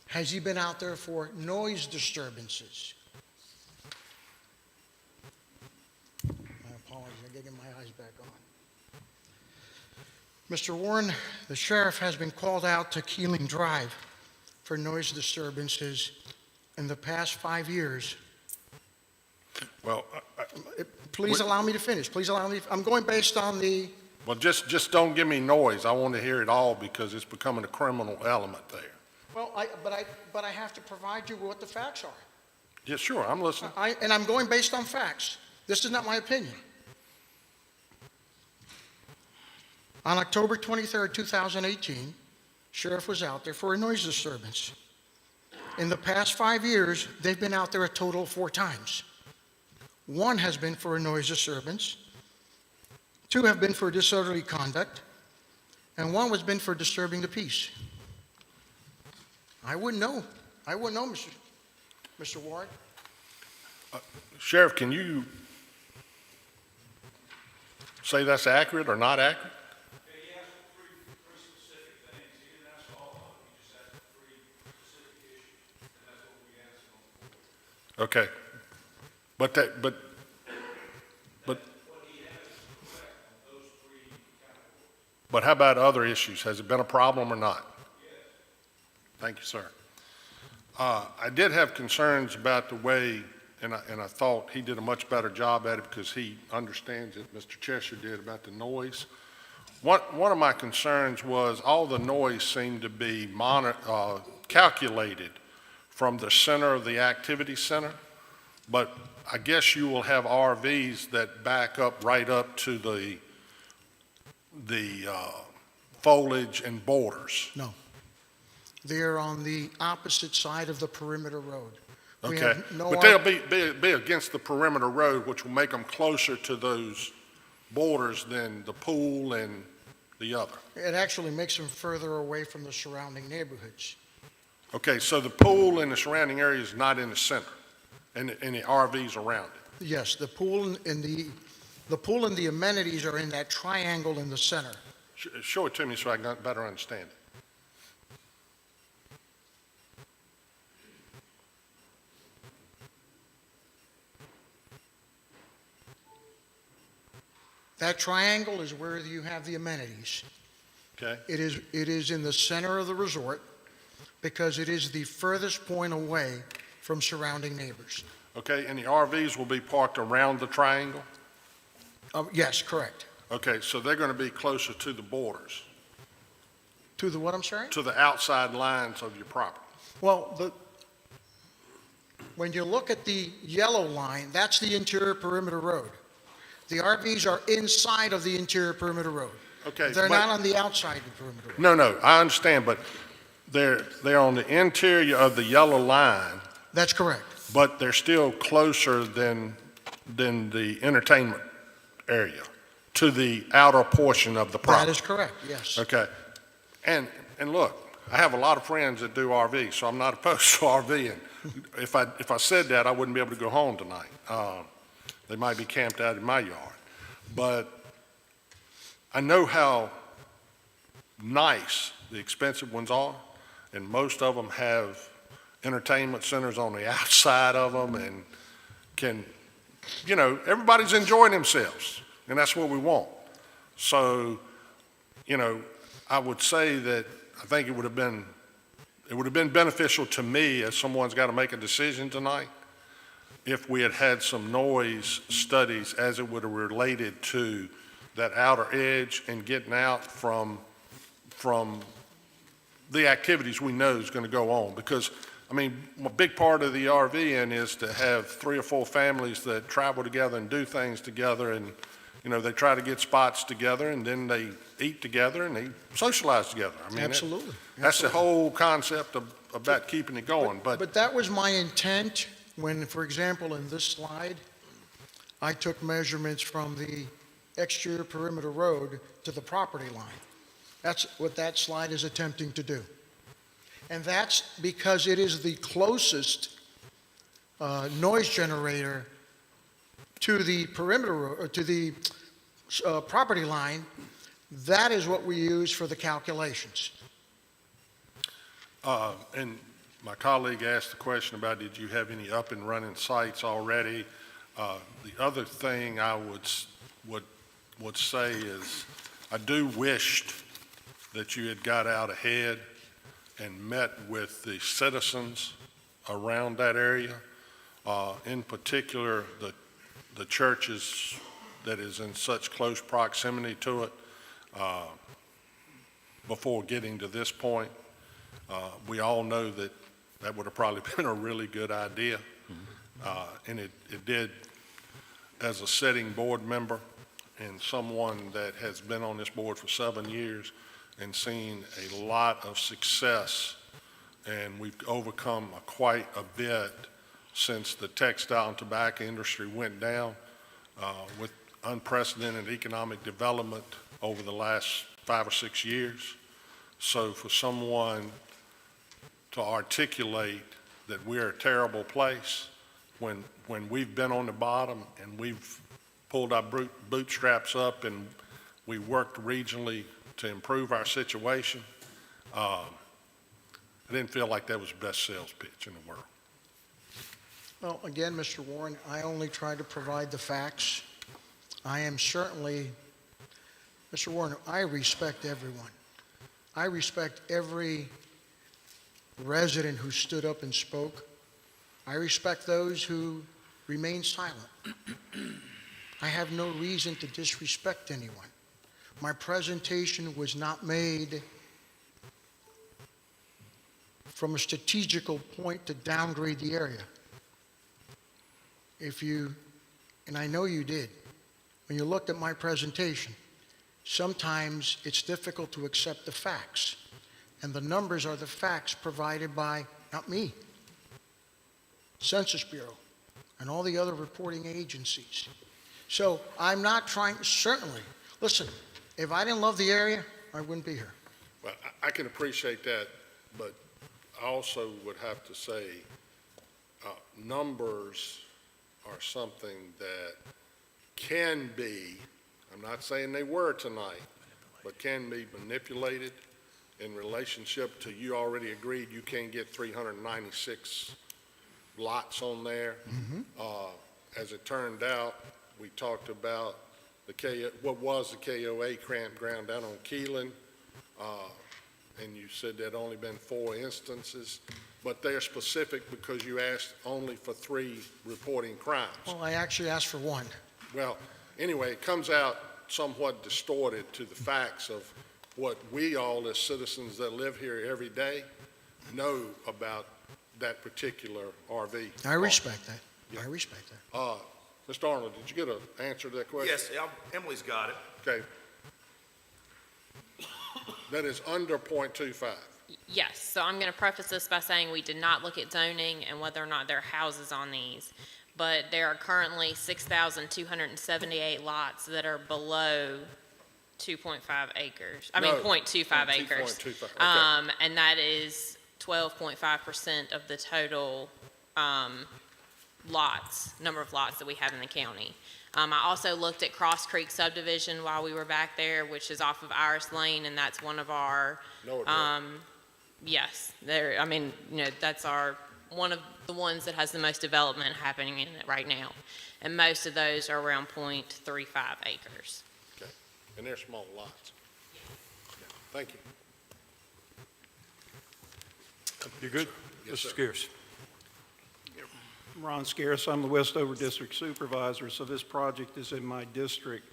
has he been out there for noise disturbances? My apologies, I'm getting my eyes back on. Mr. Warren, the sheriff has been called out to Keeling Drive for noise disturbances in the past 5 years. Well, please allow me to finish. Please allow me. I'm going based on the. Well, just don't give me noise. I want to hear it all because it's becoming a criminal element there. Well, but I have to provide you with what the facts are. Yeah, sure. I'm listening. And I'm going based on facts. This is not my opinion. On October 23rd, 2018, sheriff was out there for a noise disturbance. In the past 5 years, they've been out there a total of 4 times. 1 has been for a noise disturbance, 2 have been for disorderly conduct, and 1 has been for disturbing the peace. I wouldn't know. I wouldn't know, Mr. Warren. Sheriff, can you say that's accurate or not accurate? He asked for 3 specific things. He didn't ask all of them. He just asked for 3 specific issues, and that's what we answered on the board. Okay. But But how about other issues? Has it been a problem or not? Thank you, sir. I did have concerns about the way, and I thought he did a much better job at it because he understands it, Mr. Cheshire did, about the noise. One of my concerns was all the noise seemed to be calculated from the center of the activity center, but I guess you will have RVs that back up right up to the foliage and borders. No. They're on the opposite side of the perimeter road. We Okay, have no but they'll be against the perimeter road, which will make them closer to those borders than the pool and the other. It actually makes them further away from the surrounding neighborhoods. Okay, so the pool and the surrounding area is not in the center, and the RVs around it. Yes, the pool and the amenities are in that triangle in the center. Show it to me so I can better understand it. That triangle is where you have the amenities. Okay. It is in the center of the resort because it is the furthest point away from surrounding neighbors. Okay, and the RVs will be parked around the triangle? Yes, correct. Okay, so they're going to be closer to the borders, To the what, I'm sorry? to the outside lines of your property. Well, when you look at the yellow line, that's the interior perimeter road. The RVs are inside of the interior perimeter road. Okay. They're but- not on the outside of the perimeter road. No, I understand, but they're on the interior of the yellow line, That's correct. but they're still closer than the entertainment area, to the outer portion of the property. That is correct, yes. Okay. And look, I have a lot of friends that do RV, so I'm not opposed to RVing. If I said that, I wouldn't be able to go home tonight. They might be camped out in my yard. But I know how nice the expensive ones are, and most of them have entertainment centers on the outside of them and can, everybody's enjoying themselves, and that's what we want. So, I would say that I think it would have been beneficial to me as someone's got to make a decision tonight if we had had some noise studies as it would have related to that outer edge and getting out from the activities we know is going to go on. Because, a big part of the RVing is to have 3 or 4 families that travel together and do things together, and, they try to get spots together, and then they eat together and they socialize together. Absolutely. That's the whole concept about keeping it going. But that was my intent when, for example, in this slide, I took measurements from the exterior perimeter road to the property line. That's what that slide is attempting to do. And that's because it is the closest noise generator to the perimeter, or to the property line. That is what we use for the calculations. And my colleague asked the question about, did you have any up and running sites already? The other thing I would say is, I do wished that you had got out ahead and met with the citizens around that area, in particular the churches that is in such close proximity to it, before getting to this point. We all know that would have probably been a really good idea. And it did, as a sitting board member and someone that has been on this board for 7 years and seen a lot of success, and we've overcome quite a bit since the textile and tobacco industry went down, with unprecedented economic development over the last 5 or 6 years. So for someone to articulate that we're a terrible place when we've been on the bottom and we've pulled our bootstraps up and we worked regionally to improve our situation, I didn't feel like that was the best sales pitch in the world. Well, again, Mr. Warren, I only try to provide the facts. I am certainly Mr. Warner, I respect everyone. I respect every resident who stood up and spoke. I respect those who remained silent. I have no reason to disrespect anyone. My presentation was not made from a strategical point to downgrade the area. If you, and I know you did, when you looked at my presentation, sometimes it's difficult to accept the facts. And the numbers are the facts provided by, not me, Census Bureau, and all the other reporting agencies. So I'm not trying, certainly, listen, if I didn't love the area, I wouldn't be here. Well, I can appreciate that, but I also would have to say, numbers are something that can be, I'm not saying they were tonight, but can be manipulated in relationship to, you already agreed you can't get 396 lots on there. As it turned out, we talked about what was the KOA campground down on Keelan, and you said there'd only been 4 instances, but they're specific because you asked only for 3 reporting crimes. Well, I actually asked for 1. Well, anyway, it comes out somewhat distorted to the facts of what we all as citizens that live here every day know about that particular RV. I respect that. Yeah. I respect that. Mr. Arnold, did you get an answer to that question? Yes, Emily's got it. Okay. That is under .25. Yes, so I'm going to preface this by saying we did not look at zoning and whether or not there are houses on these, but there are currently 6,278 lots that are below 2.5 acres. I mean, 0.25 acres. 0.25, okay. And that is 12.5% of the total number of lots that we have in the county. I also looked at Cross Creek subdivision while we were back there, which is off of Iris Lane, and that's one of our, yes, there, I mean, you know, that's one of the ones that has the most development happening in it right now. And most of those are around 0.35 acres. Okay. And they're small lots. Yeah. Thank you. You good? Yes, Mr. sir. Scarce. I'm Ron Scarce. I'm the Westover District Supervisor, so this project is in my district.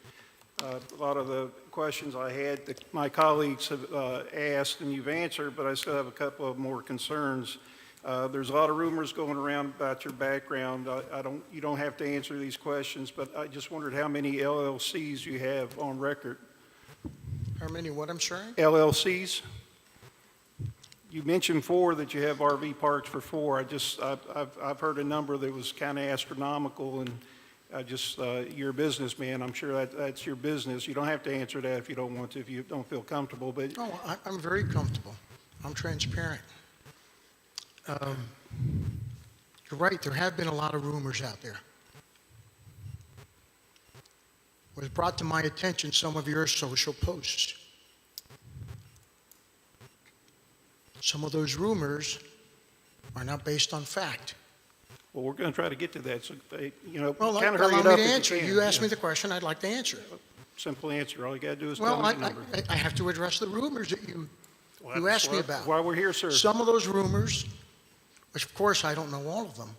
A lot of the questions I had, that my colleagues have asked and you've answered, but I still have a couple of more concerns. There's a lot of rumors going around about your background. You don't have to answer these questions, but I just wondered how many LLCs you have on record. How many what, I'm sorry? LLCs? You mentioned 4 that you have RV parks for 4. I've heard a number that was kind of astronomical, and you're a businessman. I'm sure that's your business. You don't have to answer that if you don't want to, if you don't feel comfortable. But No, I'm very comfortable. I'm transparent. You're right, there have been a lot of rumors out there. It was brought to my attention some of your social posts. Some of those rumors are not based on fact. well, we're going to try to get to that. So, Well, kind of allow hurry it me up to if answer. can. You asked me Yeah. the question, I'd like to answer. Simple answer. All you got to do is Well, tell me the number. I have to address the rumors that you Well, asked me that's about. why we're here, sir. Some of those rumors, which of course I don't know all of them,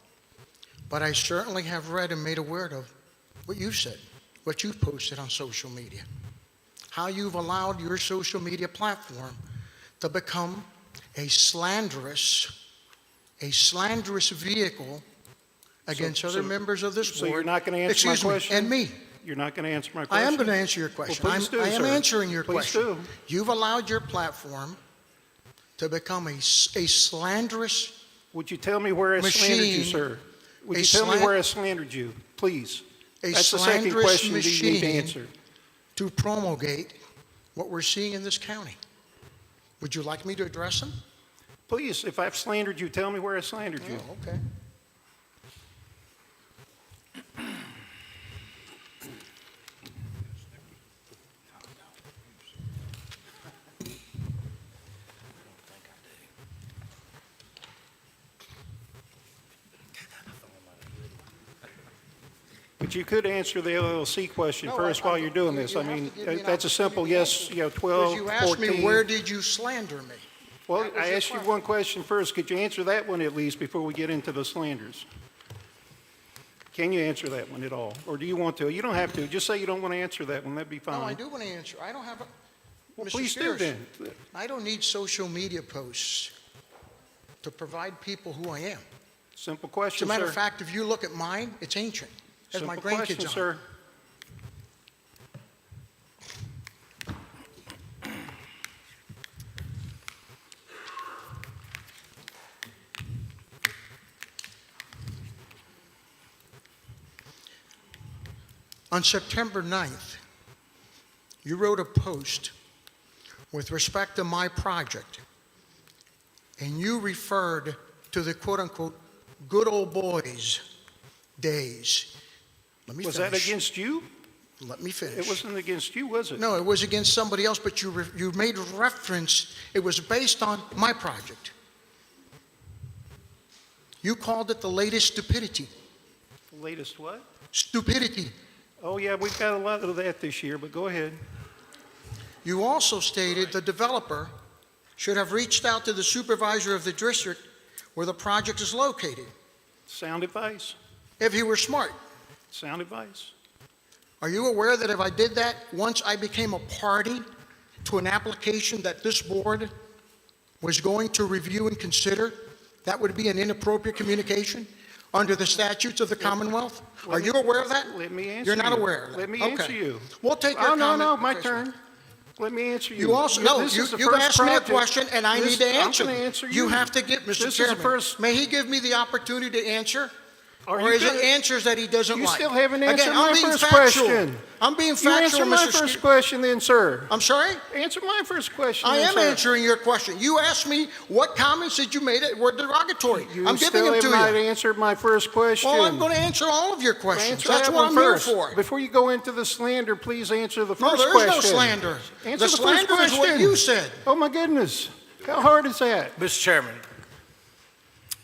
but I certainly have read and made aware of what you've said, what you've posted on social media, how you've allowed your social media platform to become a slanderous vehicle against other members of this board. So you're not going to answer my Excuse me, question? and me. You're not going to answer my I question? am going to answer your question. Well, please do, I am sir. answering your Please question. do. You've allowed your platform to become a slanderous Would you tell me where I slandered you, machine, sir? Would a you tell me slan- where I slandered you, please? a That's the second slanderous question that you need to machine answer. to promulgate what we're seeing in this county. Would you like me to address them? Please, if I've slandered you, tell me where I slandered you. Oh, okay. But you could answer the LLC question No, first while you're doing this. you I have mean, to give me an that's a simple yes, 12, Because you asked 14. me, where did you slander me? Well, That was I your asked you one question first. Could you answer that one at least before we get into the slanders? Can you answer that one at all? Or do you want to? You don't have to. Just say you don't want to answer that one. That'd be fine. No, I do want to answer. I don't have a... Well, Mr. please do Spears, then. I don't need social media posts to provide people who I am. Simple As a question, matter sir. of fact, if you look at mine, it's ancient. Has my Simple grandkids question, on it. sir. On September 9th, you wrote a post with respect to my project, and you referred to the quote-unquote good old boys days. Let me Was finish. that against you? Let me finish. It wasn't against you, was it? No, it was against somebody else, but you made reference, it was based on my project. You called it the latest stupidity. The latest what? Stupidity. Oh, yeah, we've got a lot of that this year, but go ahead. You also stated the developer should have reached out to the supervisor of the district where the project is located, Sound advice? if he were smart. Sound advice? Are you aware that if I did that, once I became a party to an application that this board was going to review and consider, that would be an inappropriate communication under the statutes of the Commonwealth? Are you aware of that? Let me answer You're not you. aware of that? Let me Okay. answer you. We'll take your Oh, no, comment. my turn. Let me answer you. You also, no, This is the you've first asked me a project. question, and I need to answer. I'm going to answer You you. have to get, Mr. This is the Chairman, first. may he give me the opportunity to answer? Are Or you is it gonna- answers that he doesn't You like? still haven't answered Again, my I'm being first factual. question. I'm being You factual, answer my Mr. first Speaker. question then, sir. I'm sorry? Answer my first question I then, am sir. answering your question. You asked me what comments that you made that were derogatory. You I'm giving still them have to not you. answered my first question. Well, I'm going to answer all of your questions. Answer That's that what one I'm first. here for. Before you go into the slander, please answer the No, first there question. is no slander. Answer The the slander first is what question. you said. Oh, my goodness. How hard is that? Mr. Chairman.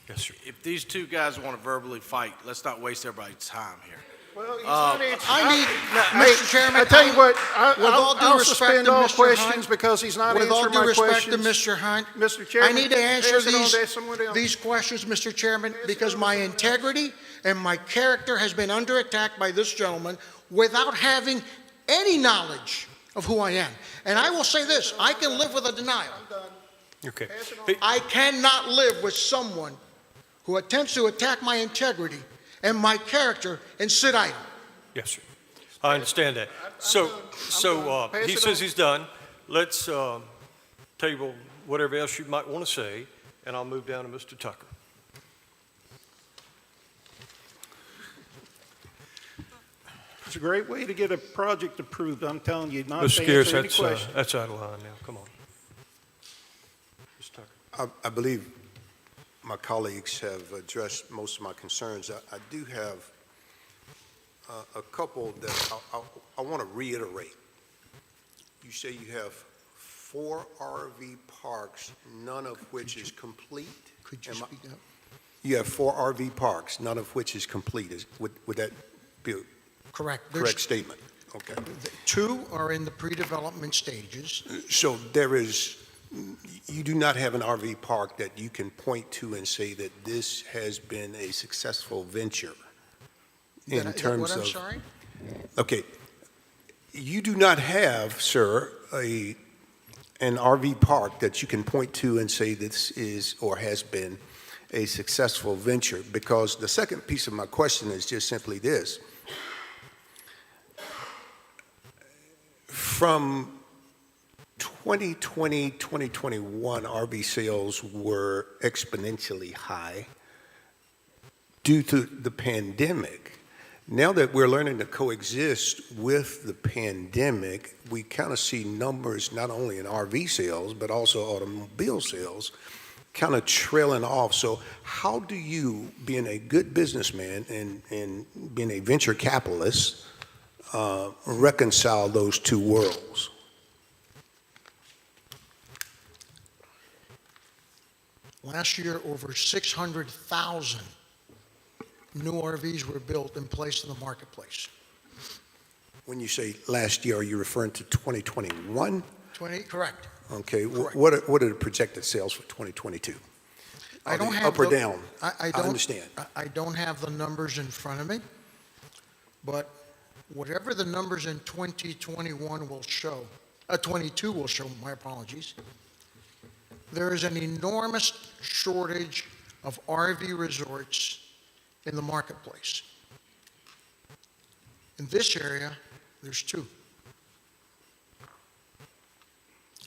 Yes, sir. If these two guys want to verbally fight, let's not waste everybody's time here. Well, he's not answering. I need, Hey, Mr. Chairman. I tell you what, with all due I'll respect suspend to all Mr. questions Hunt, because he's not with all answering due my respect questions. to Mr. Hunt, Mr. Chairman, I need to answer pass it on to someone else. these questions, Mr. Chairman, because my integrity and my character has been under attack by this gentleman without having any knowledge of who I am. And I will say this, I can live with a denial. Okay. I cannot live with someone who attempts to attack my integrity and my character and sit idle. Yes, sir. I understand that. So Pass he it says on. he's done. Let's table whatever else you might want to say, and I'll move down to Mr. Tucker. It's a great way to get a project approved, I'm telling you, not Mr. to Scarce, answer any questions. that's out of line now. Come on. Mr. Tucker. I believe my colleagues have addressed most of my concerns. I do have a couple that I want to reiterate. You say you have 4 RV parks, none of which is complete? Could you speak up? You have 4 RV parks, none of which is complete. Would that be a Correct. correct statement? Okay. 2 are in the pre-development stages. So there is, you do not have an RV park that you can point to and say that this has been a successful venture in terms of. What, I'm sorry? Okay. You do not have, sir, an RV park that you can point to and say this is or has been a successful venture, because the second piece of my question is just simply this. From 2020, 2021, RV sales were exponentially high due to the pandemic. Now that we're learning to coexist with the pandemic, we kind of see numbers not only in RV sales, but also automobile sales kind of trailing off. So how do you, being a good businessman and being a venture capitalist, reconcile those two worlds? Last year, over 600,000 new RVs were built and placed in the marketplace. When you say last year, are you referring to 2021? Correct. Okay, Correct. what are the projected sales for 2022? I Are don't they have up or the- down? I don't understand. I don't have the numbers in front of me, but whatever the numbers in 2021 will show, 22 will show, my apologies, there is an enormous shortage of RV resorts in the marketplace. In this area, there's 2.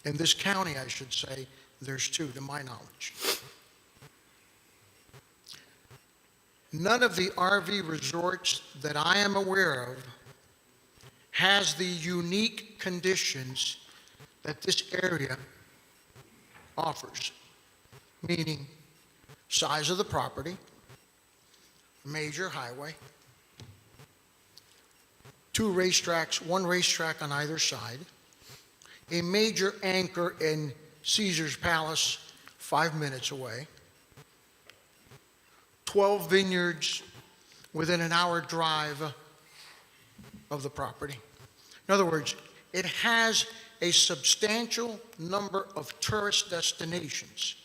In this county, I should say, there's 2, to my knowledge. None of the RV resorts that I am aware of has the unique conditions that this area offers, meaning size of the property, major highway, 2 racetracks, 1 racetrack on either side, a major anchor in Caesar's Palace 5 minutes away, 12 vineyards within an hour drive of the property. In other words, it has a substantial number of tourist destinations.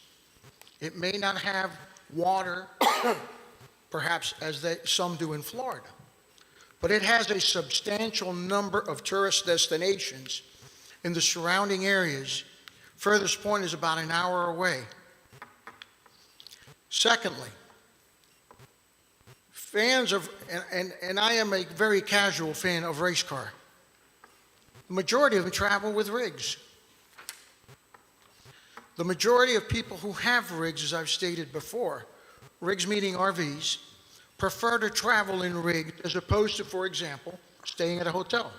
It may not have water, perhaps as some do in Florida, but it has a substantial number of tourist destinations in the surrounding areas. Furthest point is about an hour away. Secondly, fans of, and I am a very casual fan of race car. The majority of them travel with rigs. The majority of people who have rigs, as I've stated before, rigs meaning RVs, prefer to travel in rigs as opposed to, for example, staying at a hotel.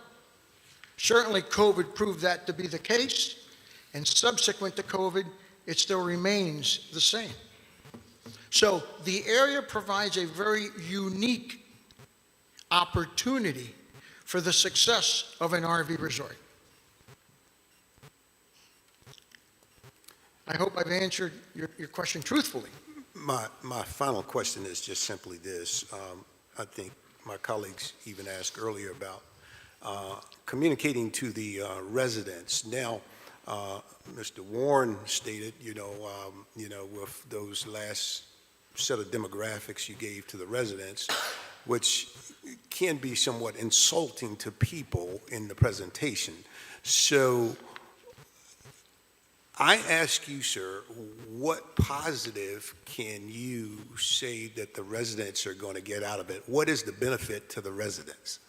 Certainly, COVID proved that to be the case, and subsequent to COVID, it still remains the same. So the area provides a very unique opportunity for the success of an RV resort. I hope I've answered your question truthfully. My final question is just simply this. I think my colleagues even asked earlier about communicating to the residents. Now, Mr. Warren stated, with those last set of demographics you gave to the residents, which can be somewhat insulting to people in the presentation. So I ask you, sir, what positive can you say that the residents are going to get out of it? What is the benefit to the residents?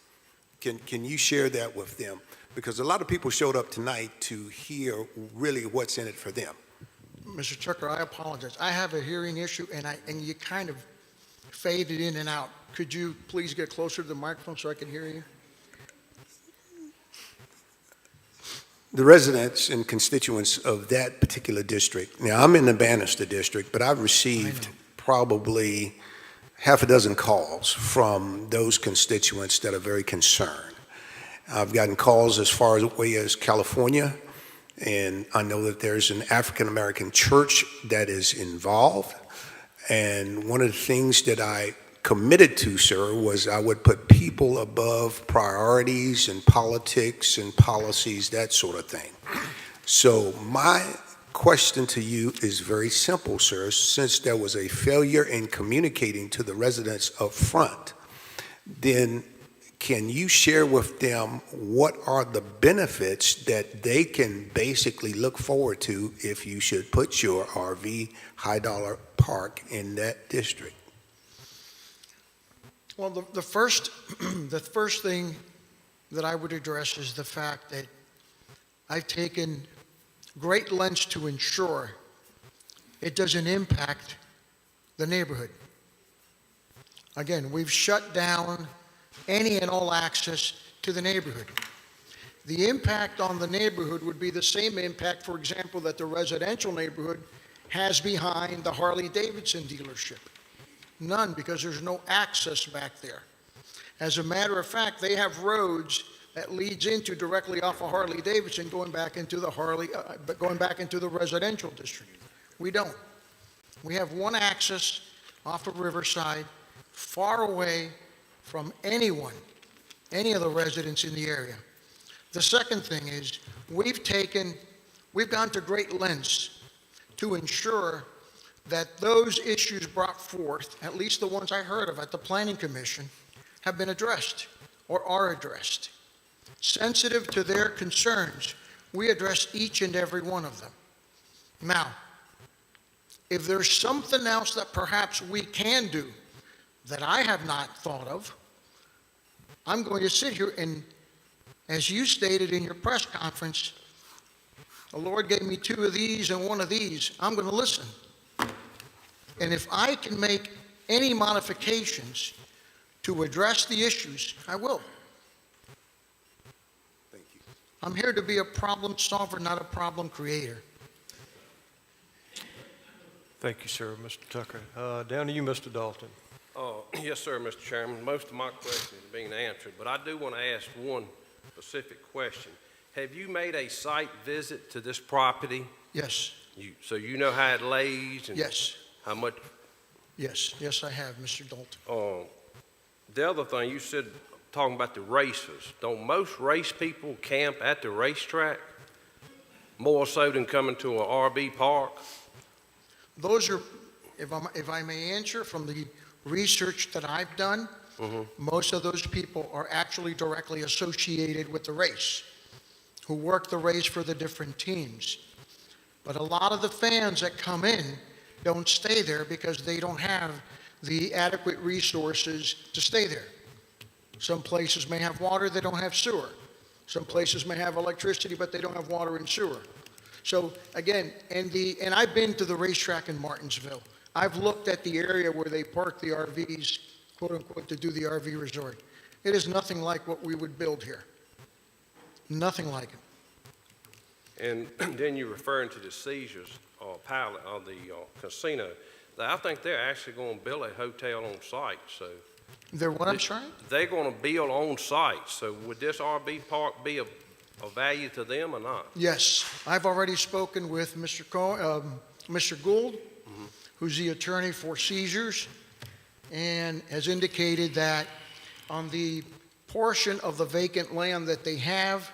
Can you share that with them? Because a lot of people showed up tonight to hear really what's in it for them. Mr. Tucker, I apologize. I have a hearing issue, and you kind of faded in and out. Could you please get closer to the microphone so I can hear you? The residents and constituents of that particular district. Now, I'm in the Bannister district, but I've received probably half a dozen calls from those constituents that are very concerned. I've gotten calls as far away as California, and I know that there's an African American church that is involved. And one of the things that I committed to, sir, was I would put people above priorities and politics and policies, that sort of thing. So my question to you is very simple, sir. Since there was a failure in communicating to the residents up front, then can you share with them what are the benefits that they can basically look forward to if you should put your RV high-dollar park in that district? Well, the first thing that I would address is the fact that I've taken great lengths to ensure it doesn't impact the neighborhood. Again, we've shut down any and all access to the neighborhood. The impact on the neighborhood would be the same impact, for example, that the residential neighborhood has behind the Harley-Davidson dealership. None, because there's no access back there. As a matter of fact, they have roads that leads into directly off of Harley-Davidson going back into the residential district. We don't. We have one access off of Riverside far away from anyone, any of the residents in the area. The second thing is, we've gone to great lengths to ensure that those issues brought forth, at least the ones I heard of at the Planning Commission, have been addressed or are addressed. Sensitive to their concerns, we address each and every one of them. Now, if there's something else that perhaps we can do that I have not thought of, I'm going to sit here and, as you stated in your press conference, the Lord gave me 2 of these and 1 of these. I'm going to listen. And if I can make any modifications to address the issues, I will. Thank you. I'm here to be a problem solver, not a problem creator. Thank you, sir, Mr. Tucker. Down to you, Mr. Dalton. Yes, sir, Mr. Chairman. Most of my questions are being answered, but I do want to ask one specific question. Have you made a site visit to this property? Yes. So you know how it lays? And Yes. how much? Yes, yes, I have, Mr. Dalton. The other thing, you said, talking about the races. Don't most race people camp at the racetrack more so than coming to an RV park? Those are, if I may answer, from the research that I've done, most of those people are actually directly associated with the race, who work the race for the different teams. But a lot of the fans that come in don't stay there because they don't have the adequate resources to stay there. Some places may have water, they don't have sewer. Some places may have electricity, but they don't have water and sewer. So again, and I've been to the racetrack in Martinsville. I've looked at the area where they park the RVs, quote unquote, to do the RV resort. It is nothing like what we would build here. Nothing like it. And then you're referring to the Caesars pilot of the casino. I think they're actually going to build a hotel on site. So They're what, I'm sorry? they're going to build on site. So would this RV park be of value to them or not? Yes, I've already spoken with Mr. Gould, who's the attorney for Caesars, and has indicated that on the portion of the vacant land that they have,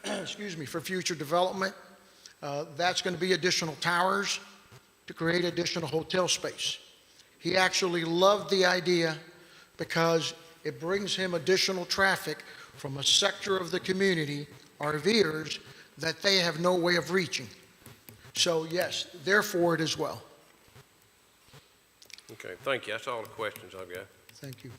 excuse me, for future development, that's going to be additional towers to create additional hotel space. He actually loved the idea because it brings him additional traffic from a sector of the community, RVers, that they have no way of reaching. So yes, they're for it as well. Okay, thank you. That's all the questions I've got. Thank you.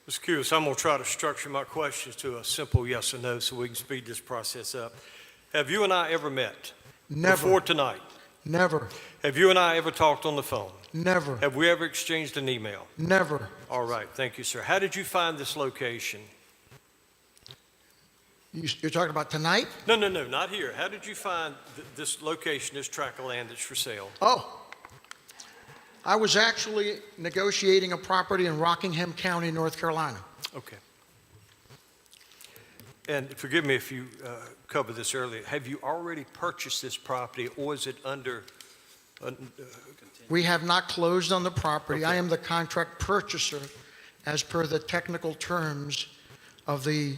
Mr. Curious, I'm going to try to structure my questions to a simple yes or no so we can speed this process up. Have you and I ever met? Never. Before tonight? Never. Have you and I ever talked on the phone? Never. Have we ever exchanged an email? Never. All right, thank you, sir. How did you find this location? You're talking about tonight? No, not here. How did you find this location, this tract of land that's for sale? Oh, I was actually negotiating a property in Rockingham County, North Carolina. Okay. And forgive me if you covered this earlier. Have you already purchased this property, or is it under? We have not closed on the property. Okay. I am the contract purchaser as per the technical terms of the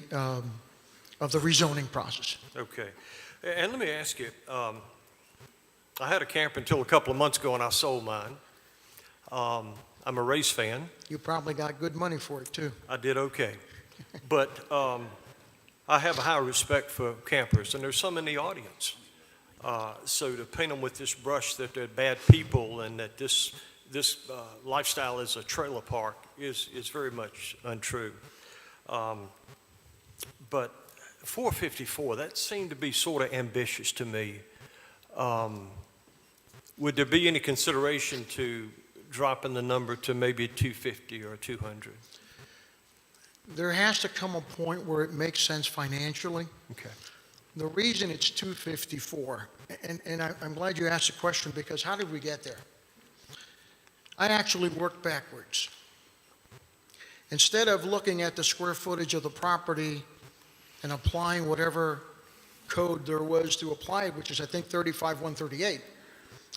rezoning process. Okay. And let me ask you, I had a camper until a couple of months ago, and I sold mine. I'm a race fan. You probably got good money for it, too. I did okay. But I have a high respect for campers, and there's some in the audience. So to paint them with this brush that they're bad people and that this lifestyle is a trailer park is very much untrue. But 454, that seemed to be sort of ambitious to me. Would there be any consideration to dropping the number to maybe 250 or 200? There has to come a point where it makes sense financially. Okay. The reason it's 254, and I'm glad you asked the question, because how did we get there? I actually worked backwards. Instead of looking at the square footage of the property and applying whatever code there was to apply it, which is I think 35-138,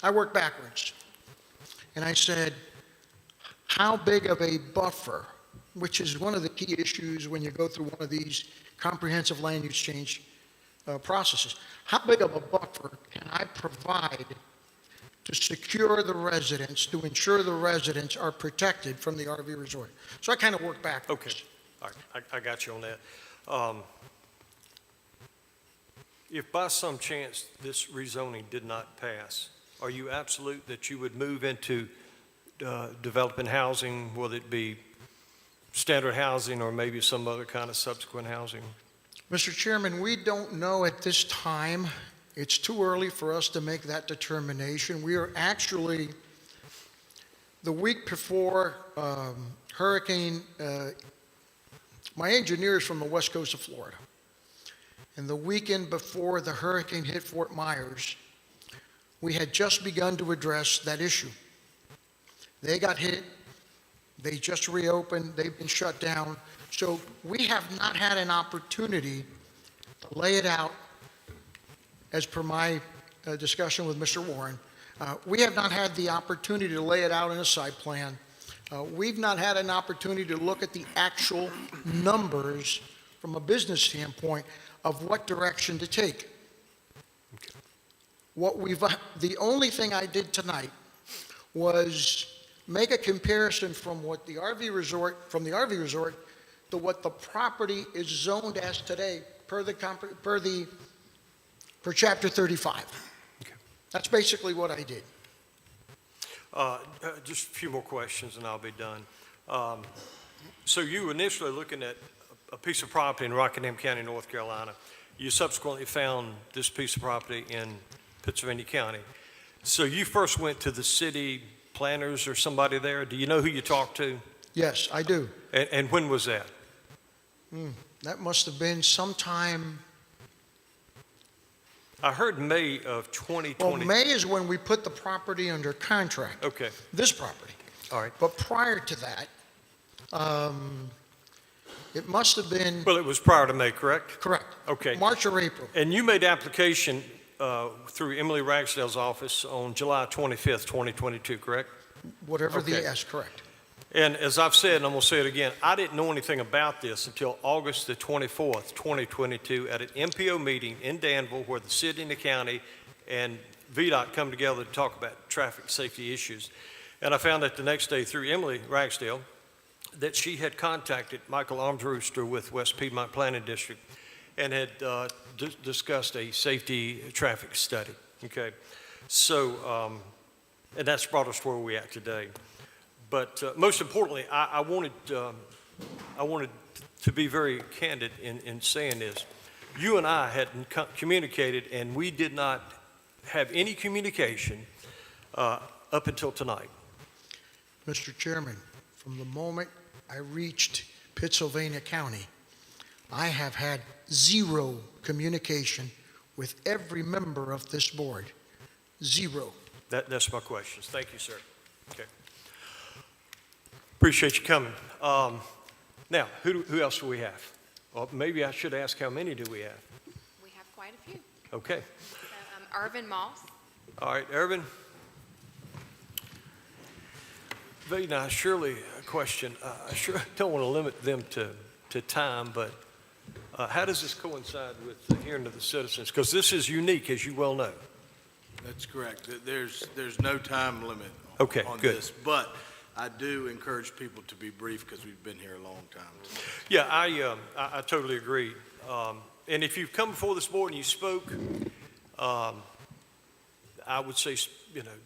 I worked backwards. And I said, how big of a buffer, which is one of the key issues when you go through one of these comprehensive land use change processes. How big of a buffer can I provide to secure the residents, to ensure the residents are protected from the RV resort? So I kind of work backwards. Okay, all right, I got you on that. If by some chance this rezoning did not pass, are you absolute that you would move into developing housing, whether it be standard housing or maybe some other kind of subsequent housing? Mr. Chairman, we don't know at this time. It's too early for us to make that determination. We are actually, the week before Hurricane, my engineer is from the west coast of Florida. And the weekend before the hurricane hit Fort Myers, we had just begun to address that issue. They got hit, they just reopened, they've been shut down. So we have not had an opportunity to lay it out as per my discussion with Mr. Warren. We have not had the opportunity to lay it out in a site plan. We've not had an opportunity to look at the actual numbers from a business standpoint of what direction to take. The only thing I did tonight was make a comparison from what the RV resort, to what the property is zoned as today per chapter 35. Okay. That's basically what I did. Just a few more questions and I'll be done. So you initially looking at a piece of property in Rockingham County, North Carolina. You subsequently found this piece of property in Pittsylvania County. So you first went to the city planners or somebody there. Do you know who you talked to? Yes, I do. And when was that? That must have been sometime. I heard May of 2020. Well, May is when we put the property under contract. Okay. This property. All right. But prior to that, it must have been. Well, it was prior to May, correct? Correct. Okay. March or April. And you made application through Emily Ragsdale's office on July 25th, 2022, correct? Whatever Okay. yes, correct. And as I've said, and I'm going to say it again, I didn't know anything about this until August the 24th, 2022, at an MPO meeting in Danville where the city and the county and VDOT come together to talk about traffic safety issues. And I found out the next day through Emily Ragsdale that she had contacted Michael Armsrooster with West Piedmont Planning District and had discussed a safety traffic study. Okay. So, and that's brought us to where we're at today. But most importantly, I wanted to be very candid in saying this. You and I had communicated, and we did not have any communication up until tonight. Mr. Chairman, from the moment I reached Pittsylvania County, I have had zero communication with every member of this board. Zero. That's my questions. Thank you, sir. Okay. Appreciate you coming. Now, who else do we have? Well, maybe I should ask how many do we have? We have quite a few. Okay. So, Irvin Moss. All right, Irvin. Now, surely a question. I sure don't want to limit them to time, but how does this coincide with the hearing of the citizens? Because this is unique, as you well know. That's correct. There's no time limit on good. this, but I do encourage people to be brief because we've been here a long time. Yeah, I totally agree. And if you've come before this board and you spoke, I would say,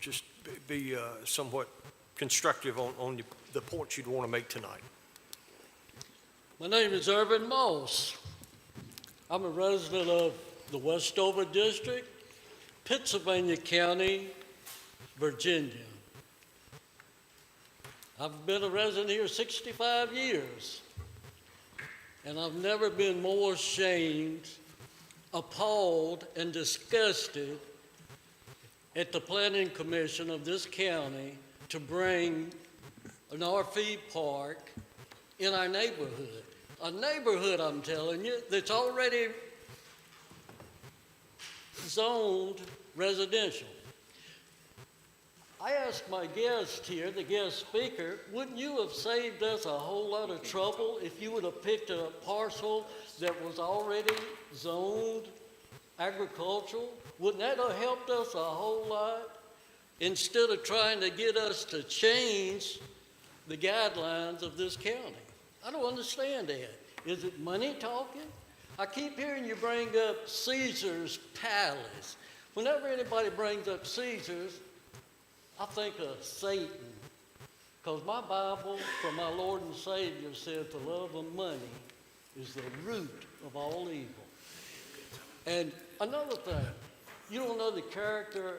just be somewhat constructive on the points you'd want to make tonight. My name is Irvin Moss. I'm a resident of the Westover District, Pittsylvania County, Virginia. I've been a resident here 65 years, and I've never been more ashamed, appalled, and disgusted at the Planning Commission of this county to bring an RV park in our neighborhood. A neighborhood, I'm telling you, that's already zoned residential. I asked my guest here, the guest speaker, wouldn't you have saved us a whole lot of trouble if you would have picked a parcel that was already zoned agricultural? Wouldn't that have helped us a whole lot? Instead of trying to get us to change the guidelines of this county. I don't understand that. Is it money talking? I keep hearing you bring up Caesar's Palace. Whenever anybody brings up Caesar's, I think of Satan. Because my Bible from my Lord and Savior says the love of money is the root of all evil. And another thing, you don't know the character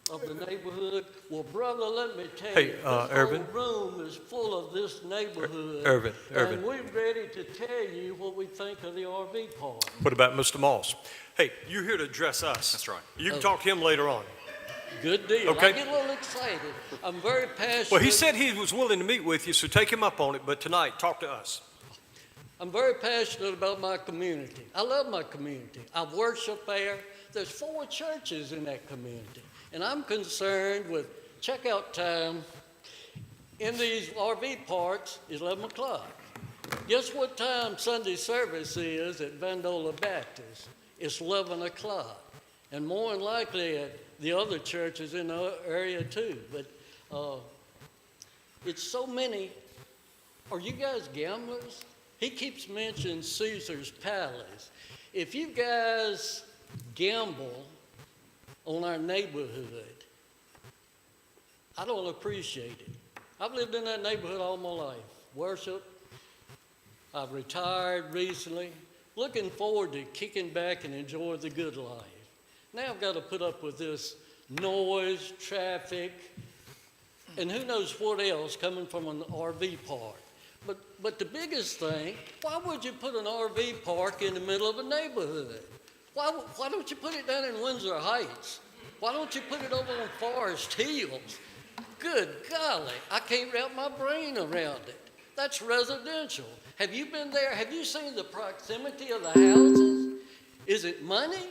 of the neighborhood. Well, brother, let me tell you, this Irvin. whole room is full of this neighborhood. Irvin. And we're ready to tell you what we think of the RV park. What about Mr. Moss? Hey, you're here to address us. That's right. You can talk to him later on. Good deal. Okay. I get a little excited. I'm very passionate. Well, he said he was willing to meet with you, so take him up on it. But tonight, talk to us. I'm very passionate about my community. I love my community. I worship there. There's 4 churches in that community. And I'm concerned with checkout time in these RV parks is 11 o'clock. Guess what time Sunday service is at Vandola Baptist? It's 11 o'clock. And more than likely at the other churches in the area too. But it's so many. Are you guys gamblers? He keeps mentioning Caesar's Palace. If you guys gamble on our neighborhood, I don't appreciate it. I've lived in that neighborhood all my life. Worship. I've retired recently. Looking forward to kicking back and enjoy the good life. Now I've got to put up with this noise, traffic, and who knows what else coming from an RV park. But the biggest thing, why would you put an RV park in the middle of a neighborhood? Why don't you put it down in Windsor Heights? Why don't you put it over on Forest Hills? Good golly, I can't wrap my brain around it. That's residential. Have you been there? Have you seen the proximity of the houses? Is it money?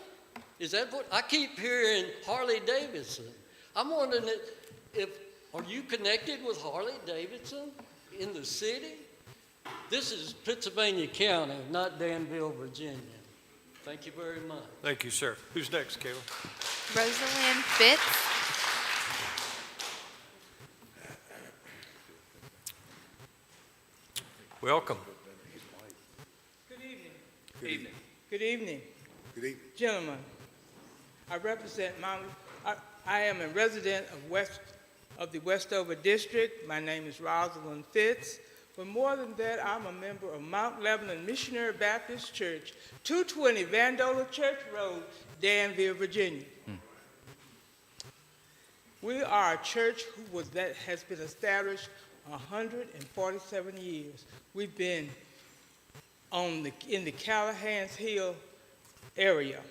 Is that what? I keep hearing Harley Davidson. I'm wondering are you connected with Harley Davidson in the city? This is Pennsylvania County, not Danville, Virginia. Thank you very much. Thank you, sir. Who's next, Kayla? Rosalind Fitz. Welcome. Good evening. Good evening. Good evening. Good evening. Gentlemen, I represent I am a resident of the Westover District. My name is Rosalind Fitz. But more than that, I'm a member of Mount Lebanon Missionary Baptist Church, 220 Vandola Church Road, Danville, Virginia. We are a church that has been established 147 years. We've been in the Callahan's Hill area.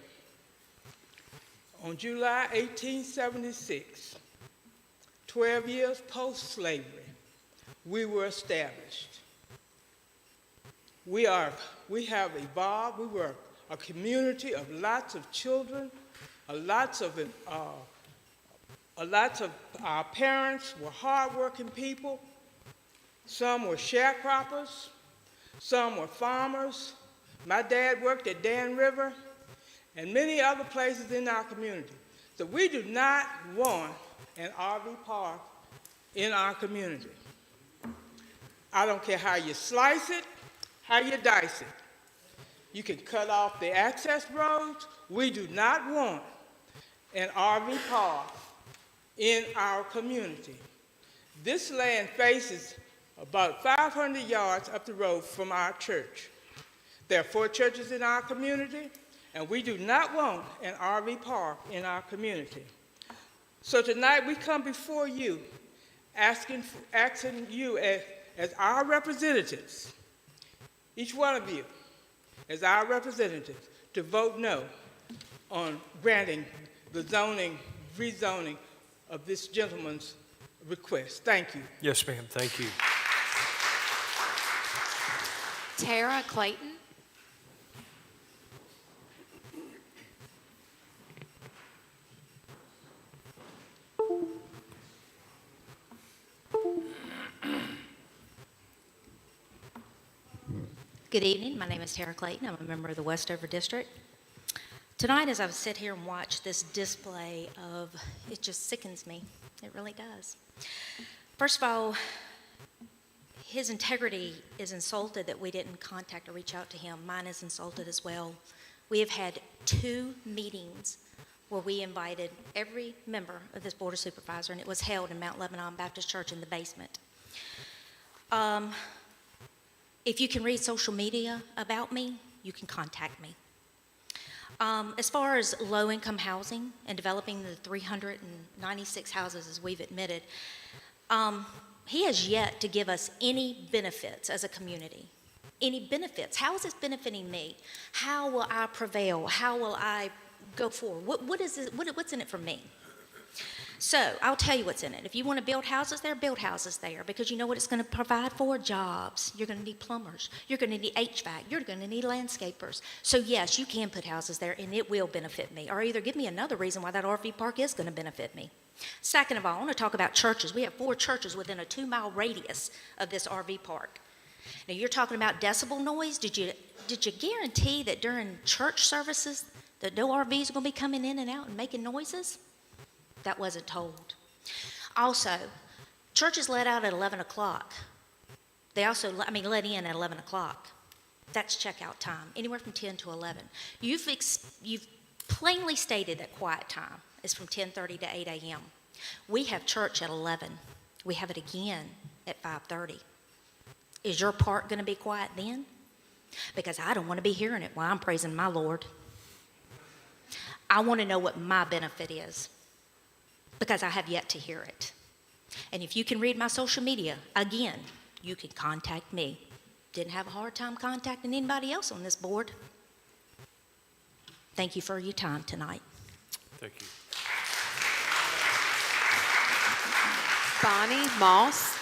On July 1876, 12 years post-slavery, we were established. We have evolved. We were a community of lots of children, lots of our parents were hardworking people. Some were sharecroppers. Some were farmers. My dad worked at Dan River and many other places in our community. So we do not want an RV park in our community. I don't care how you slice it, how you dice it. You can cut off the access roads. We do not want an RV park in our community. This land faces about 500 yards up the road from our church. There are 4 churches in our community, and we do not want an RV park in our community. So tonight we come before you asking you as our representatives, each one of you as our representatives, to vote no on granting the rezoning of this gentleman's request. Thank you. Yes, ma'am. Thank you. Tara Clayton. Good evening. My name is Tara Clayton. I'm a member of the Westover District. Tonight, as I sit here and watch this display of, it just sickens me. It really does. First of all, his integrity is insulted that we didn't contact or reach out to him. Mine is insulted as well. We have had 2 meetings where we invited every member of this Board of Supervisors, and it was held in Mount Lebanon Baptist Church in the basement. If you can read social media about me, you can contact me. As far as low-income housing and developing the 396 houses as we've admitted, he has yet to give us any benefits as a community. Any benefits. How is this benefiting me? How will I prevail? How will I go forward? What's in it for me? So I'll tell you what's in it. If you want to build houses there, because you know what it's going to provide for? Jobs. You're going to need plumbers. You're going to need HVAC. You're going to need landscapers. So yes, you can put houses there and it will benefit me. Or either give me another reason why that RV park is going to benefit me. Second of all, I want to talk about churches. We have 4 churches within a 2-mile radius of this RV park. Now you're talking about decibel noise. Did you guarantee that during church services that no RVs are going to be coming in and out and making noises? That wasn't told. Also, churches let out at 11 o'clock. They also, let in at 11 o'clock. That's checkout time, anywhere from 10 to 11. You've plainly stated that quiet time is from 10:30 to 8 a.m. We have church at 11. We have it again at 5:30. Is your part going to be quiet then? Because I don't want to be hearing it while I'm praising my Lord. I want to know what my benefit is, because I have yet to hear it. And if you can read my social media, again, you can contact me. Didn't have a hard time contacting anybody else on this board. Thank you for your time tonight. Thank you. Bonnie Moss.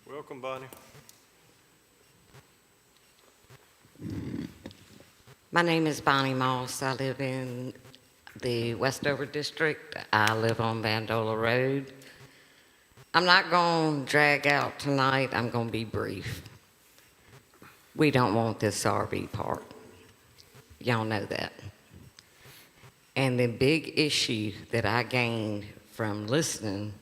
Welcome, Bonnie. My name is Bonnie Moss. I live in the Westover District. I live on Vandola Road. I'm not going to drag out tonight. I'm going to be brief. We don't want this RV park. Y'all know that. And the big issue that I gained from listening,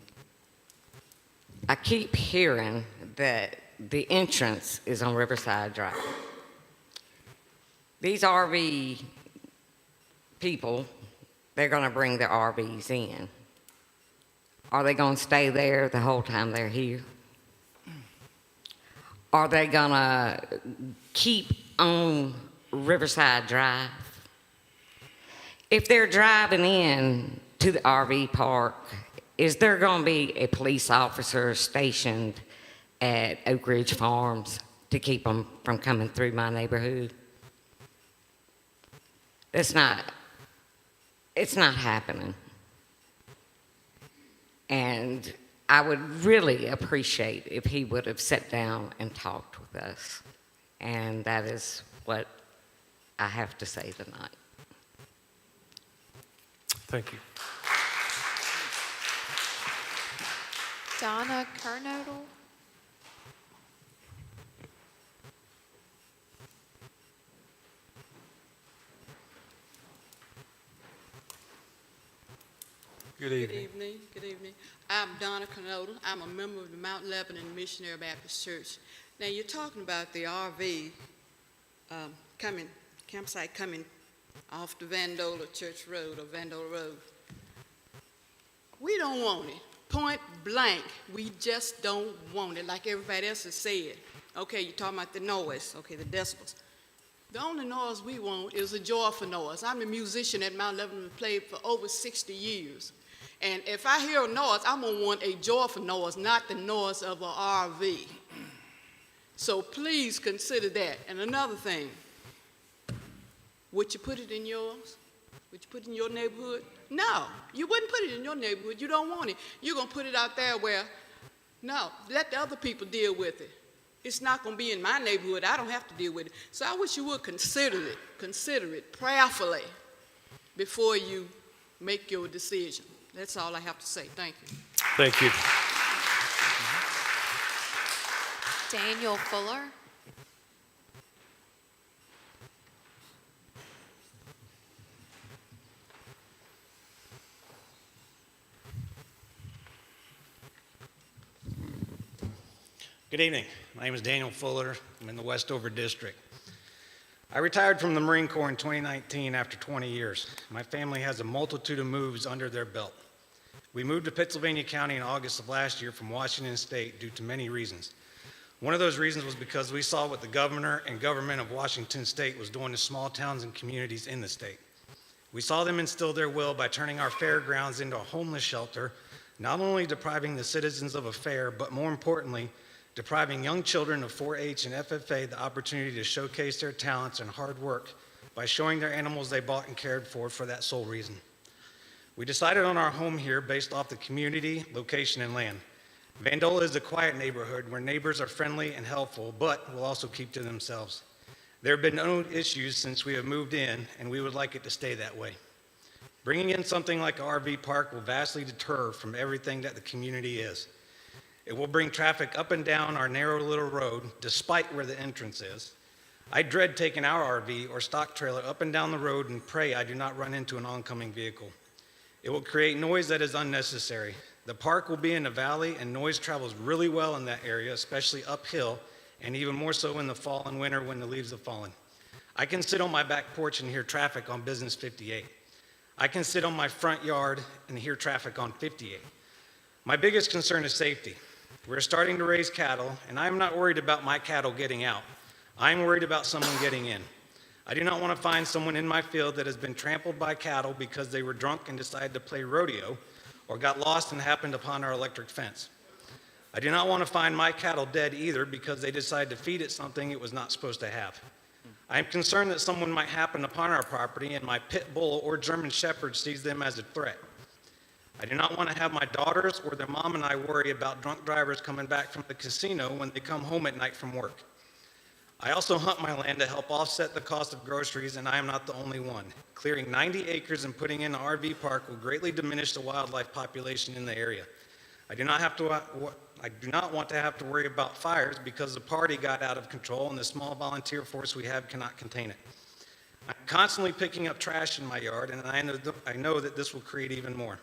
I keep hearing that the entrance is on Riverside Drive. These RV people, they're going to bring their RVs in. Are they going to stay there the whole time they're here? Are they going to keep on Riverside Drive? If they're driving in to the RV park, is there going to be a police officer stationed at Oak Ridge Farms to keep them from coming through my neighborhood? It's not happening. And I would really appreciate if he would have sat down and talked with us. And that is what I have to say tonight. Thank you. Donna Kernodle. Good evening. Good evening. I'm Donna Kernodle. I'm a member of the Mount Lebanon Missionary Baptist Church. Now, you're talking about the RV campsite coming off the Vandola Church Road or Vandola Road. We don't want it. Point blank, we just don't want it, like everybody else has said. Okay, you're talking about the noise, okay, the decibels. The only noise we want is a joyful noise. I'm a musician at Mount Lebanon, played for over 60 years. And if I hear a noise, I'm gonna want a joyful noise, not the noise of an RV. So please consider that. And another thing, would you put it in yours? Would you put it in your neighborhood? No, you wouldn't put it in your neighborhood. You don't want it. You're going to put it out there where, no, let the other people deal with it. it's not going to be in my neighborhood. I don't have to deal with it. So I wish you would consider it prayerfully before you make your decision. That's all I have to say. Thank you. Thank you. Daniel Fuller. Good evening. My name is Daniel Fuller. I'm in the Westover District. I retired from the Marine Corps in 2019 after 20 years. My family has a multitude of moves under their belt. We moved to Pittsylvania County in August of last year from Washington State due to many reasons. One of those reasons was because we saw what the governor and government of Washington State was doing to small towns and communities in the state. We saw them instill their will by turning our fairgrounds into a homeless shelter, not only depriving the citizens of a fair, but more importantly, depriving young children of 4-H and FFA the opportunity to showcase their talents and hard work by showing their animals they bought and cared for that sole reason. We decided on our home here based off the community, location, and land. Vandola is a quiet neighborhood where neighbors are friendly and helpful, but will also keep to themselves. There have been no issues since we have moved in, and we would like it to stay that way. Bringing in something like an RV park will vastly deter from everything that the community is. It will bring traffic up and down our narrow little road, despite where the entrance is. I dread taking our RV or stock trailer up and down the road and pray I do not run into an oncoming vehicle. It will create noise that is unnecessary. The park will be in a valley, and noise travels really well in that area, especially uphill, and even more so in the fall and winter when the leaves have fallen. I can sit on my back porch and hear traffic on Business 58. I can sit on my front yard and hear traffic on 58. My biggest concern is safety. We're starting to raise cattle, and I'm not worried about my cattle getting out. I'm worried about someone getting in. I do not want to find someone in my field that has been trampled by cattle because they were drunk and decided to play rodeo, or got lost and happened upon our electric fence. I do not want to find my cattle dead either because they decided to feed it something it was not supposed to have. I am concerned that someone might happen upon our property and my pit bull or German shepherd sees them as a threat. I do not want to have my daughters or their mom and I worry about drunk drivers coming back from the casino when they come home at night from work. I also hunt my land to help offset the cost of groceries, and I am not the only one. Clearing 90 acres and putting in an RV park will greatly diminish the wildlife population in the area. I do not want to have to worry about fires because the party got out of control and the small volunteer force we have cannot contain it. I'm constantly picking up trash in my yard, and I know that this will create even more.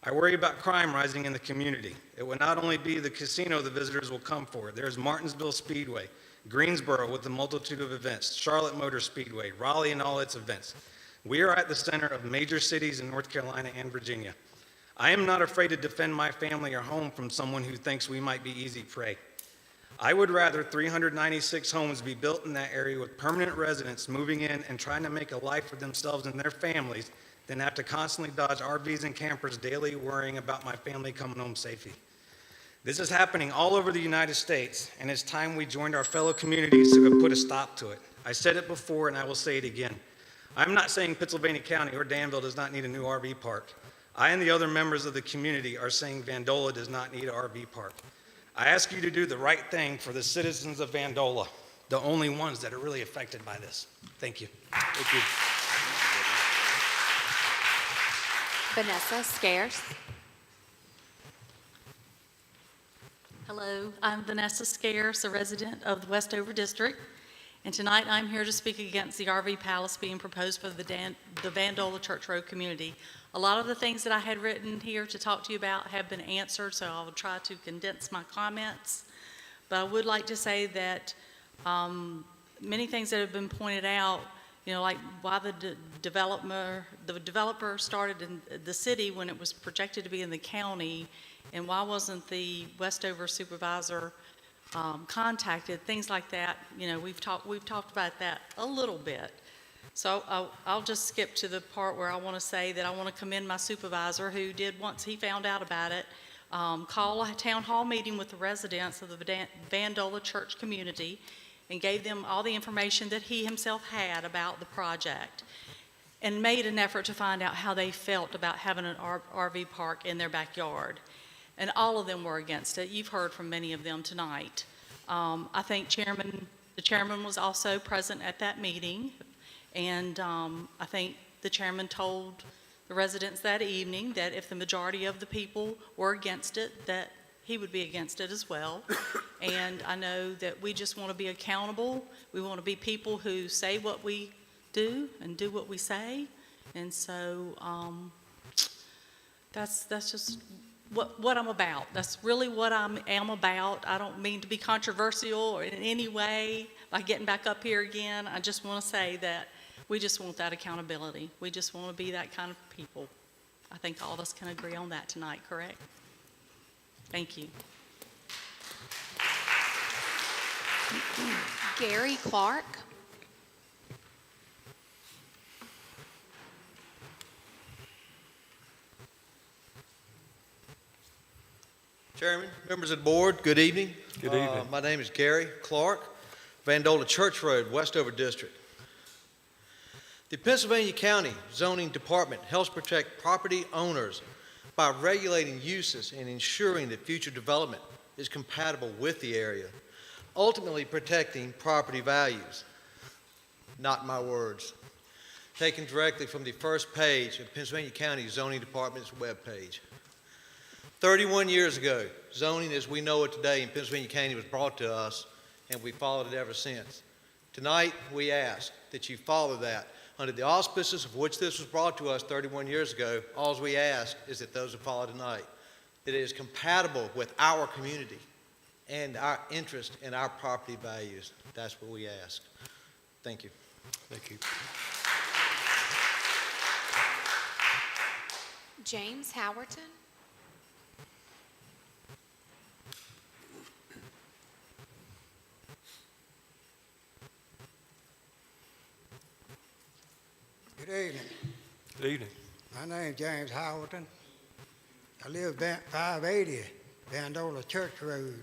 I worry about crime rising in the community. It will not only be the casino the visitors will come for. There's Martinsville Speedway, Greensboro with a multitude of events, Charlotte Motor Speedway, Raleigh and all its events. We are at the center of major cities in North Carolina and Virginia. I am not afraid to defend my family or home from someone who thinks we might be easy prey. I would rather 396 homes be built in that area with permanent residents moving in and trying to make a life for themselves and their families than have to constantly dodge RVs and campers daily worrying about my family coming home safely. This is happening all over the United States, and it's time we joined our fellow communities to put a stop to it. I said it before, and I will say it again. I'm not saying Pittsylvania County or Danville does not need a new RV park. I and the other members of the community are saying Vandola does not need an RV park. I ask you to do the right thing for the citizens of Vandola, the only ones that are really affected by this. Thank you. Thank you. Vanessa Scarce. Hello, I'm Vanessa Scarce, a resident of the Westover District, and tonight I'm here to speak against the RV Palace being proposed for the Vandola Church Road community. A lot of the things that I had written here to talk to you about have been answered, so I'll try to condense my comments. But I would like to say that many things that have been pointed out, you know, like why the developer started in the city when it was projected to be in the county, and why wasn't the Westover supervisor contacted, things like that. You know, we've talked about that a little bit. So I'll just skip to the part where I want to say that I want to commend my supervisor who did, once he found out about it, call a town hall meeting with the residents of the Vandola church community and gave them all the information that he himself had about the project and made an effort to find out how they felt about having an RV park in their backyard. And all of them were against it. You've heard from many of them tonight. I think the chairman was also present at that meeting, and I think the chairman told the residents that evening that if the majority of the people were against it, that he would be against it as well. And I know that we just want to be accountable. We want to be people who say what we do and do what we say. And so that's just what I'm about. That's really what I am about. I don't mean to be controversial or in any way by getting back up here again. I just want to say that we just want that accountability. We just want to be that kind of people. I think all of us can agree on that tonight, correct? Thank you. Gary Clark. Chairman, members of the board, good evening. Good evening. My name is Gary Clark, Vandola Church Road, Westover District. The Pennsylvania County Zoning Department helps protect property owners by regulating uses and ensuring that future development is compatible with the area, ultimately protecting property values. Not my words. Taken directly from the first page of Pennsylvania County Zoning Department's webpage. 31 years ago, zoning as we know it today in Pennsylvania County was brought to us, and we followed it ever since. Tonight, we ask that you follow that. Under the auspices of which this was brought to us 31 years ago, all we ask is that those who follow tonight, that it is compatible with our community and our interest in our property values. That's what we ask. Thank you. Thank you. James Howerton. Good evening. Good evening. My name is James Howerton. I live at 580 Vandola Church Road,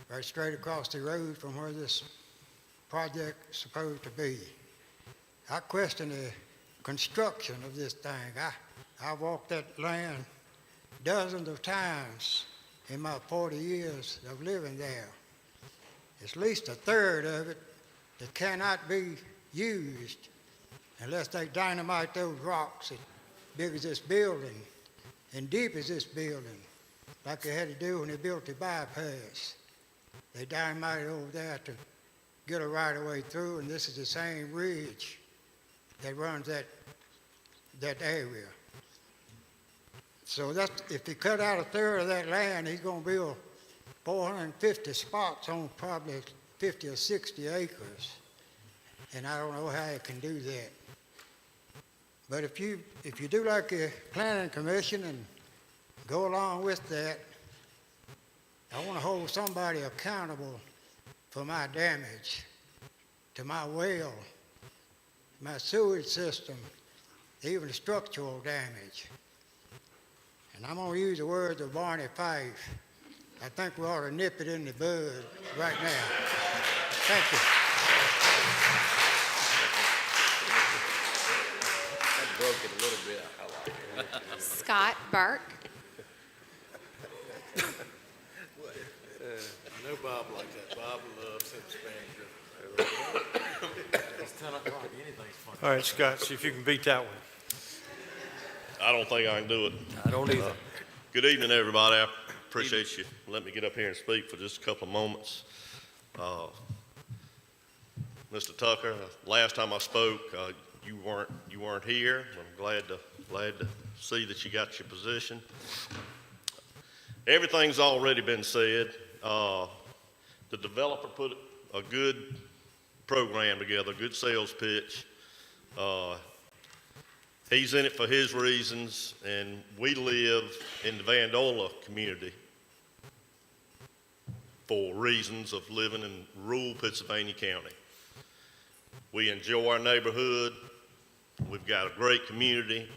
right straight across the road from where this project is supposed to be. I question the construction of this thing. I walked that land dozens of times in my 40 years of living there. It's at least a third of it that cannot be used unless they dynamite those rocks as big as this building and deep as this building, like they had to do when they built the bypass. They dynamited over there to get a right-of-way through, and this is the same ridge that runs that area. So that's, if he cut out a third of that land, he's going to build 450 spots on probably 50 or 60 acres. And I don't know how he can do that. But if you do like the Planning Commission and go along with that, I want to hold somebody accountable for my damage to my well, my sewage system, even structural damage. And I'm going to use the words of Barney Fife. I think we ought to nip it in the bud right now. Thank you. Broke it a little bit. I like it. Scott Burke. I know Bob like that. Bob loves him Spanish. It's 10 o'clock. Anything's funny. All right, Scott, see if you can beat that one. I don't think I can do it. I don't either. Good evening, everybody. I appreciate you letting me get up here and speak for just a couple of moments. Mr. Tucker, last time I spoke, you weren't here. I'm glad to see that you got your position. Everything's already been said. The developer put a good program together, a good sales pitch. He's in it for his reasons, and we live in the Vandola community for reasons of living in rural Pennsylvania County. We enjoy our neighborhood. We've got a great community.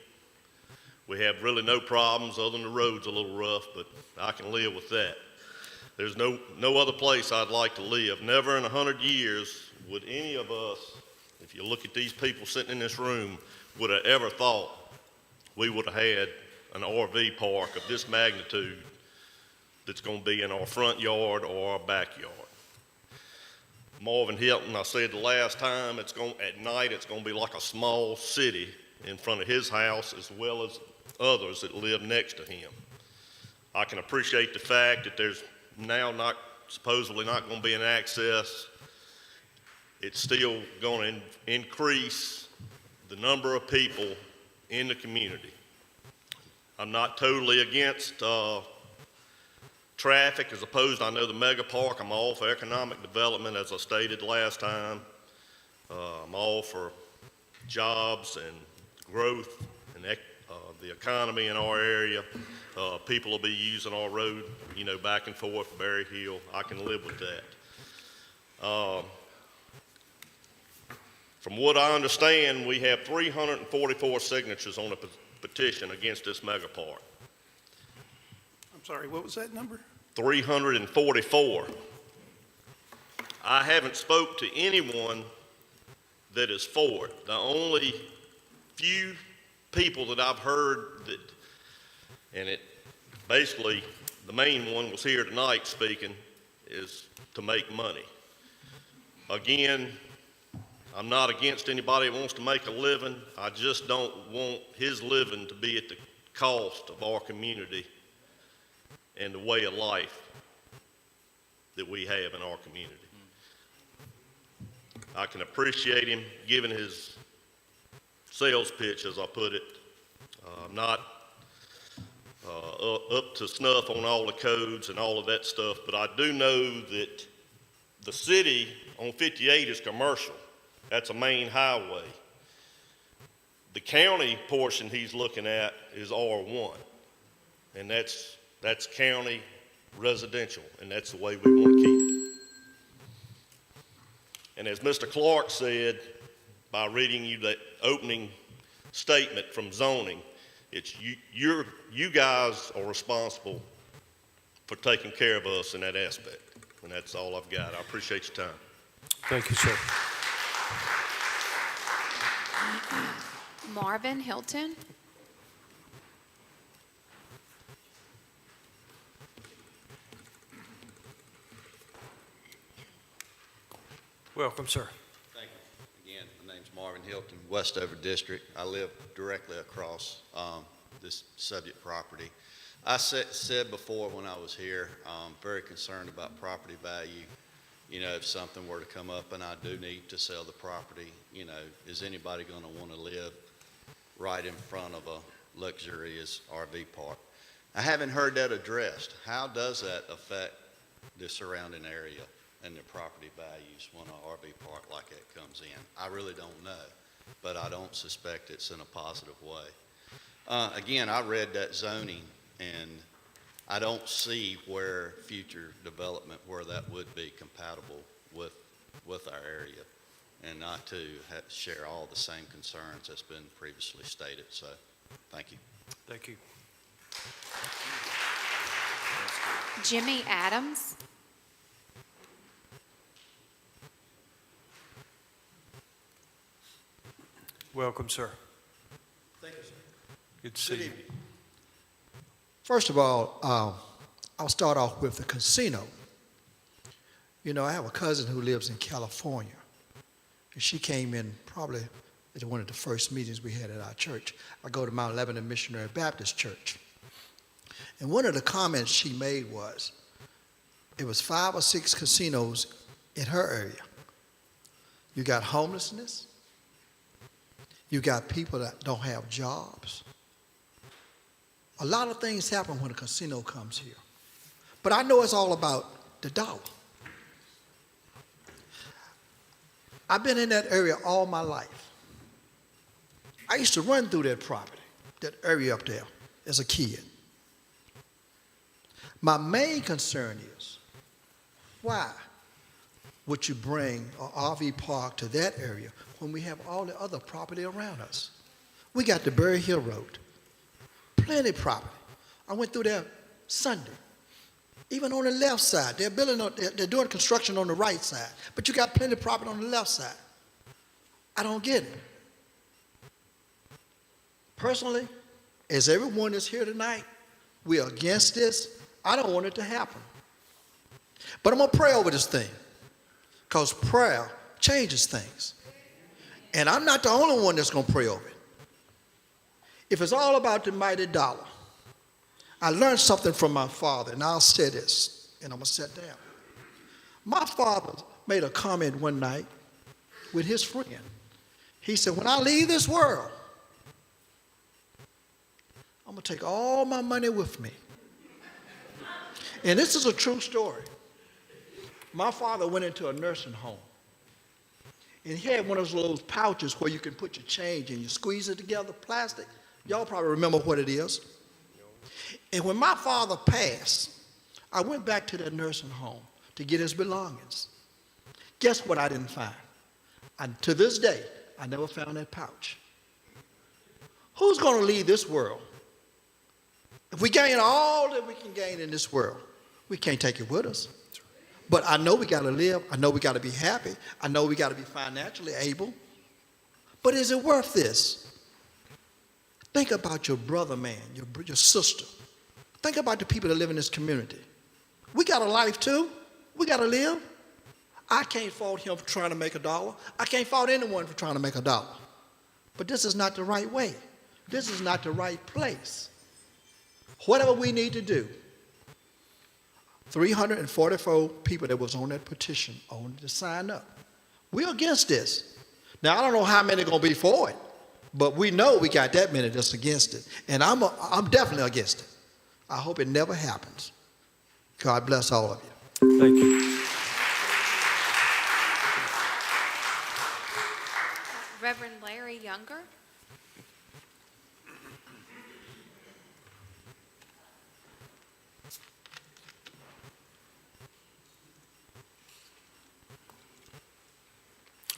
We have really no problems other than the road's a little rough, but I can live with that. There's no other place I'd like to live. Never in 100 years would any of us, if you look at these people sitting in this room, would have ever thought we would have had an RV park of this magnitude that's going to be in our front yard or our backyard. Marvin Hilton, I said the last time, at night, it's gonna be like a small city in front of his house as well as others that live next to him. I can appreciate the fact that there's now supposedly not gonna be an access. It's still gonna increase the number of people in the community. I'm not totally against traffic as opposed, I know the mega park, I'm all for economic development as I stated last time. I'm all for jobs and growth and the economy in our area. People will be using our road, back and forth, Berry Hill. I can live with that. From what I understand, we have 344 signatures on a petition against this mega park. I'm sorry, what was that number? 344. I haven't spoke to anyone that is for it. The only few people that I've heard that, and it basically, the main one was here tonight speaking, is to make money. Again, I'm not against anybody that wants to make a living. I just don't want his living to be at the cost of our community and the way of life that we have in our community. I can appreciate him giving his sales pitch, as I put it. I'm not up to snuff on all the codes and all of that stuff, but I do know that the city on 58 is commercial. That's a main highway. The county portion he's looking at is R1, and that's county residential, and that's the way we want to keep it. And as Mr. Clark said, by reading you that opening statement from zoning, it's you guys are responsible for taking care of us in that aspect. And that's all I've got. I appreciate your time. Thank you, sir. Marvin Hilton. Welcome, sir. Thank you. Again, my name's Marvin Hilton, Westover District. I live directly across this subject property. I said before when I was here, very concerned about property value. If something were to come up and I do need to sell the property, is anybody going to want to live right in front of a luxurious RV park? I haven't heard that addressed. How does that affect the surrounding area and the property values when an RV park like that comes in? I really don't know, but I don't suspect it's in a positive way. Again, I read that zoning, and I don't see where future development, where that would be compatible with our area, and not to share all the same concerns that's been previously stated. So, thank you. Thank you. Jimmy Adams. Welcome, sir. Thank you, sir. Good to see you. evening. First of all, I'll start off with the casino. I have a cousin who lives in California, and she came in probably at one of the first meetings we had at our church. I go to Mount Lebanon Missionary Baptist Church. And one of the comments she made was, it was 5 or 6 casinos in her area. You got homelessness. You got people that don't have jobs. A lot of things happen when a casino comes here. But I know it's all about the dollar. I've been in that area all my life. I used to run through that property, that area up there, as a kid. My main concern is, why would you bring an RV park to that area when we have all the other property around us? We got the Berry Hill Road, plenty of property. I went through there Sunday. Even on the left side, they're doing construction on the right side, but you got plenty of property on the left side. I don't get it. Personally, as everyone is here tonight, we're against this. I don't want it to happen. But I'm going to pray over this thing. because prayer changes things. And I'm not the only one that's going to pray over it. If it's all about the mighty dollar, I learned something from my father, and I'll say this, and I'm going to sit down. My father made a comment one night with his friend. He said, when I leave this world, I'm going to take all my money with me. And this is a true story. My father went into a nursing home. And he had one of those little pouches where you can put your change and you squeeze it together, plastic. Y'all probably remember what it is. And when my father passed, I went back to that nursing home to get his belongings. Guess what I didn't find? To this day, I never found that pouch. Who's going to leave this world? If we gain all that we can gain in this world, we can't take it with us. But I know we got to live. I know we got to be happy. I know we got to be financially able. But is it worth this? Think about your brother, man, your sister. Think about the people that live in this community. We got a life too. We got to live. I can't fault him for trying to make a dollar. I can't fault anyone for trying to make a dollar. But this is not the right way. This is not the right place. Whatever we need to do, 344 people that was on that petition only to sign up. We're against this. Now, I don't know how many are going to be for it, but we know we got that many that's against it. And I'm definitely against it. I hope it never happens. God bless all of you. Thank you. Reverend Larry Younger.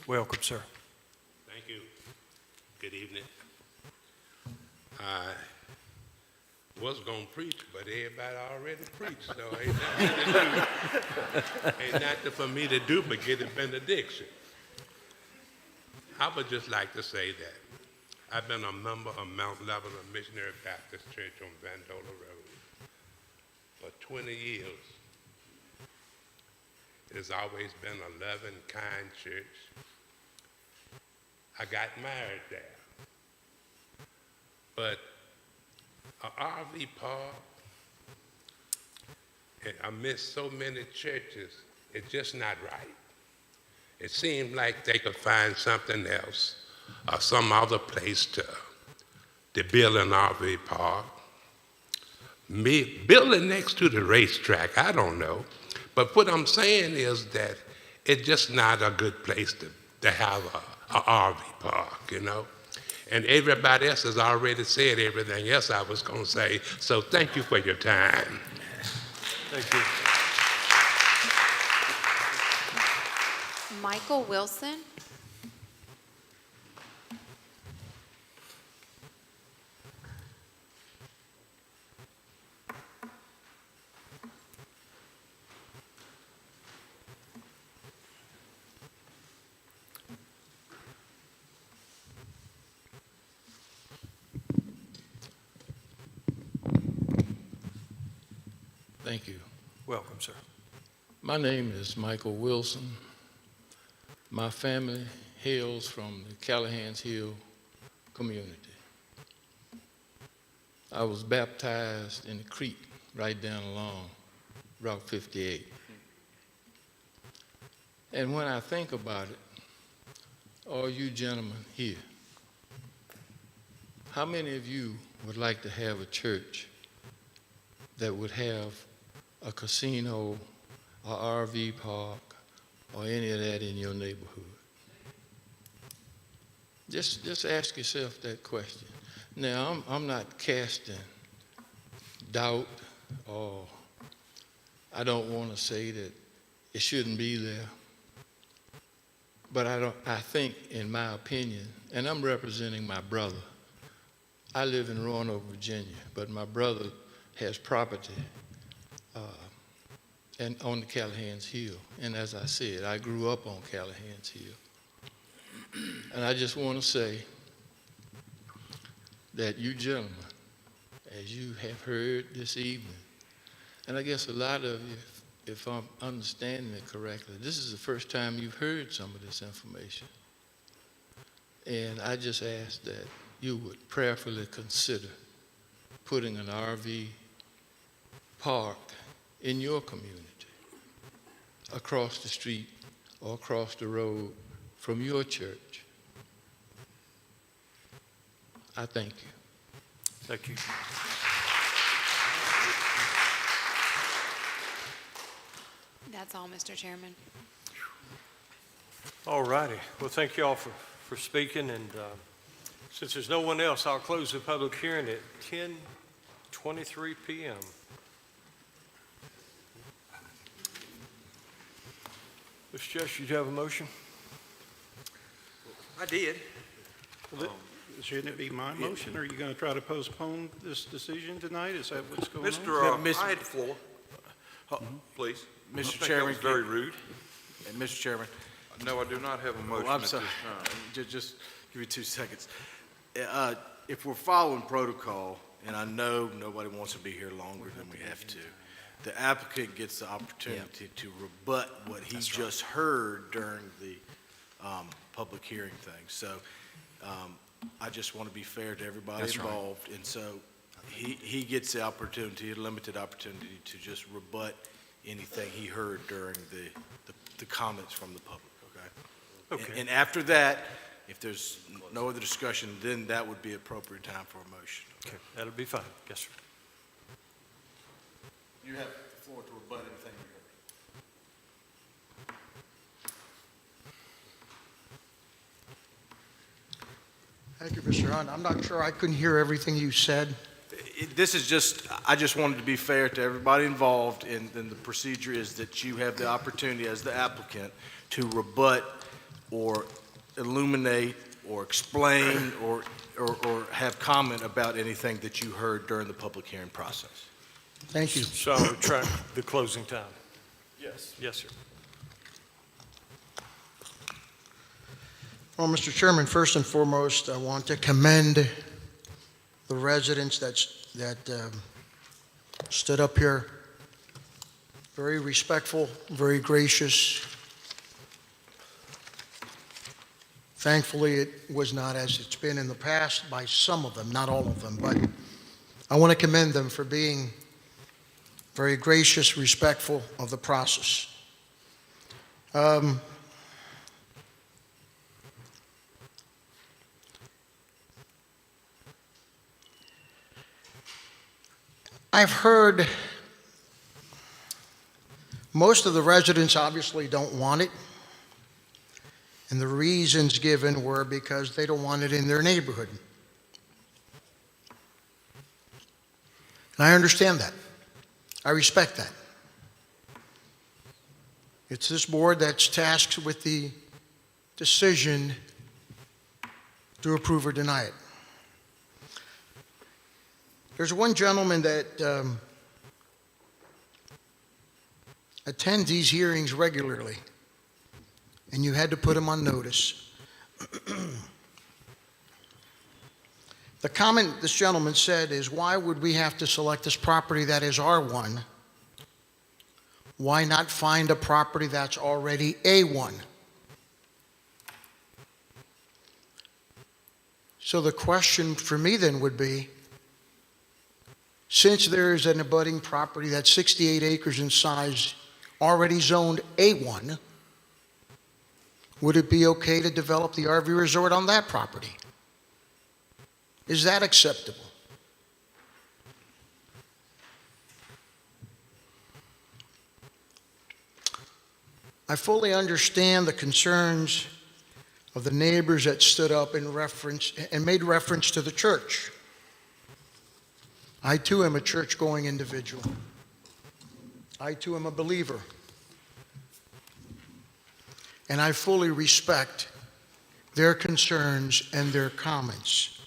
Welcome, sir. Thank you. Good evening. I was going to preach, but everybody already preached, so ain't nothing to do. Ain't nothing for me to do but get a benediction. I would just like to say that I've been a member of Mount Lebanon Missionary Baptist Church on Vandola Road for 20 years. It has always been a loving, kind church. I got married there. But an RV park, and I miss so many churches, it's just not right. It seemed like they could find something else or some other place to build an RV park. Building next to the racetrack, I don't know. But what I'm saying is that it's just not a good place to have a RV park, you know. And everybody else has already said everything else I was going to say. So thank you for your time. Thank you. Michael Wilson. Thank you. Welcome, sir. My name is Michael Wilson. My family hails from the Callahan's Hill community. I was baptized in the creek right down along Route 58. And when I think about it, all you gentlemen here, how many of you would like to have a church that would have a casino, a RV park, or any of that in your neighborhood? Just ask yourself that question. Now, I'm not casting doubt, or I don't want to say that it shouldn't be there. But I think, in my opinion, and I'm representing my brother. I live in Roanoke, Virginia, but my brother has property and on the Callahan's Hill. And as I said, I grew up on Callahan's Hill. And I just want to say that you gentlemen, as you have heard this evening, and I guess a lot of you, if I'm understanding it correctly, this is the first time you've heard some of this information. And I just ask that you would prayerfully consider putting an RV park in your community, across the street or across the road from your church. I thank you. Thank you. That's all, Mr. Chairman. All righty. Well, thank you all for speaking, and since there's no one else, I'll close the public hearing at 10:23 p.m. Mr. Judge, you have a motion? I did. Shouldn't it be my motion, or are you going to try to postpone this decision tonight? Is that what's going on? I had the floor. Please. Mr. Chairman, very rude. And Mr. Chairman. No, I do not have a motion I'm at this sorry. time. Just give me 2 seconds. If we're following protocol, and I know nobody wants to be here longer than we have to, the applicant gets the opportunity to rebut what he just heard during the public hearing thing. So I just want to be fair to everybody involved. And so he gets the opportunity, a limited opportunity, to just rebut anything he heard during the comments from the public, okay? Okay. And after that, if there's no other discussion, then that would be appropriate time for a motion. Okay, that'll be fine. Yes, sir. You have the floor to rebut anything you heard. Thank you, Mr. Hunt. I'm not sure I couldn't hear everything you said. This is just, I just wanted to be fair to everybody involved, and then the procedure is that you have the opportunity as the applicant to rebut or illuminate or explain or have comment about anything that you heard during the public hearing process. Thank you. So I'll retract the closing time. Yes. Yes, sir. Well, Mr. Chairman, first and foremost, I want to commend the residents that stood up here. Very respectful, very gracious. Thankfully, it was not as it's been in the past by some of them, not all of them, but I want to commend them for being very gracious, respectful of the process. I've heard most of the residents obviously don't want it, and the reasons given were because they don't want it in their neighborhood. And I understand that. I respect that. It's this board that's tasked with the decision to approve or deny it. There's one gentleman that attends these hearings regularly, and you had to put him on notice. The comment this gentleman said is, why would we have to select this property that is R1? Why not find a property that's already A1? So the question for me then would be, since there is an abutting property that's 68 acres in size, already zoned A1, would it be okay to develop the RV resort on that property? Is that acceptable? I fully understand the concerns of the neighbors that stood up in reference and made reference to the church. I too am a church-going individual. I too am a believer. And I fully respect their concerns and their comments.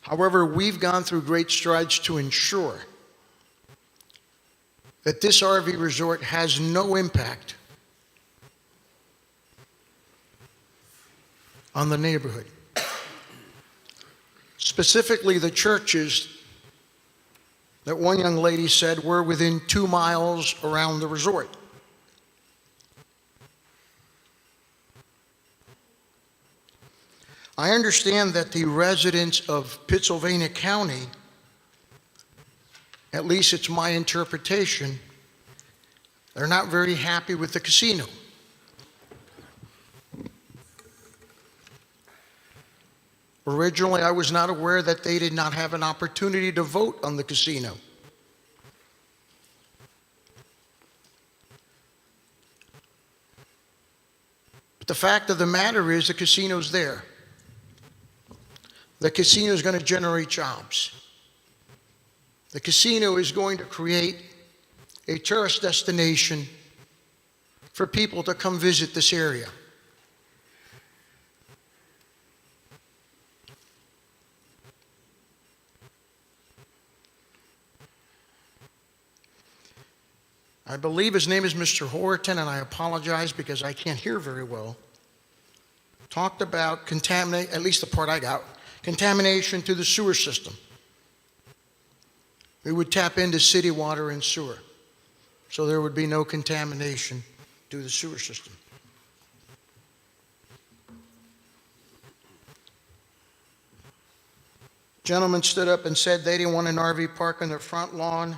However, we've gone through great strides to ensure that this RV resort has no impact on the neighborhood. Specifically, the churches that one young lady said we're within 2 miles around the resort. I understand that the residents of Pittsylvania County, at least it's my interpretation, they're not very happy with the casino. Originally, I was not aware that they did not have an opportunity to vote on the casino. But the fact of the matter is the casino's there. The casino is going to generate jobs. The casino is going to create a tourist destination for people to come visit this area. I believe his name is Mr. Horton, and I apologize because I can't hear very well. Talked about contaminate, at least the part I got, contamination to the sewer system. We would tap into city water and sewer, so there would be no contamination to the sewer system. Gentleman stood up and said they didn't want an RV park on their front lawn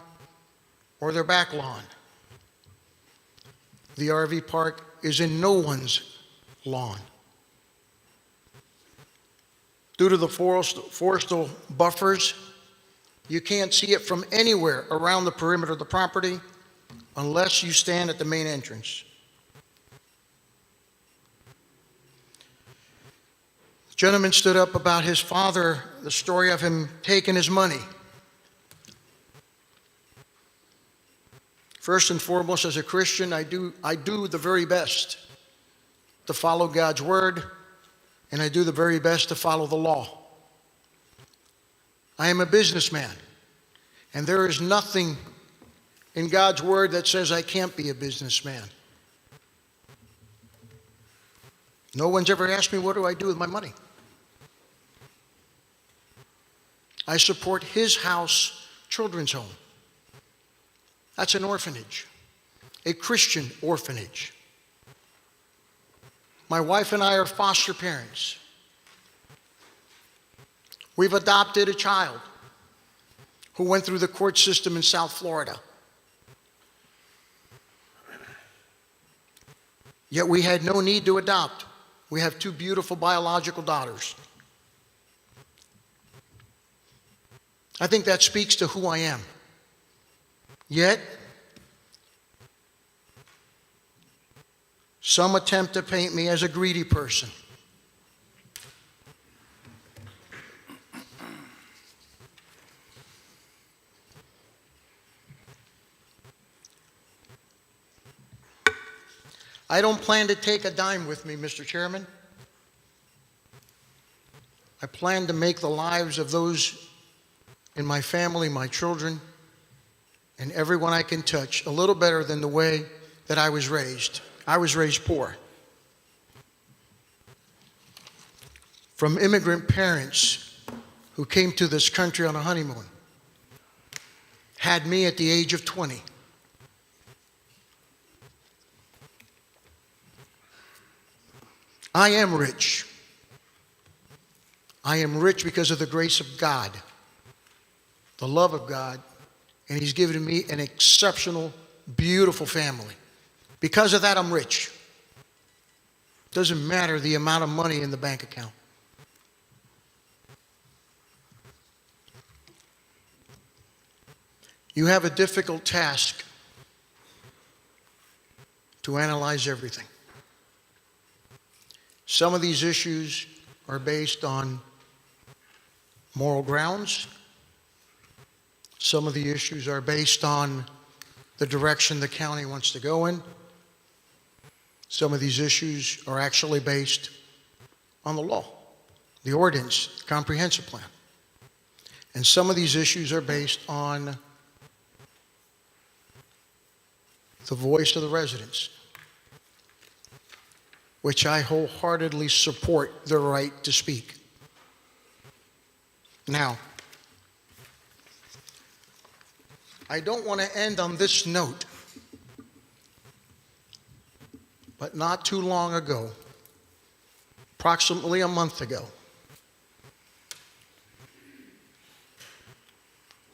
or their back lawn. The RV park is in no one's lawn. Due to the forestal buffers, you can't see it from anywhere around the perimeter of the property unless you stand at the main entrance. The gentleman stood up about his father, the story of him taking his money. First and foremost, as a Christian, I do the very best to follow God's word, and I do the very best to follow the law. I am a businessman, and there is nothing in God's word that says I can't be a businessman. No one's ever asked me, what do I do with my money? I support His House Children's Home. That's an orphanage, a Christian orphanage. My wife and I are foster parents. We've adopted a child who went through the court system in South Florida. Yet we had no need to adopt. We have 2 beautiful biological daughters. I think that speaks to who I am. Yet, some attempt to paint me as a greedy person. I don't plan to take a dime with me, Mr. Chairman. I plan to make the lives of those in my family, my children, and everyone I can touch a little better than the way that I was raised. I was raised poor. From immigrant parents who came to this country on a honeymoon, had me at the age of 20. I am rich. I am rich because of the grace of God, the love of God, and He's given me an exceptional, beautiful family. Because of that, I'm rich. Doesn't matter the amount of money in the bank account. You have a difficult task to analyze everything. Some of these issues are based on moral grounds. Some of the issues are based on the direction the county wants to go in. Some of these issues are actually based on the law, the ordinance, the comprehensive plan. And some of these issues are based on the voice of the residents, which I wholeheartedly support their right to speak. Now, I don't want to end on this note, but not too long ago, approximately a month ago,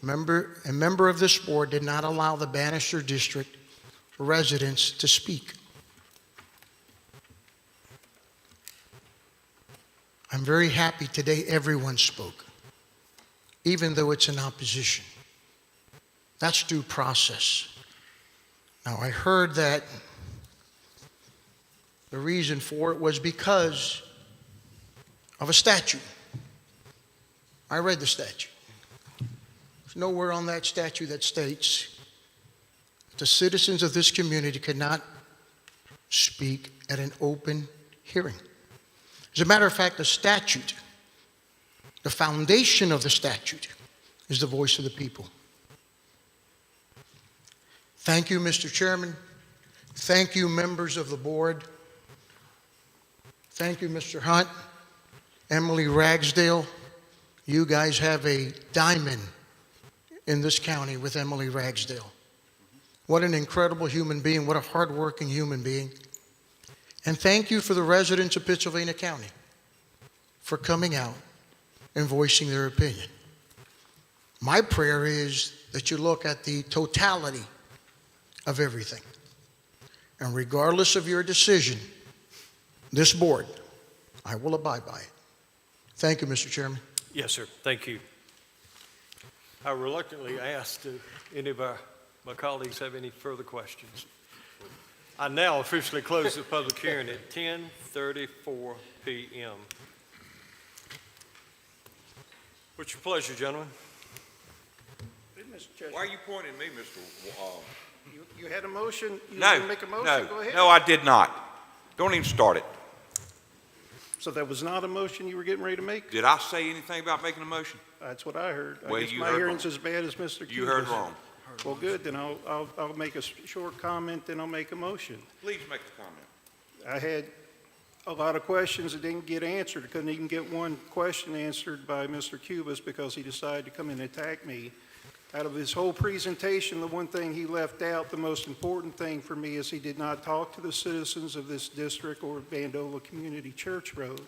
a member of this board did not allow the Bannister District residents to speak. I'm very happy today everyone spoke, even though it's in opposition. That's due process. Now, I heard that the reason for it was because of a statute. I read the statute. There's nowhere on that statute that states that the citizens of this community cannot speak at an open hearing. As a matter of fact, the statute, the foundation of the statute, is the voice of the people. Thank you, Mr. Chairman. Thank you, members of the board. Thank you, Mr. Hunt, Emily Ragsdale. You guys have a diamond in this county with Emily Ragsdale. What an incredible human being. What a hardworking human being. And thank you for the residents of Pittsylvania County for coming out and voicing their opinion. My prayer is that you look at the totality of everything. And regardless of your decision, this board, I will abide by it. Thank you, Mr. Chairman. Yes, sir. Thank you. I reluctantly ask, do any of my colleagues have any further questions? I now officially close the public hearing at 10:34 p.m. What's your pleasure, gentlemen? Why are you pointing at me, Mr. You had a motion? You No, want to make a motion? Go ahead. no, I did not. Don't even start it. So that was not a motion you were getting ready to make? Did I say anything about making a motion? That's what I heard. Well, I guess you my heard hearing's wrong. as bad as Mr. Cuba's. You heard wrong. Well, good, then I'll make a short comment, then I'll make a motion. Please make the comment. I had a lot of questions that didn't get answered. I couldn't even get one question answered by Mr. Cubas because he decided to come and attack me. Out of his whole presentation, the one thing he left out, the most important thing for me, is he did not talk to the citizens of this district or Vandola Community Church Road.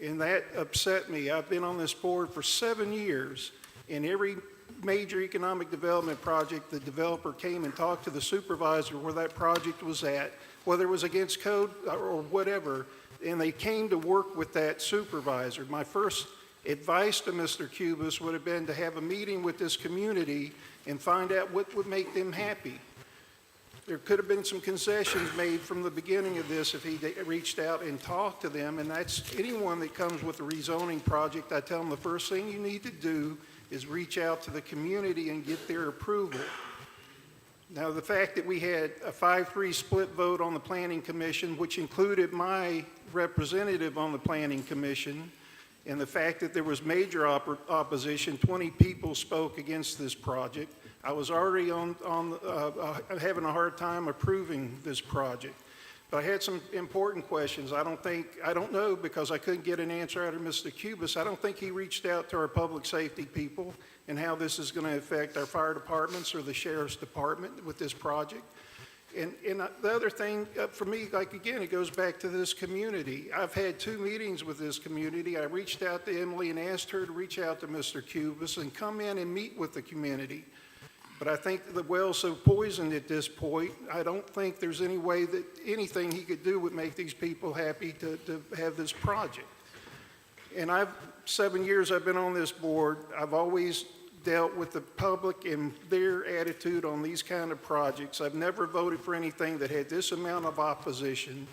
And that upset me. I've been on this board for 7 years, and every major economic development project, the developer came and talked to the supervisor where that project was at, whether it was against code or whatever, and they came to work with that supervisor. My first advice to Mr. Cubas would have been to have a meeting with this community and find out what would make them happy. There could have been some concessions made from the beginning of this if he reached out and talked to them, and that's anyone that comes with a rezoning project, I tell them the first thing you need to do is reach out to the community and get their approval. Now, the fact that we had a 5-3 split vote on the Planning Commission, which included my representative on the Planning Commission, and the fact that there was major opposition, 20 people spoke against this project, I was already having a hard time approving this project. But I had some important questions. I don't know, because I couldn't get an answer out of Mr. Cubas. I don't think he reached out to our public safety people and how this is going to affect our fire departments or the sheriff's department with this project. And the other thing for me, like again, it goes back to this community. I've had 2 meetings with this community. I reached out to Emily and asked her to reach out to Mr. Cubas and come in and meet with the community. But I think the well's so poisoned at this point, I don't think there's any way that anything he could do would make these people happy to have this project. And 7 years I've been on this board, I've always dealt with the public and their attitude on these kind of projects. I've never voted for anything that had this amount of opposition.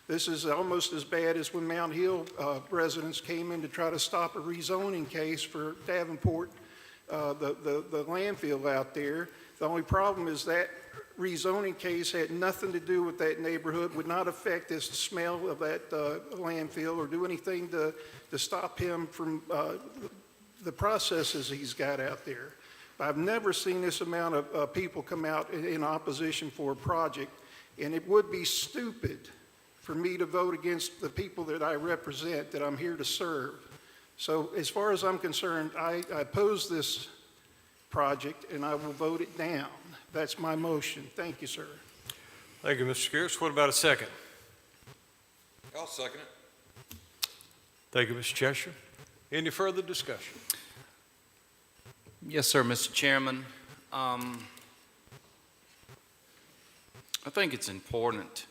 This is almost as bad as when Mount Hill residents came in to try to stop a rezoning case for Davenport, the landfill out there. The only problem is that rezoning case had nothing to do with that neighborhood, would not affect this smell of that landfill or do anything to stop him from the processes he's got out there. I've never seen this amount of people come out in opposition for a project, and it would be stupid for me to vote against the people that I represent, that I'm here to serve. So as far as I'm concerned, I oppose this project, and I will vote it down. That's my motion. Thank you, sir. Thank you, Mr. Scarce. What about a second? I'll second it. Thank you, Mr. Cheshire. Any further discussion? Yes, sir, Mr. Chairman. I think it's important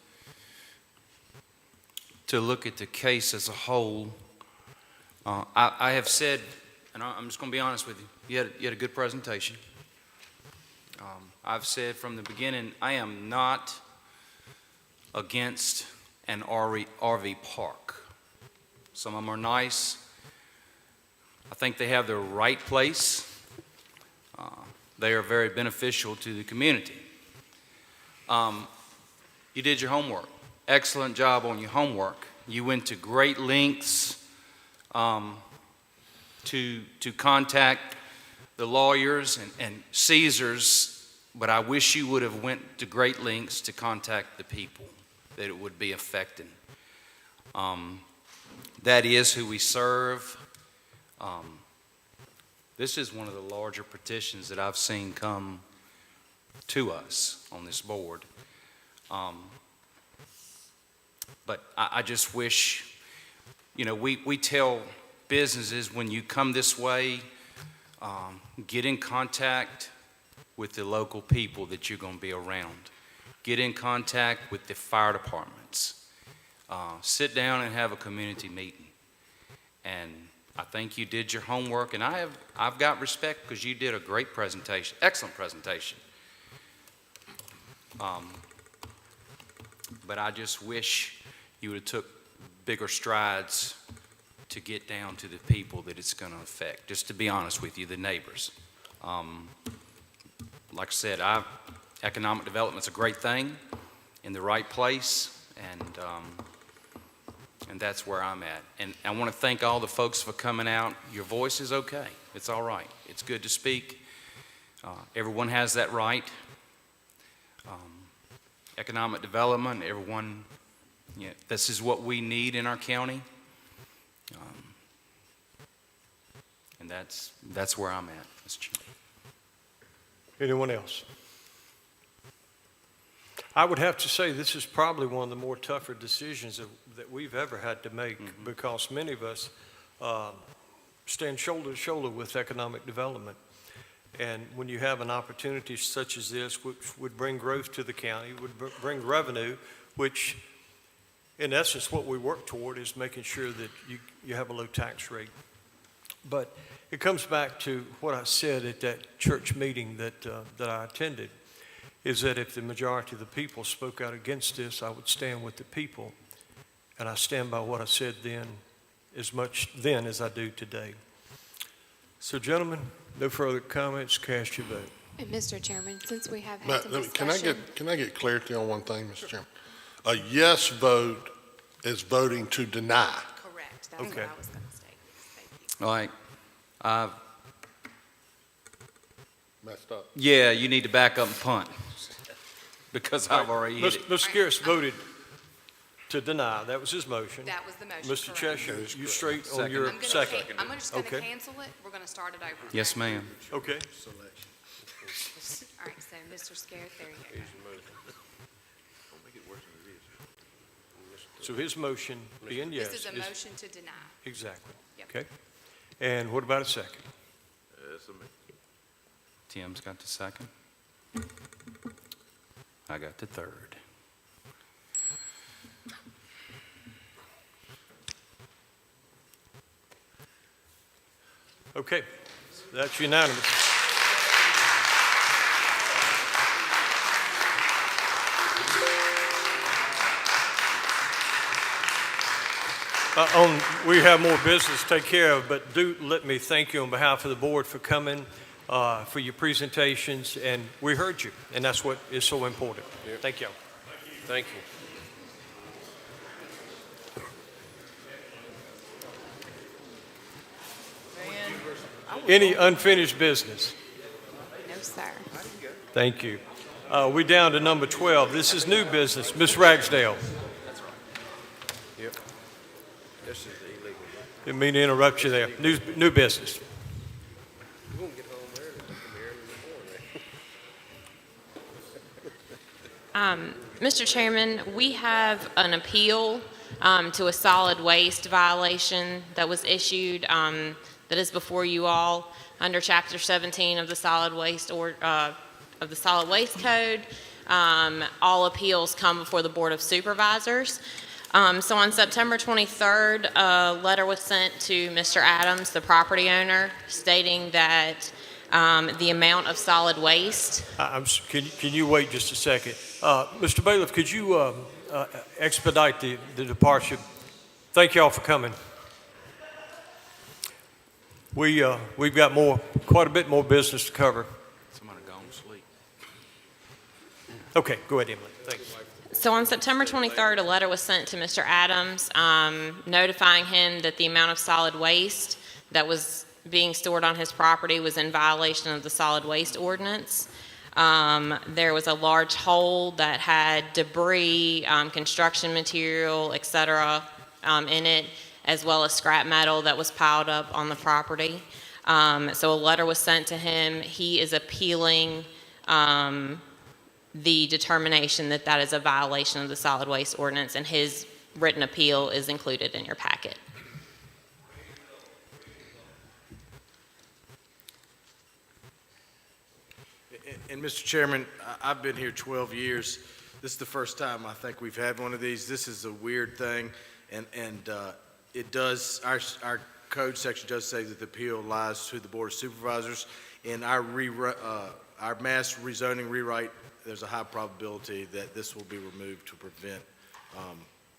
to look at the case as a whole. I have said, and I'm just going to be honest with you, you had a good presentation. I've said from the beginning, I am not against an RV park. Some of them are nice. I think they have their right place. They are very beneficial to the community. You did your homework. Excellent job on your homework. You went to great lengths to contact the lawyers and Caesars, but I wish you would have went to great lengths to contact the people that it would be affecting. That is who we serve. This is one of the larger petitions that I've seen come to us on this board. But I just wish, we tell businesses when you come this way, get in contact with the local people that you're going to be around. Get in contact with the fire departments. Sit down and have a community meeting. And I think you did your homework, and I've got respect because you did a great presentation, excellent presentation. But I just wish you would have took bigger strides to get down to the people that it's going to affect. Just to be honest with you, the neighbors. Like I said, economic development's a great thing in the right place, and that's where I'm at. And I want to thank all the folks for coming out. Your voice is okay. It's all right. It's good to speak. Everyone has that right. Economic development, everyone, this is what we need in our county. And that's where I'm at, Mr. Chairman. Anyone else? I would have to say this is probably one of the more tougher decisions that we've ever had to make, because many of us stand shoulder to shoulder with economic development. And when you have an opportunity such as this, which would bring growth to the county, would bring revenue, which in essence what we work toward is making sure that you have a low tax rate. But it comes back to what I said at that church meeting that I attended, is that if the majority of the people spoke out against this, I would stand with the people. And I stand by what I said then, as much then as I do today. So gentlemen, no further comments, cast your vote. And Mr. Chairman, since we have had some Can discussion. I get clarity on one thing, Mr. Chairman? A yes vote is voting to deny. Correct, that's what Okay. I was going to state. Thank you. All right. Messed up. Yeah, you need to back up and punt, because I've already hit it. Mr. Scarce voted to deny. That was his motion. That was the motion, Mr. correct. Cheshire, you straight on Second. your I'm second. just going to Okay. cancel it. We're going to start it over. Yes, ma'am. Okay. All right, so Mr. Scarrett, there you go. So his motion being yes. This is a motion to deny. Exactly. Yep. Okay. And what about a second? Tim's got the second. I got the third. Okay, that's unanimous. We have more business to take care of, but do let me thank you on behalf of the board for coming, for your presentations, and we heard you, and that's what is so important. Thank you. Thank you. Any unfinished business? No, sir. Thank you. We're down to number 12. This is new business. Ms. Ragsdale. Yep. This is the illegal. Didn't mean to interrupt you there. New business. We're gonna get home there. Mr. Chairman, we have an appeal to a solid waste violation that was issued that is before you all under Chapter 17 of the Solid Waste Code. All appeals come before the Board of Supervisors. So on September 23rd, a letter was sent to Mr. Adams, the property owner, stating that the amount of solid waste. Can you wait just a second? Mr. Bailiff, could you expedite the departure? Thank y'all for coming. We've got quite a bit more business to cover. Somebody gone to sleep. Okay, go ahead, Emily. Thanks. So on September 23rd, a letter was sent to Mr. Adams notifying him that the amount of solid waste that was being stored on his property was in violation of the solid waste ordinance. There was a large hole that had debris, construction material, etc. In it, as well as scrap metal that was piled up on the property. So a letter was sent to him. He is appealing the determination that that is a violation of the solid waste ordinance, and his written appeal is included in your packet. And Mr. Chairman, I've been here 12 years. This is the first time I think we've had one of these. This is a weird thing, and it does, our code section does say that the appeal lies to the Board of Supervisors. In our mass rezoning rewrite, there's a high probability that this will be removed to prevent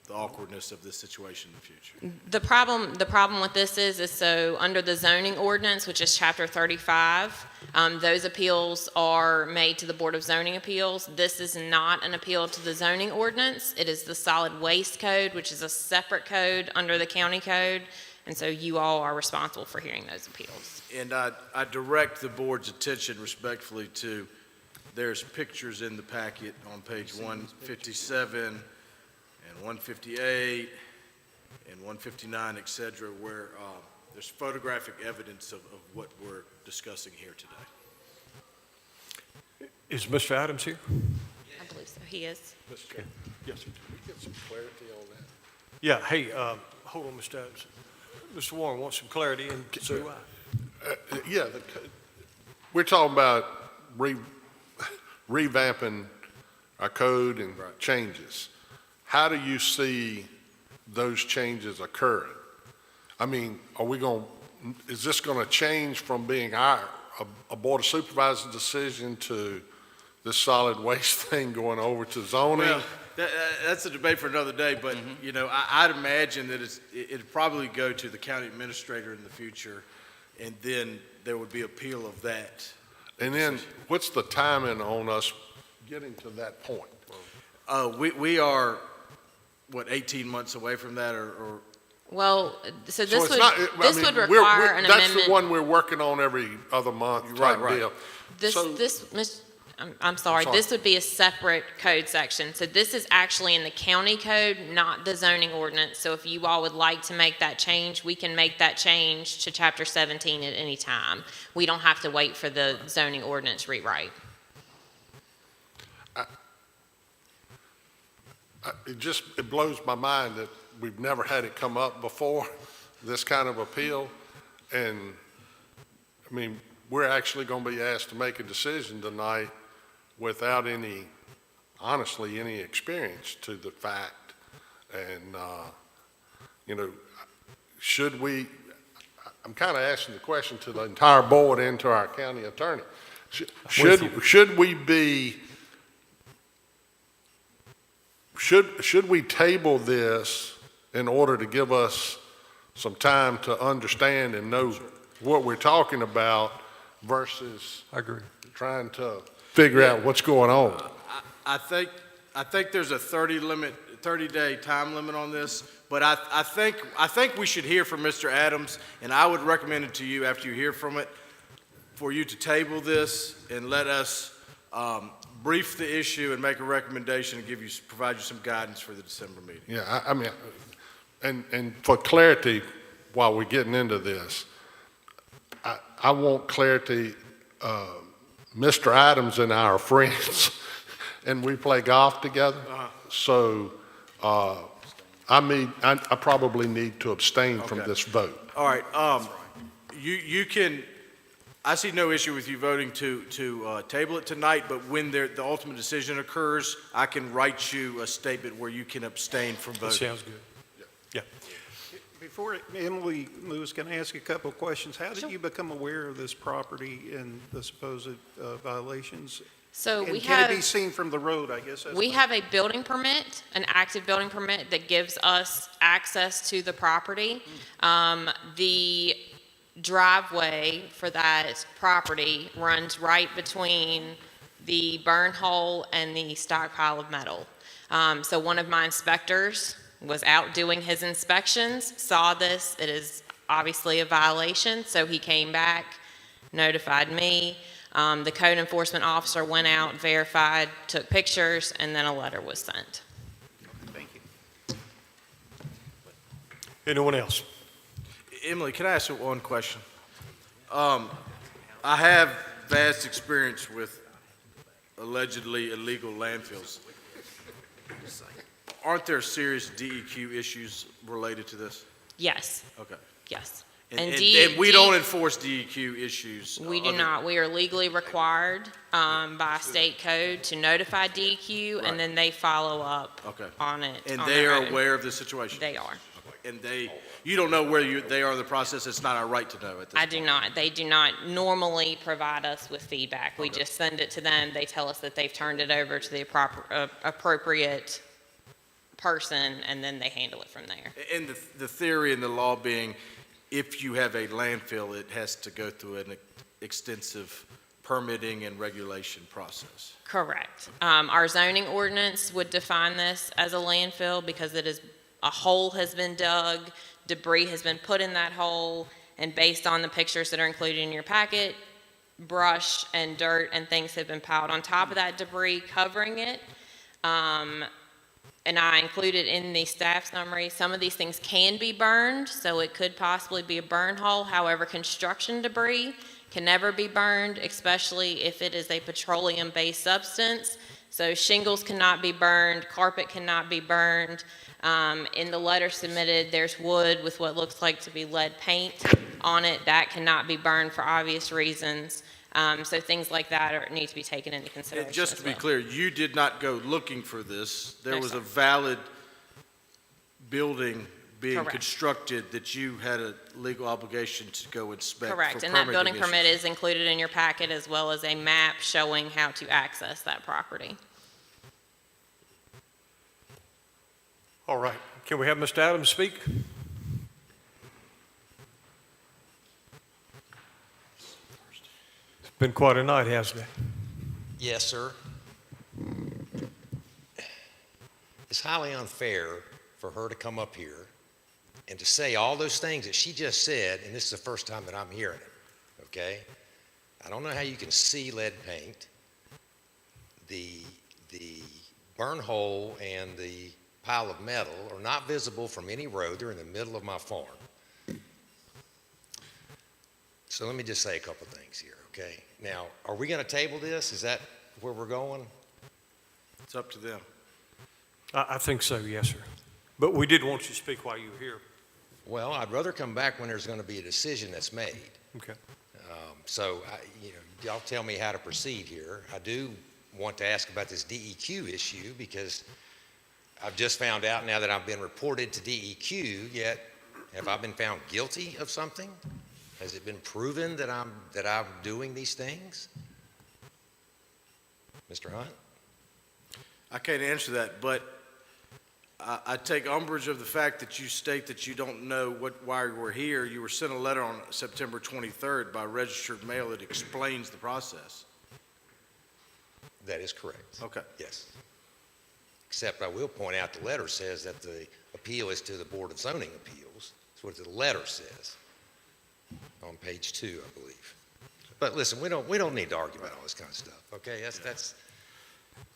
the awkwardness of this situation in the future. The problem with this is so under the zoning ordinance, which is Chapter 35, those appeals are made to the Board of Zoning Appeals. This is not an appeal to the zoning ordinance. It is the solid waste code, which is a separate code under the county code, and so you all are responsible for hearing those appeals. And I direct the board's attention respectfully to, there's pictures in the packet on page 157 and 158 and 159, et cetera, where there's photographic evidence of what we're discussing here today. Is Mr. Adams here? I believe so. He is. Okay. Yes, sir. Can we get some clarity on that? Yeah, hey, hold on, Mr. Adams. Mr. Warren wants some clarity, and so do I. We're talking about revamping our code and changes. How do you see those changes occurring? I mean, is this going to change from being a Board of Supervisors decision to this solid waste thing going over to zoning? Well, that's a debate for another day, but you know, I'd imagine that it'd probably go to the county administrator in the future, and then there would be appeal of that. And then what's the timing on us getting to that point? We are, what, 18 months away from that, or Well, so this it's would not- would require an amendment. That's the one we're working on every other month type deal. I'm sorry, sorry. this would be a separate code section. So this is actually in the county code, not the zoning ordinance. So if you all would like to make that change, we can make that change to Chapter 17 at any time. We don't have to wait for the zoning ordinance rewrite. It blows my mind that we've never had it come up before, this kind of appeal. And, I mean, we're actually going to be asked to make a decision tonight without honestly, any experience to the fact. And, you know, I'm kind of asking the question to the entire board and to our county attorney. Should we table this in order to give us some time to understand and know what we're talking about versus I agree. trying to figure out what's going on? I think there's a 30-day time limit on this, but I think we should hear from Mr. Adams, and I would recommend it to you after you hear from it, for you to table this and let us brief the issue and make a recommendation and provide you some guidance for the December meeting. Yeah, I mean, and for clarity, while we're getting into this, I want clarity. Mr. Adams and our friends and we play golf together. So I probably need to abstain from Okay. this vote. All right, you can, I see no issue with you voting to table it tonight, but when the ultimate decision occurs, I can write you a statement where you can abstain from That voting. sounds good. Yeah. Before Emily moves, can I ask you a couple of questions? How did you become aware of this property and the supposed violations? So And we can it be have, seen from the road, I guess? we have a building permit, an active building permit that gives us access to the property. The driveway for that property runs right between the burn hole and the stockpile of metal. So one of my inspectors was out doing his inspections, saw this, it is obviously a violation, so he came back, notified me. The code enforcement officer went out, verified, took pictures, and then a letter was sent. Thank you. Anyone else? Emily, can I ask you one question? I have vast experience with allegedly illegal landfills. Aren't there serious DEQ issues related to this? Yes, Okay. yes. And D- we don't enforce DEQ issues? We do not. We are legally required by state code to notify DEQ, Right. and then they follow up Okay. on it. And on they their are own. aware of the situation? They are. And you don't know where they are in the process, it's not our right to know at this I do not. They do not normally provide us with feedback. We just send it to them. They tell us that they've turned it over to the appropriate person, and then they handle it from there. And the theory and the law being, if you have a landfill, it has to go through an extensive permitting and regulation process. Correct. Our zoning ordinance would define this as a landfill because it is, a hole has been dug, debris has been put in that hole, and based on the pictures that are included in your packet, brush and dirt and things have been piled on top of that debris covering it. And I included in the staff summary, some of these things can be burned, so it could possibly be a burn hole. However, construction debris can never be burned, especially if it is a petroleum-based substance. So shingles cannot be burned, carpet cannot be burned. In the letter submitted, there's wood with what looks like to be lead paint on it. That cannot be burned for obvious reasons. So things like that need to be taken into consideration. And just to be clear, you did not go looking for this. There No, was sir. a valid building being Correct. constructed that you had a legal obligation to go inspect. Correct, for and that building permitting permit issues. is included in your packet as well as a map showing how to access that property. All right. Can we have Mr. Adams speak? It's been quite a night, hasn't it? Yes, sir. It's highly unfair for her to come up here and to say all those things that she just said, and this is the first time that I'm hearing it, okay? I don't know how you can see lead paint. The burn hole and the pile of metal are not visible from any road. They're in the middle of my farm. So let me just say a couple things here, okay? Now, are we going to table this? Is that where we're going? It's up to them. I think so, yes, sir. But we did want you to speak while you were here. Well, I'd rather come back when there's going to be a decision that's made. Okay. So, y'all tell me how to proceed here. I do want to ask about this DEQ issue because I've just found out now that I've been reported to DEQ, yet have I been found guilty of something? Has it been proven that I'm doing these things? Mr. Hunt? I can't answer that, but I take umbrage of the fact that you state that you don't know why you were here. You were sent a letter on September 23rd by registered mail that explains the process. That is correct. Okay. Yes. Except I will point out the letter says that the appeal is to the Board of Zoning Appeals. That's what the letter says on page 2, I believe. But listen, we don't need to argue about all this kind of stuff, okay? That's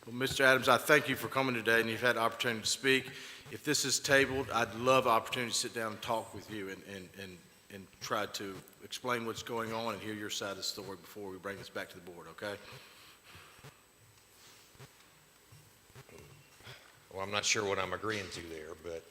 Well, Mr. Adams, I thank you for coming today, and you've had the opportunity to speak. If this is tabled, I'd love the opportunity to sit down and talk with you and try to explain what's going on and hear your side of the story before we bring this back to the board, okay? Well, I'm not sure what I'm agreeing to there, but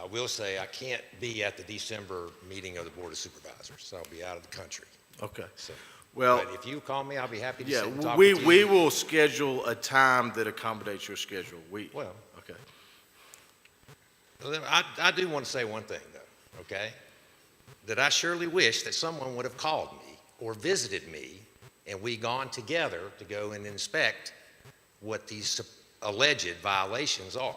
I will say I can't be at the December meeting of the Board of Supervisors, so I'll be out of the country. Okay. So, Well, but if you call me, I'll be happy to yeah, sit and talk we with you. we will schedule a time that accommodates your schedule. Well, okay. I do want to say one thing, though, okay? That I surely wish that someone would have called me or visited me, and we gone together to go and inspect what these alleged violations are.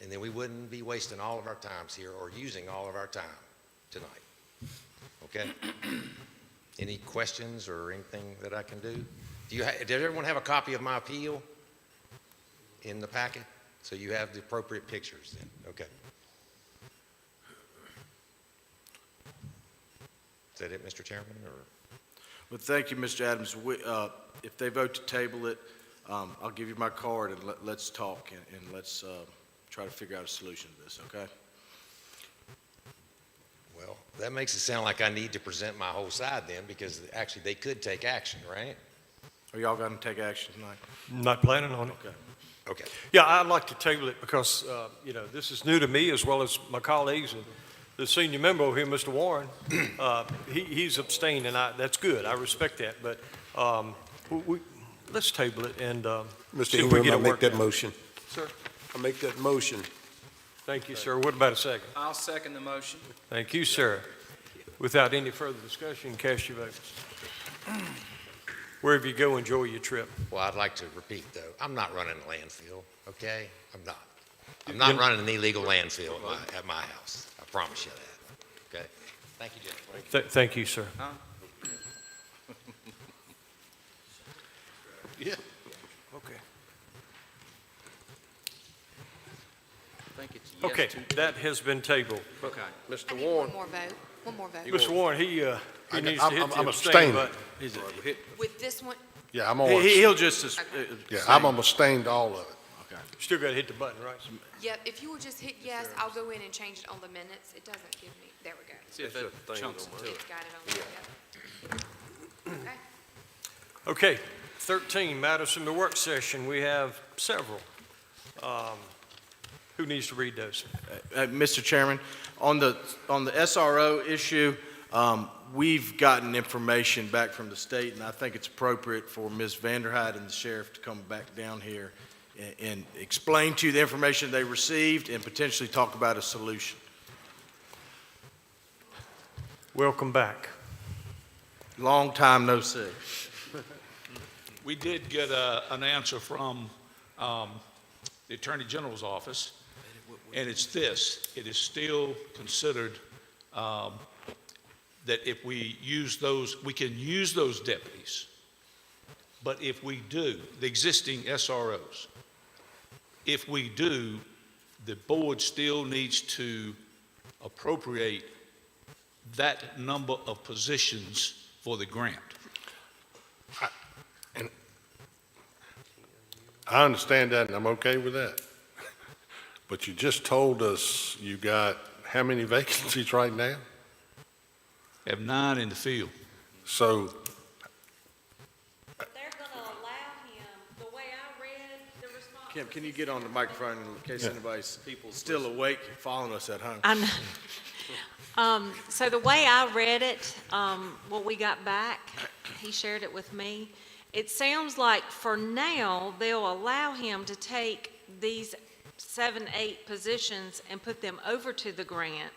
And then we wouldn't be wasting all of our times here or using all of our time tonight. Okay? Any questions or anything that I can do? Did everyone have a copy of my appeal in the packet? So you have the appropriate pictures then, okay. Is that it, Mr. Chairman, or? Well, thank you, Mr. Adams. If they vote to table it, I'll give you my card and let's talk and let's try to figure out a solution to this, okay? Well, that makes it sound like I need to present my whole side then, because actually they could take action, right? Are y'all going to take action tonight? Not planning on it. Okay. Okay. Yeah, I'd like to table it because, this is new to me as well as my colleagues and the senior member over here, Mr. Warren. He's abstained, and that's good. I respect that. But let's table it and Mr. see if we Ingram, get I it make worked that out. motion. Sir? I make that motion. Thank you, sir. What about a second? I'll second the motion. Thank you, sir. Without any further discussion, cast your votes. Wherever you go, enjoy your trip. Well, I'd like to repeat, though, I'm not running a landfill, okay? I'm not. I'm not running an illegal landfill at my house. I promise you that, okay? Thank you, gentlemen. Thank you, sir. Huh? Yeah. Okay. I think it's yes Okay, to- that has been tabled. Okay. Mr. I need Warren, one more vote. One more vote. Mr. Warren, he needs to hit I'm the abstain abstaining. button. With this one, Yeah, I'm on. He'll just, Yeah, I'm gonna abstain to all of it. Still got to hit the button, right? yeah, if you will just hit yes, I'll go in and change it on the minutes. It doesn't give me, there we go. See if It's that a thing chunks on it mine. to It's it. got it on there, yep. Okay, 13, matters from the work session. We have several. Who needs to read those? Mr. Chairman, on the SRO issue, we've gotten information back from the state, and I think it's appropriate for Ms. Vanderhyde and the sheriff to come back down here and explain to you the information they received and potentially talk about a solution. Welcome back. Long time no see. We did get an answer from the Attorney General's office, and it's this: it is still considered that if we use those, we can use those deputies, but if we do, the existing SROs, if we do, the board still needs to appropriate that number of positions for the grant. I understand that, and I'm okay with that. But you just told us you got how many vacancies right now? Have 9 in the field. So, They're going to allow him, the way I read the response. Kim, can you get on the microphone in case anybody's still awake and following us at home? So the way I read it, what we got back, he shared it with me. It sounds like for now, they'll allow him to take these 7, 8 positions and put them over to the grant,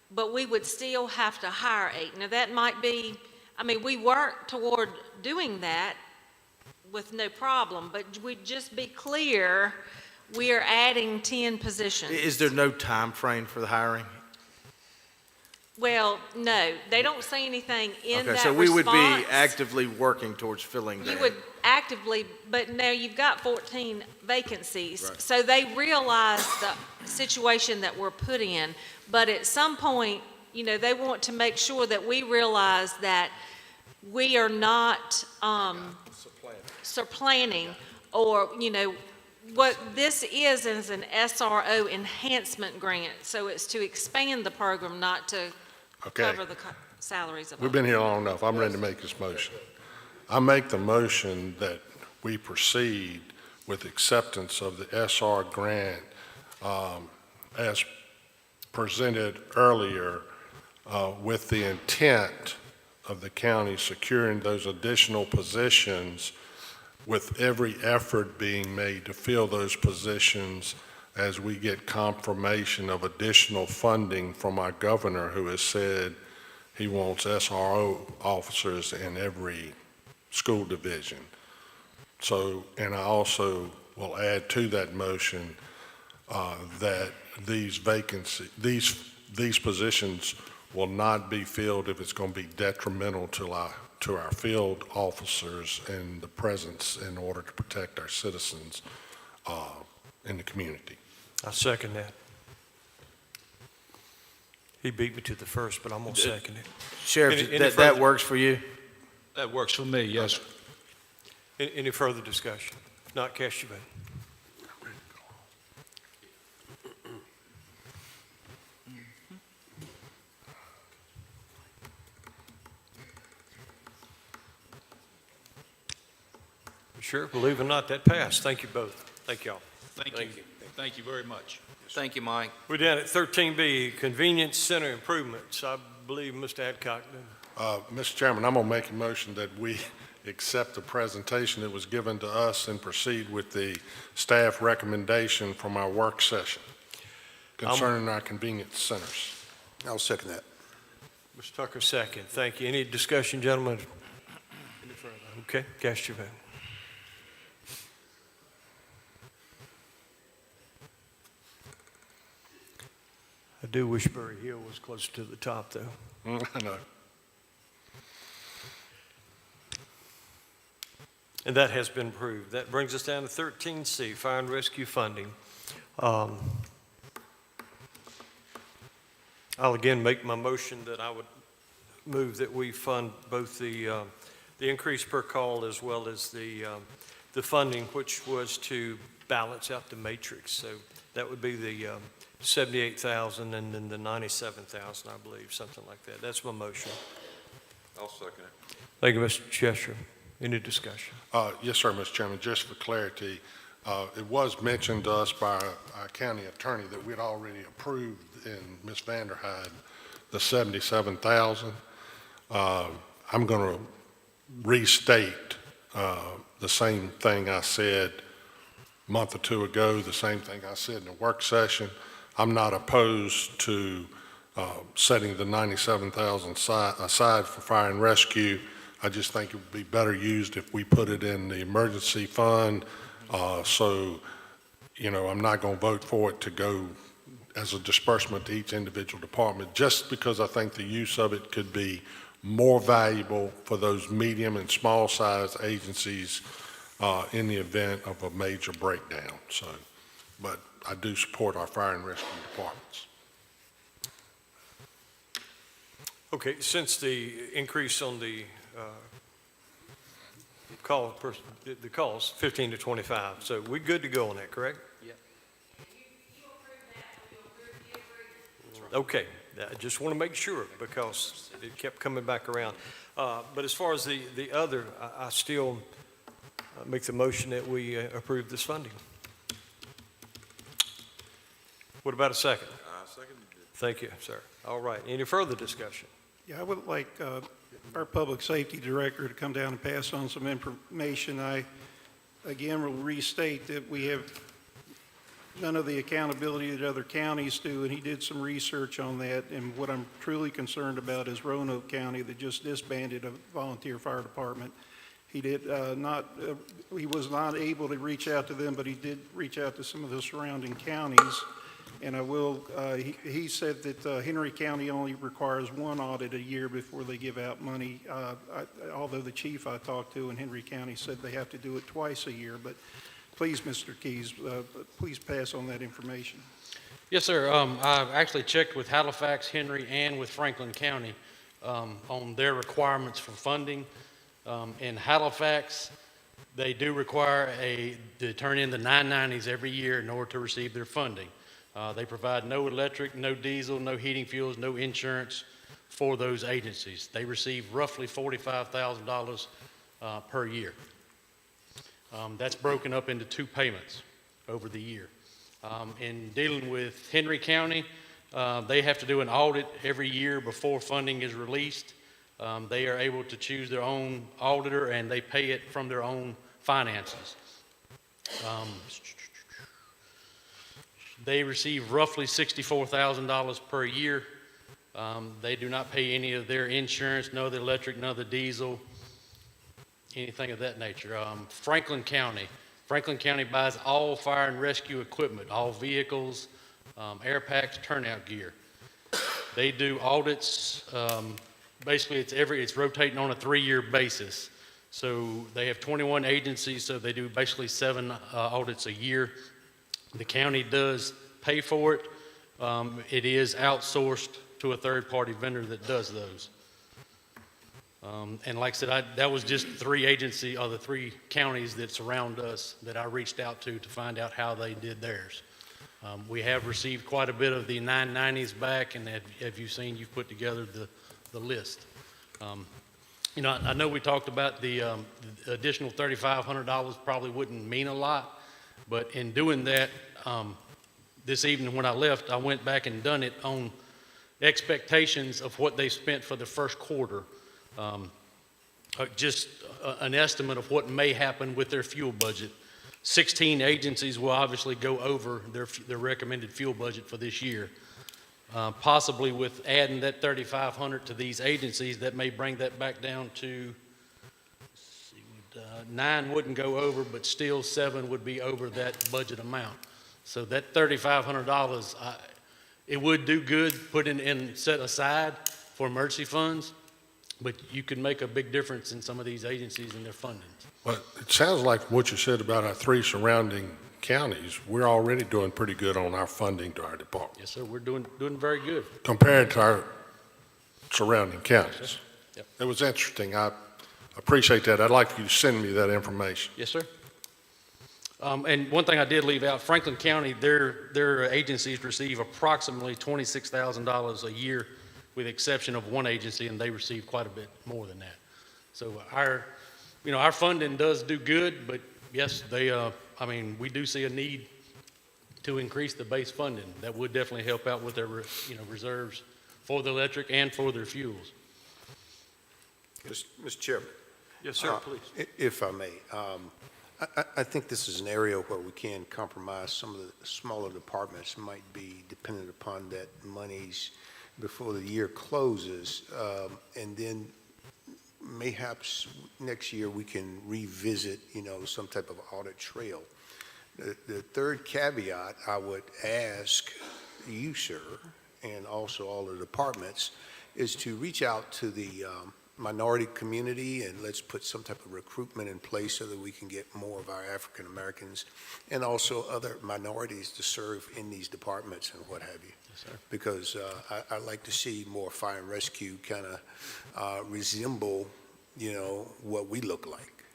but we would still have to hire 8. Now that might be, we work toward doing that with no problem, but we'd just be clear, we are adding 10 positions. Is there no time frame for the hiring? Well, no, they don't say anything in that Okay, so we would be response. actively working towards filling You that. would actively, but now you've got 14 vacancies. Right. So they realize the situation that we're put in. But at some point, they want to make sure that we realize that we are not supplanting or, what this is an SRO enhancement grant. So it's to expand the program, not to okay, cover the salaries of we've been here long enough. I'm ready to make this motion. I make the motion that we proceed with acceptance of the SR grant as presented earlier, with the intent of the county securing those additional positions, with every effort being made to fill those positions as we get confirmation of additional funding from our governor, who has said he wants SRO officers in every school division. So, and I also will add to that motion that these positions will not be filled if it's going to be detrimental to our field officers and the presence in order to protect our citizens in the community. I second that. He beat me to the first, but I'm going to second it. Sheriff, Any that works for you? That works for me, yes. Any further discussion? If not, cast your vote. Sure, believe it or not, that passed. Thank you both. Thank y'all. Thank you. Thank you very much. Thank you, Mike. We're down at 13B, Convenience Center Improvements. I believe Mr. Adcock. Mr. Chairman, I'm going to make a motion that we accept the presentation that was given to us and proceed with the staff recommendation from our work session concerning our convenience centers. I'll second that. Mr. Tucker, second. Thank you. Any discussion, gentlemen? Any further? Okay, cast your vote. I do wish Berry Hill was closer to the top, though. I know. And that has been approved. That brings us down to 13C, Fire and Rescue Funding. I'll again make my motion that I would move that we fund both the increase per call as well as the funding, which was to balance out the matrix. So that would be the 78,000 and then the 97,000, I believe, something like that. That's my motion. I'll second it. Thank you, Mr. Cheshire. Any discussion? Yes, sir, Mr. Chairman. Just for clarity, it was mentioned to us by our county attorney that we'd already approved in Ms. Vanderhyde the 77,000. I'm going to restate the same thing I said a month or two ago, the same thing I said in the work session. I'm not opposed to setting the 97,000 aside for fire and rescue. I just think it would be better used if we put it in the emergency fund. So, you know, I'm not going to vote for it to go as a disbursement to each individual department, just because I think the use of it could be more valuable for those medium and small size agencies in the event of a major breakdown. So, but I do support our fire and rescue departments. Okay, since the increase on the calls 15 to 25, so we're good to go on that, correct? Yep. Okay, I just want to make sure because it kept coming back around. But as far as the other, I still make the motion that we approve this funding. What about a second? I seconded it. Thank you, sir. All right, any further discussion? Yeah, I would like our public safety director to come down and pass on some information. I, again, will restate that we have none of the accountability that other counties do, and he did some research on that. And what I'm truly concerned about is Roanoke County that just disbanded a volunteer fire department. He did he was not able to reach out to them, but he did reach out to some of the surrounding counties. And I will, he said that Henry County only requires one audit a year before they give out money. Although the chief I talked to in Henry County said they have to do it twice a year. But please, Mr. Keys, please pass on that information. Yes, sir. I've actually checked with Halifax, Henry, and with Franklin County on their requirements for funding. In Halifax, they do require to turn in the 990s every year in order to receive their funding. They provide no electric, no diesel, no heating fuels, no insurance for those agencies. They receive roughly $45,000 per year. That's broken up into 2 payments over the year. In dealing with Henry County, they have to do an audit every year before funding is released. They are able to choose their own auditor, and they pay it from their own finances. They receive roughly $64,000 per year. They do not pay any of their insurance, nor the electric, nor the diesel, anything of that nature. Franklin County buys all fire and rescue equipment, all vehicles, air packs, turnout gear. They do audits. Basically, it's rotating on a 3-year basis. So they have 21 agencies, so they do basically 7 audits a year. The county does pay for it. It is outsourced to a third-party vendor that does those. And like I said, that was just 3 agencies, or the 3 counties that surround us that I reached out to find out how they did theirs. We have received quite a bit of the 990s back, and have you seen, you've put together the list. You know, I know we talked about the additional $3,500 probably wouldn't mean a lot, but in doing that, this evening when I left, I went back and done it on expectations of what they spent for the first quarter. Just an estimate of what may happen with their fuel budget. 16 agencies will obviously go over their recommended fuel budget for this year. Possibly with adding that $3,500 to these agencies, that may bring that back down to, 9 wouldn't go over, but still 7 would be over that budget amount. So that $3,500, it would do good, put in set aside for emergency funds, but you could make a big difference in some of these agencies and their funding. Well, it sounds like what you said about our 3 surrounding counties, we're already doing pretty good on our funding to our department. Yes, sir, we're doing very good. Compared to our surrounding counties. Yes, sir. Yep. It was interesting. I appreciate that. I'd like for you to send me that information. Yes, sir. And one thing I did leave out, Franklin County, their agencies receive approximately $26,000 a year, with the exception of 1 agency, and they receive quite a bit more than that. So our funding does do good, but yes, we do see a need to increase the base funding. That would definitely help out with their, reserves for the electric and for their fuels. Mr. Chairman. Yes, sir, please. If I may, I think this is an area where we can compromise. Some of the smaller departments might be dependent upon that monies before the year closes, and then mayhaps next year we can revisit, some type of audit trail. The third caveat I would ask you, sir, and also all the departments, is to reach out to the minority community, and let's put some type of recruitment in place so that we can get more of our African Americans and also other minorities to serve in these departments and what have you. Yes, sir. Because I like to see more fire and rescue kind of resemble, what we look like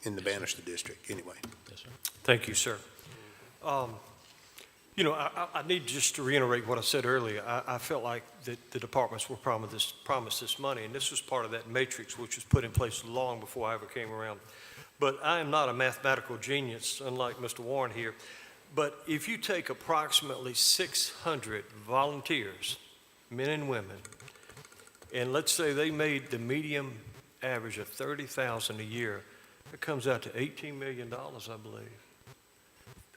in the Bannister District anyway. Yes, sir. Thank you, sir. I need just to reiterate what I said earlier. I felt like that the departments were promised this money, and this was part of that matrix which was put in place long before I ever came around. But I am not a mathematical genius, unlike Mr. Warren here. But if you take approximately 600 volunteers, men and women, and let's say they made the medium average of $30,000 a year, it comes out to $18 million, I believe.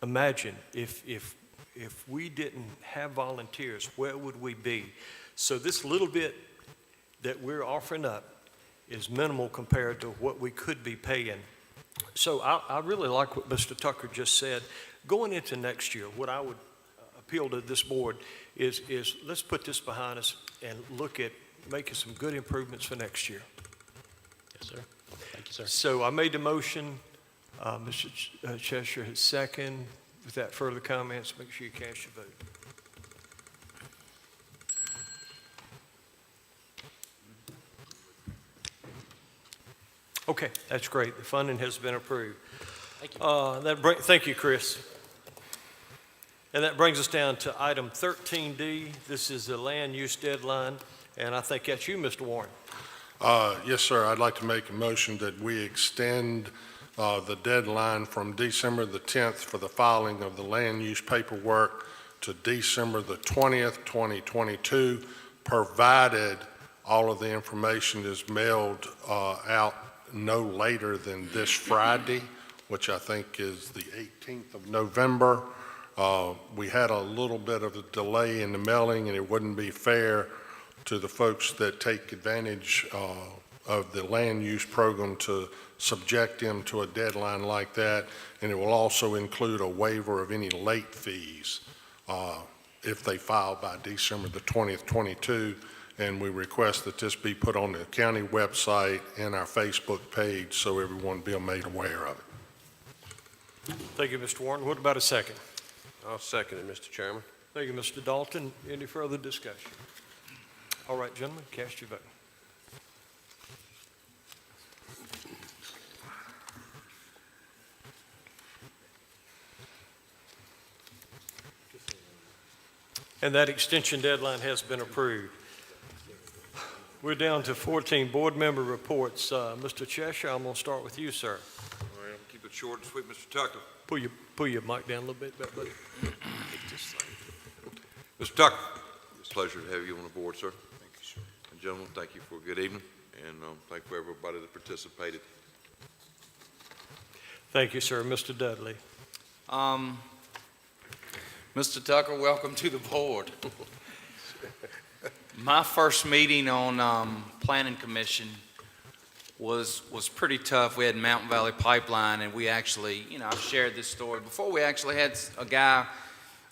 Imagine if we didn't have volunteers, where would we be? So this little bit that we're offering up is minimal compared to what we could be paying. So I really like what Mr. Tucker just said. Going into next year, what I would appeal to this board is let's put this behind us and look at making some good improvements for next year. Yes, sir. Thank you, sir. So I made the motion. Mr. Cheshire has second. Without further comments, make sure you cast your vote. Okay, that's great. The funding has been approved. Thank you. Thank you, Chris. And that brings us down to item 13D. This is the land use deadline, and I think that's you, Mr. Warren. Yes, sir. I'd like to make a motion that we extend the deadline from December the 10th for the filing of the land use paperwork to December the 20th, 2022, provided all of the information is mailed out no later than this Friday, which I think is the 18th of November. We had a little bit of a delay in the mailing, and it wouldn't be fair to the folks that take advantage of the land use program to subject them to a deadline like that. And it will also include a waiver of any late fees if they file by December the 20th, 22. And we request that this be put on the county website and our Facebook page so everyone be made aware of it. Thank you, Mr. Warren. What about a second? I'll second it, Mr. Chairman. Thank you, Mr. Dalton. Any further discussion? All right, gentlemen, cast your vote. And that extension deadline has been approved. We're down to 14 board member reports. Mr. Cheshire, I'm going to start with you, sir. All right, keep it short and sweet, Mr. Tucker. Pull your mic down a little bit, buddy. Mr. Tucker, it's a pleasure to have you on the board, sir. Thank you, sir. And gentlemen, thank you for a good evening, and thank you for everybody that participated. Thank you, sir. Mr. Dudley. Mr. Tucker, welcome to the board. My first meeting on Planning Commission was pretty tough. We had Mountain Valley Pipeline, and we actually, I've shared this story before. We actually had a guy,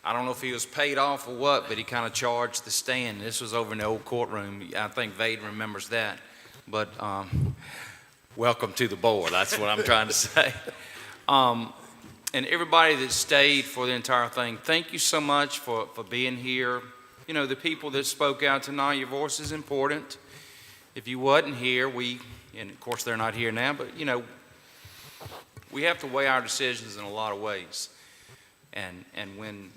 I don't know if he was paid off or what, but he kind of charged the stand. This was over in the old courtroom. I think Vade remembers that. But welcome to the board. That's what I'm trying to say. And everybody that stayed for the entire thing, thank you so much for being here. The people that spoke out tonight, your voice is important. If you wasn't here, and of course they're not here now, but we have to weigh our decisions in a lot of ways. And when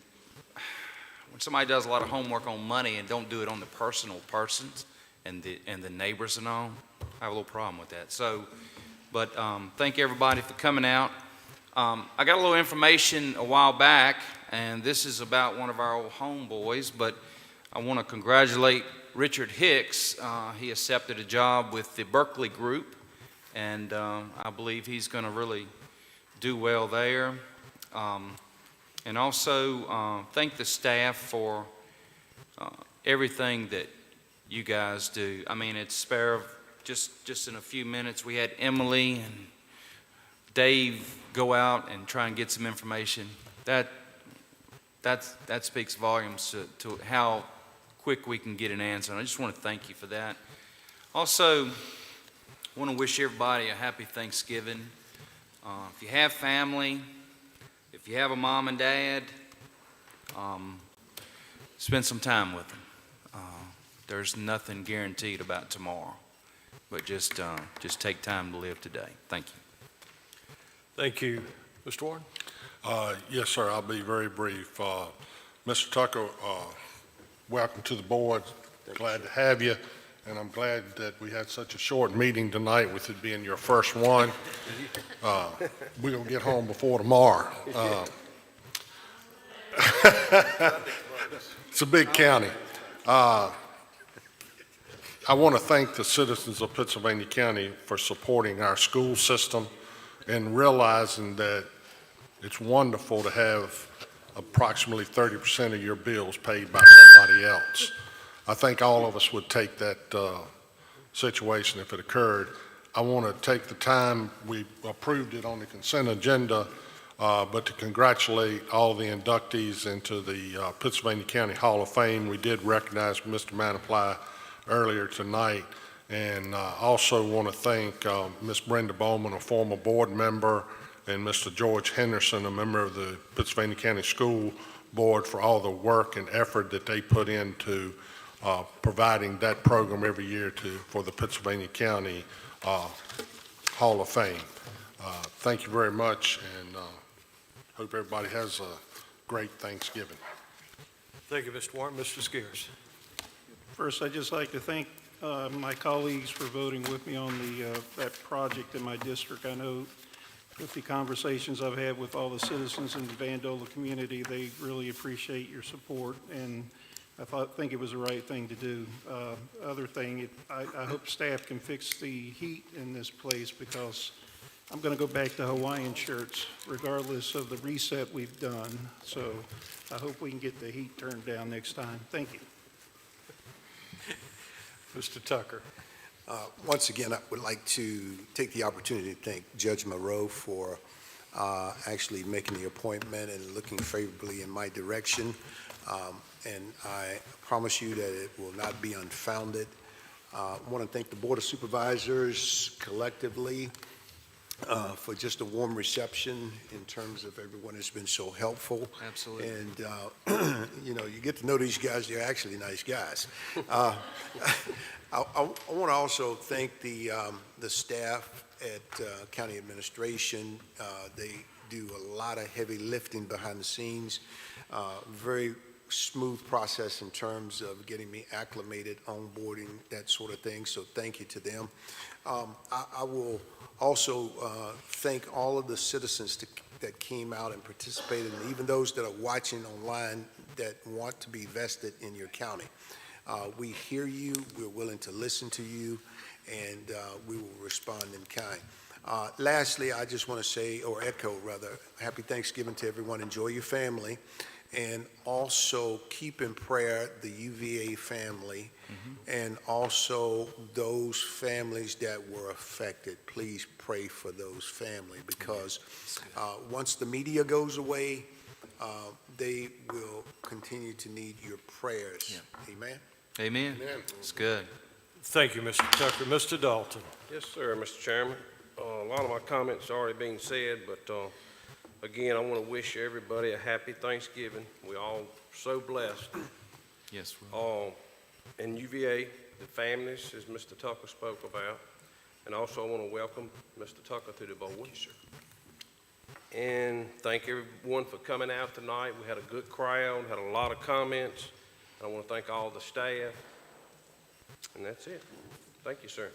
somebody does a lot of homework on money and don't do it on the personal persons and the neighbors and all, I have a little problem with that. So, but thank everybody for coming out. I got a little information a while back, and this is about one of our old homeboys, but I want to congratulate Richard Hicks. He accepted a job with the Berkeley Group, and I believe he's going to really do well there. And also thank the staff for everything that you guys do. I mean, it's spare of just in a few minutes. We had Emily and Dave go out and try and get some information. That speaks volumes to how quick we can get an answer. And I just want to thank you for that. Also, I want to wish everybody a happy Thanksgiving. If you have family, if you have a mom and dad, spend some time with them. There's nothing guaranteed about tomorrow, but just take time to live today. Thank you. Thank you. Mr. Warren? Yes, sir, I'll be very brief. Mr. Tucker, welcome to the board. Glad to have you, and I'm glad that we had such a short meeting tonight with it being your first one. We're going to get home before tomorrow. It's a big county. I want to thank the citizens of Pittsylvania County for supporting our school system and realizing that it's wonderful to have approximately 30% of your bills paid by somebody else. I think all of us would take that situation if it occurred. I want to take the time, we approved it on the consent agenda, but to congratulate all the inductees into the Pittsylvania County Hall of Fame. We did recognize Mr. Mannapply earlier tonight. And also want to thank Ms. Brenda Bowman, a former board member, and Mr. George Henderson, a member of the Pittsylvania County School Board, for all the work and effort that they put into providing that program every year for the Pennsylvania County Hall of Fame. Thank you very much, and hope everybody has a great Thanksgiving. Thank you, Mr. Warren. Mr. Scares. First, I'd just like to thank my colleagues for voting with me on that project in my district. I know with the conversations I've had with all the citizens in the Vandola community, they really appreciate your support, and think it was the right thing to do. Other thing, I hope staff can fix the heat in this place, because I'm going to go back to Hawaiian shirts regardless of the reset we've done. So I hope we can get the heat turned down next time. Thank you. Mr. Tucker. Once again, I would like to take the opportunity to thank Judge Moreau for actually making the appointment and looking favorably in my direction. And I promise you that it will not be unfounded. I want to thank the Board of Supervisors collectively for just a warm reception in terms of everyone has been so helpful. Absolutely. And, you know, you get to know these guys, they're actually nice guys. I want to also thank the staff at County Administration. They do a lot of heavy lifting behind the scenes. Very smooth process in terms of getting me acclimated, onboarding, that sort of thing. So thank you to them. I will also thank all of the citizens that came out and participated, and even those that are watching online that want to be vested in your county. We hear you, we're willing to listen to you, and we will respond in kind. Lastly, I just want to say, or echo rather, happy Thanksgiving to everyone. Enjoy your family, and also keep in prayer the UVA family, and also those families that were affected. Please pray for those families, because once the media goes away, they will continue to need your prayers. Amen? Amen. It's good. Thank you, Mr. Tucker. Mr. Dalton. Yes, sir, Mr. Chairman. A lot of my comments have already been said, but again, I want to wish everybody a happy Thanksgiving. We all so blessed. Yes, And UVA, the families, as Mr. Tucker spoke about. And also I want to welcome Mr. Tucker to the board. And thank everyone for coming out tonight. We had a good crowd, had a lot of comments. I want to thank all the staff. And that's it. Thank you, sir.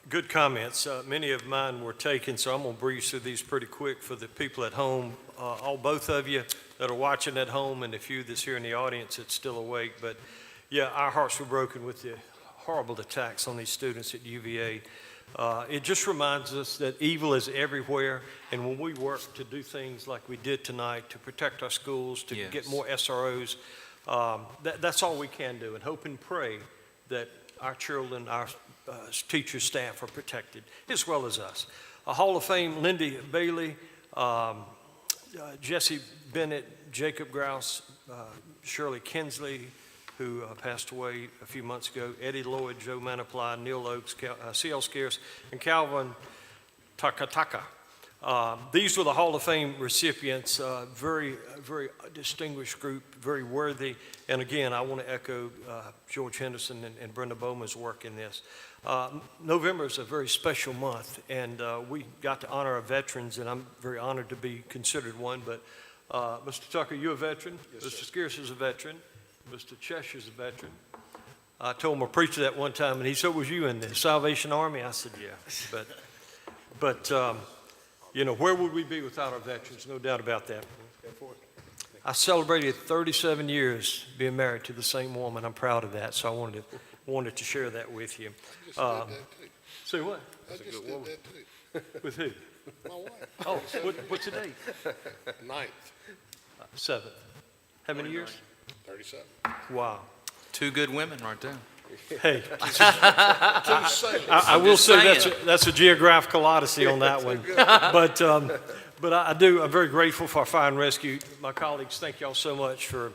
Good comments. Many of mine were taken, so I'm going to breeze through these pretty quick for the people at home. Both of you that are watching at home, and a few that's here in the audience that's still awake. But yeah, our hearts were broken with the horrible attacks on these students at UVA. It just reminds us that evil is everywhere, and when we work to do things like we did tonight to protect our schools, to get more SROs, that's all we can do, and hope and pray that our children, our teachers, staff are protected, as well as us. A Hall of Fame, Lindy Bailey, Jesse Bennett, Jacob Grouse, Shirley Kinsley, who passed away a few months ago, Eddie Lloyd, Joe Mannapply, Neil Oakes, C.L. Scarce, and Calvin Takataka. These were the Hall of Fame recipients, very distinguished group, very worthy. And again, I want to echo George Henderson and Brenda Bowman's work in this. November is a very special month, and we got to honor our veterans, and I'm very honored to be considered one. But Mr. Tucker, you're a veteran. Yes, Mr. Scarce is a veteran. Mr. Cheshire's a veteran. I told him a preacher that one time, and he said, "Was you in the Salvation Army?" I said, "Yeah." But you know, where would we be without our veterans? No doubt about that. I celebrated 37 years being married to the same woman. I'm proud of that, so I wanted to share that with you. Say what? I just did that too. With who? My wife. Oh, what's the date? 9th. 7th. How many years? 37. Wow. Two good women right there. Hey, I will say that's a geographical odyssey on that one. But I'm very grateful for our fire and rescue. My colleagues, thank y'all so much for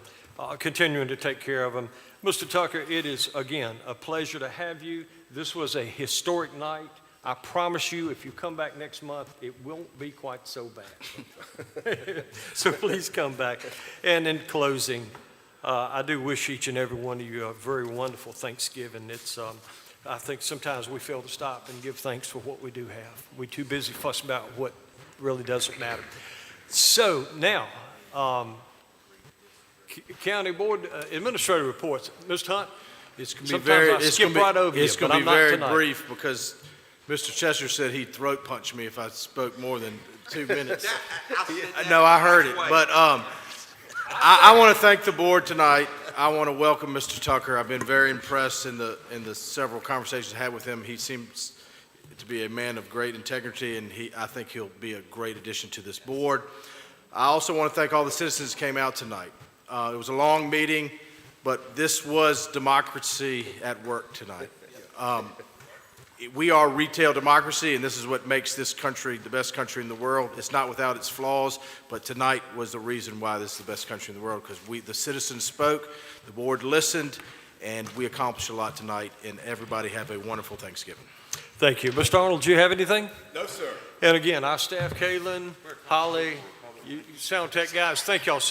continuing to take care of them. Mr. Tucker, it is, again, a pleasure to have you. This was a historic night. I promise you, if you come back next month, it won't be quite so bad. So please come back. And in closing, I do wish each and every one of you a very wonderful Thanksgiving. I think sometimes we fail to stop and give thanks for what we do have. We're too busy fussing about what really doesn't matter. So now, County Board Administrative reports. Mr. Hunt, it's going to be very, skip right over you, it's going but to be I'm not very tonight. brief, because Mr. Chester said he'd throat punch me if I spoke more than 2 minutes. No, I heard it, but I want to thank the board tonight. I want to welcome Mr. Tucker. I've been very impressed in the several conversations I had with him. He seems to be a man of great integrity, and I think he'll be a great addition to this board. I also want to thank all the citizens who came out tonight. It was a long meeting, but this was democracy at work tonight. We are retail democracy, and this is what makes this country the best country in the world. It's not without its flaws, but tonight was the reason why this is the best country in the world, because the citizens spoke, the board listened, and we accomplished a lot tonight, and everybody have a wonderful Thanksgiving. Thank you. Mr. Arnold, do you have anything? No, sir. And again, our staff, Kaylin, Holly, you sound tech guys, thank y'all so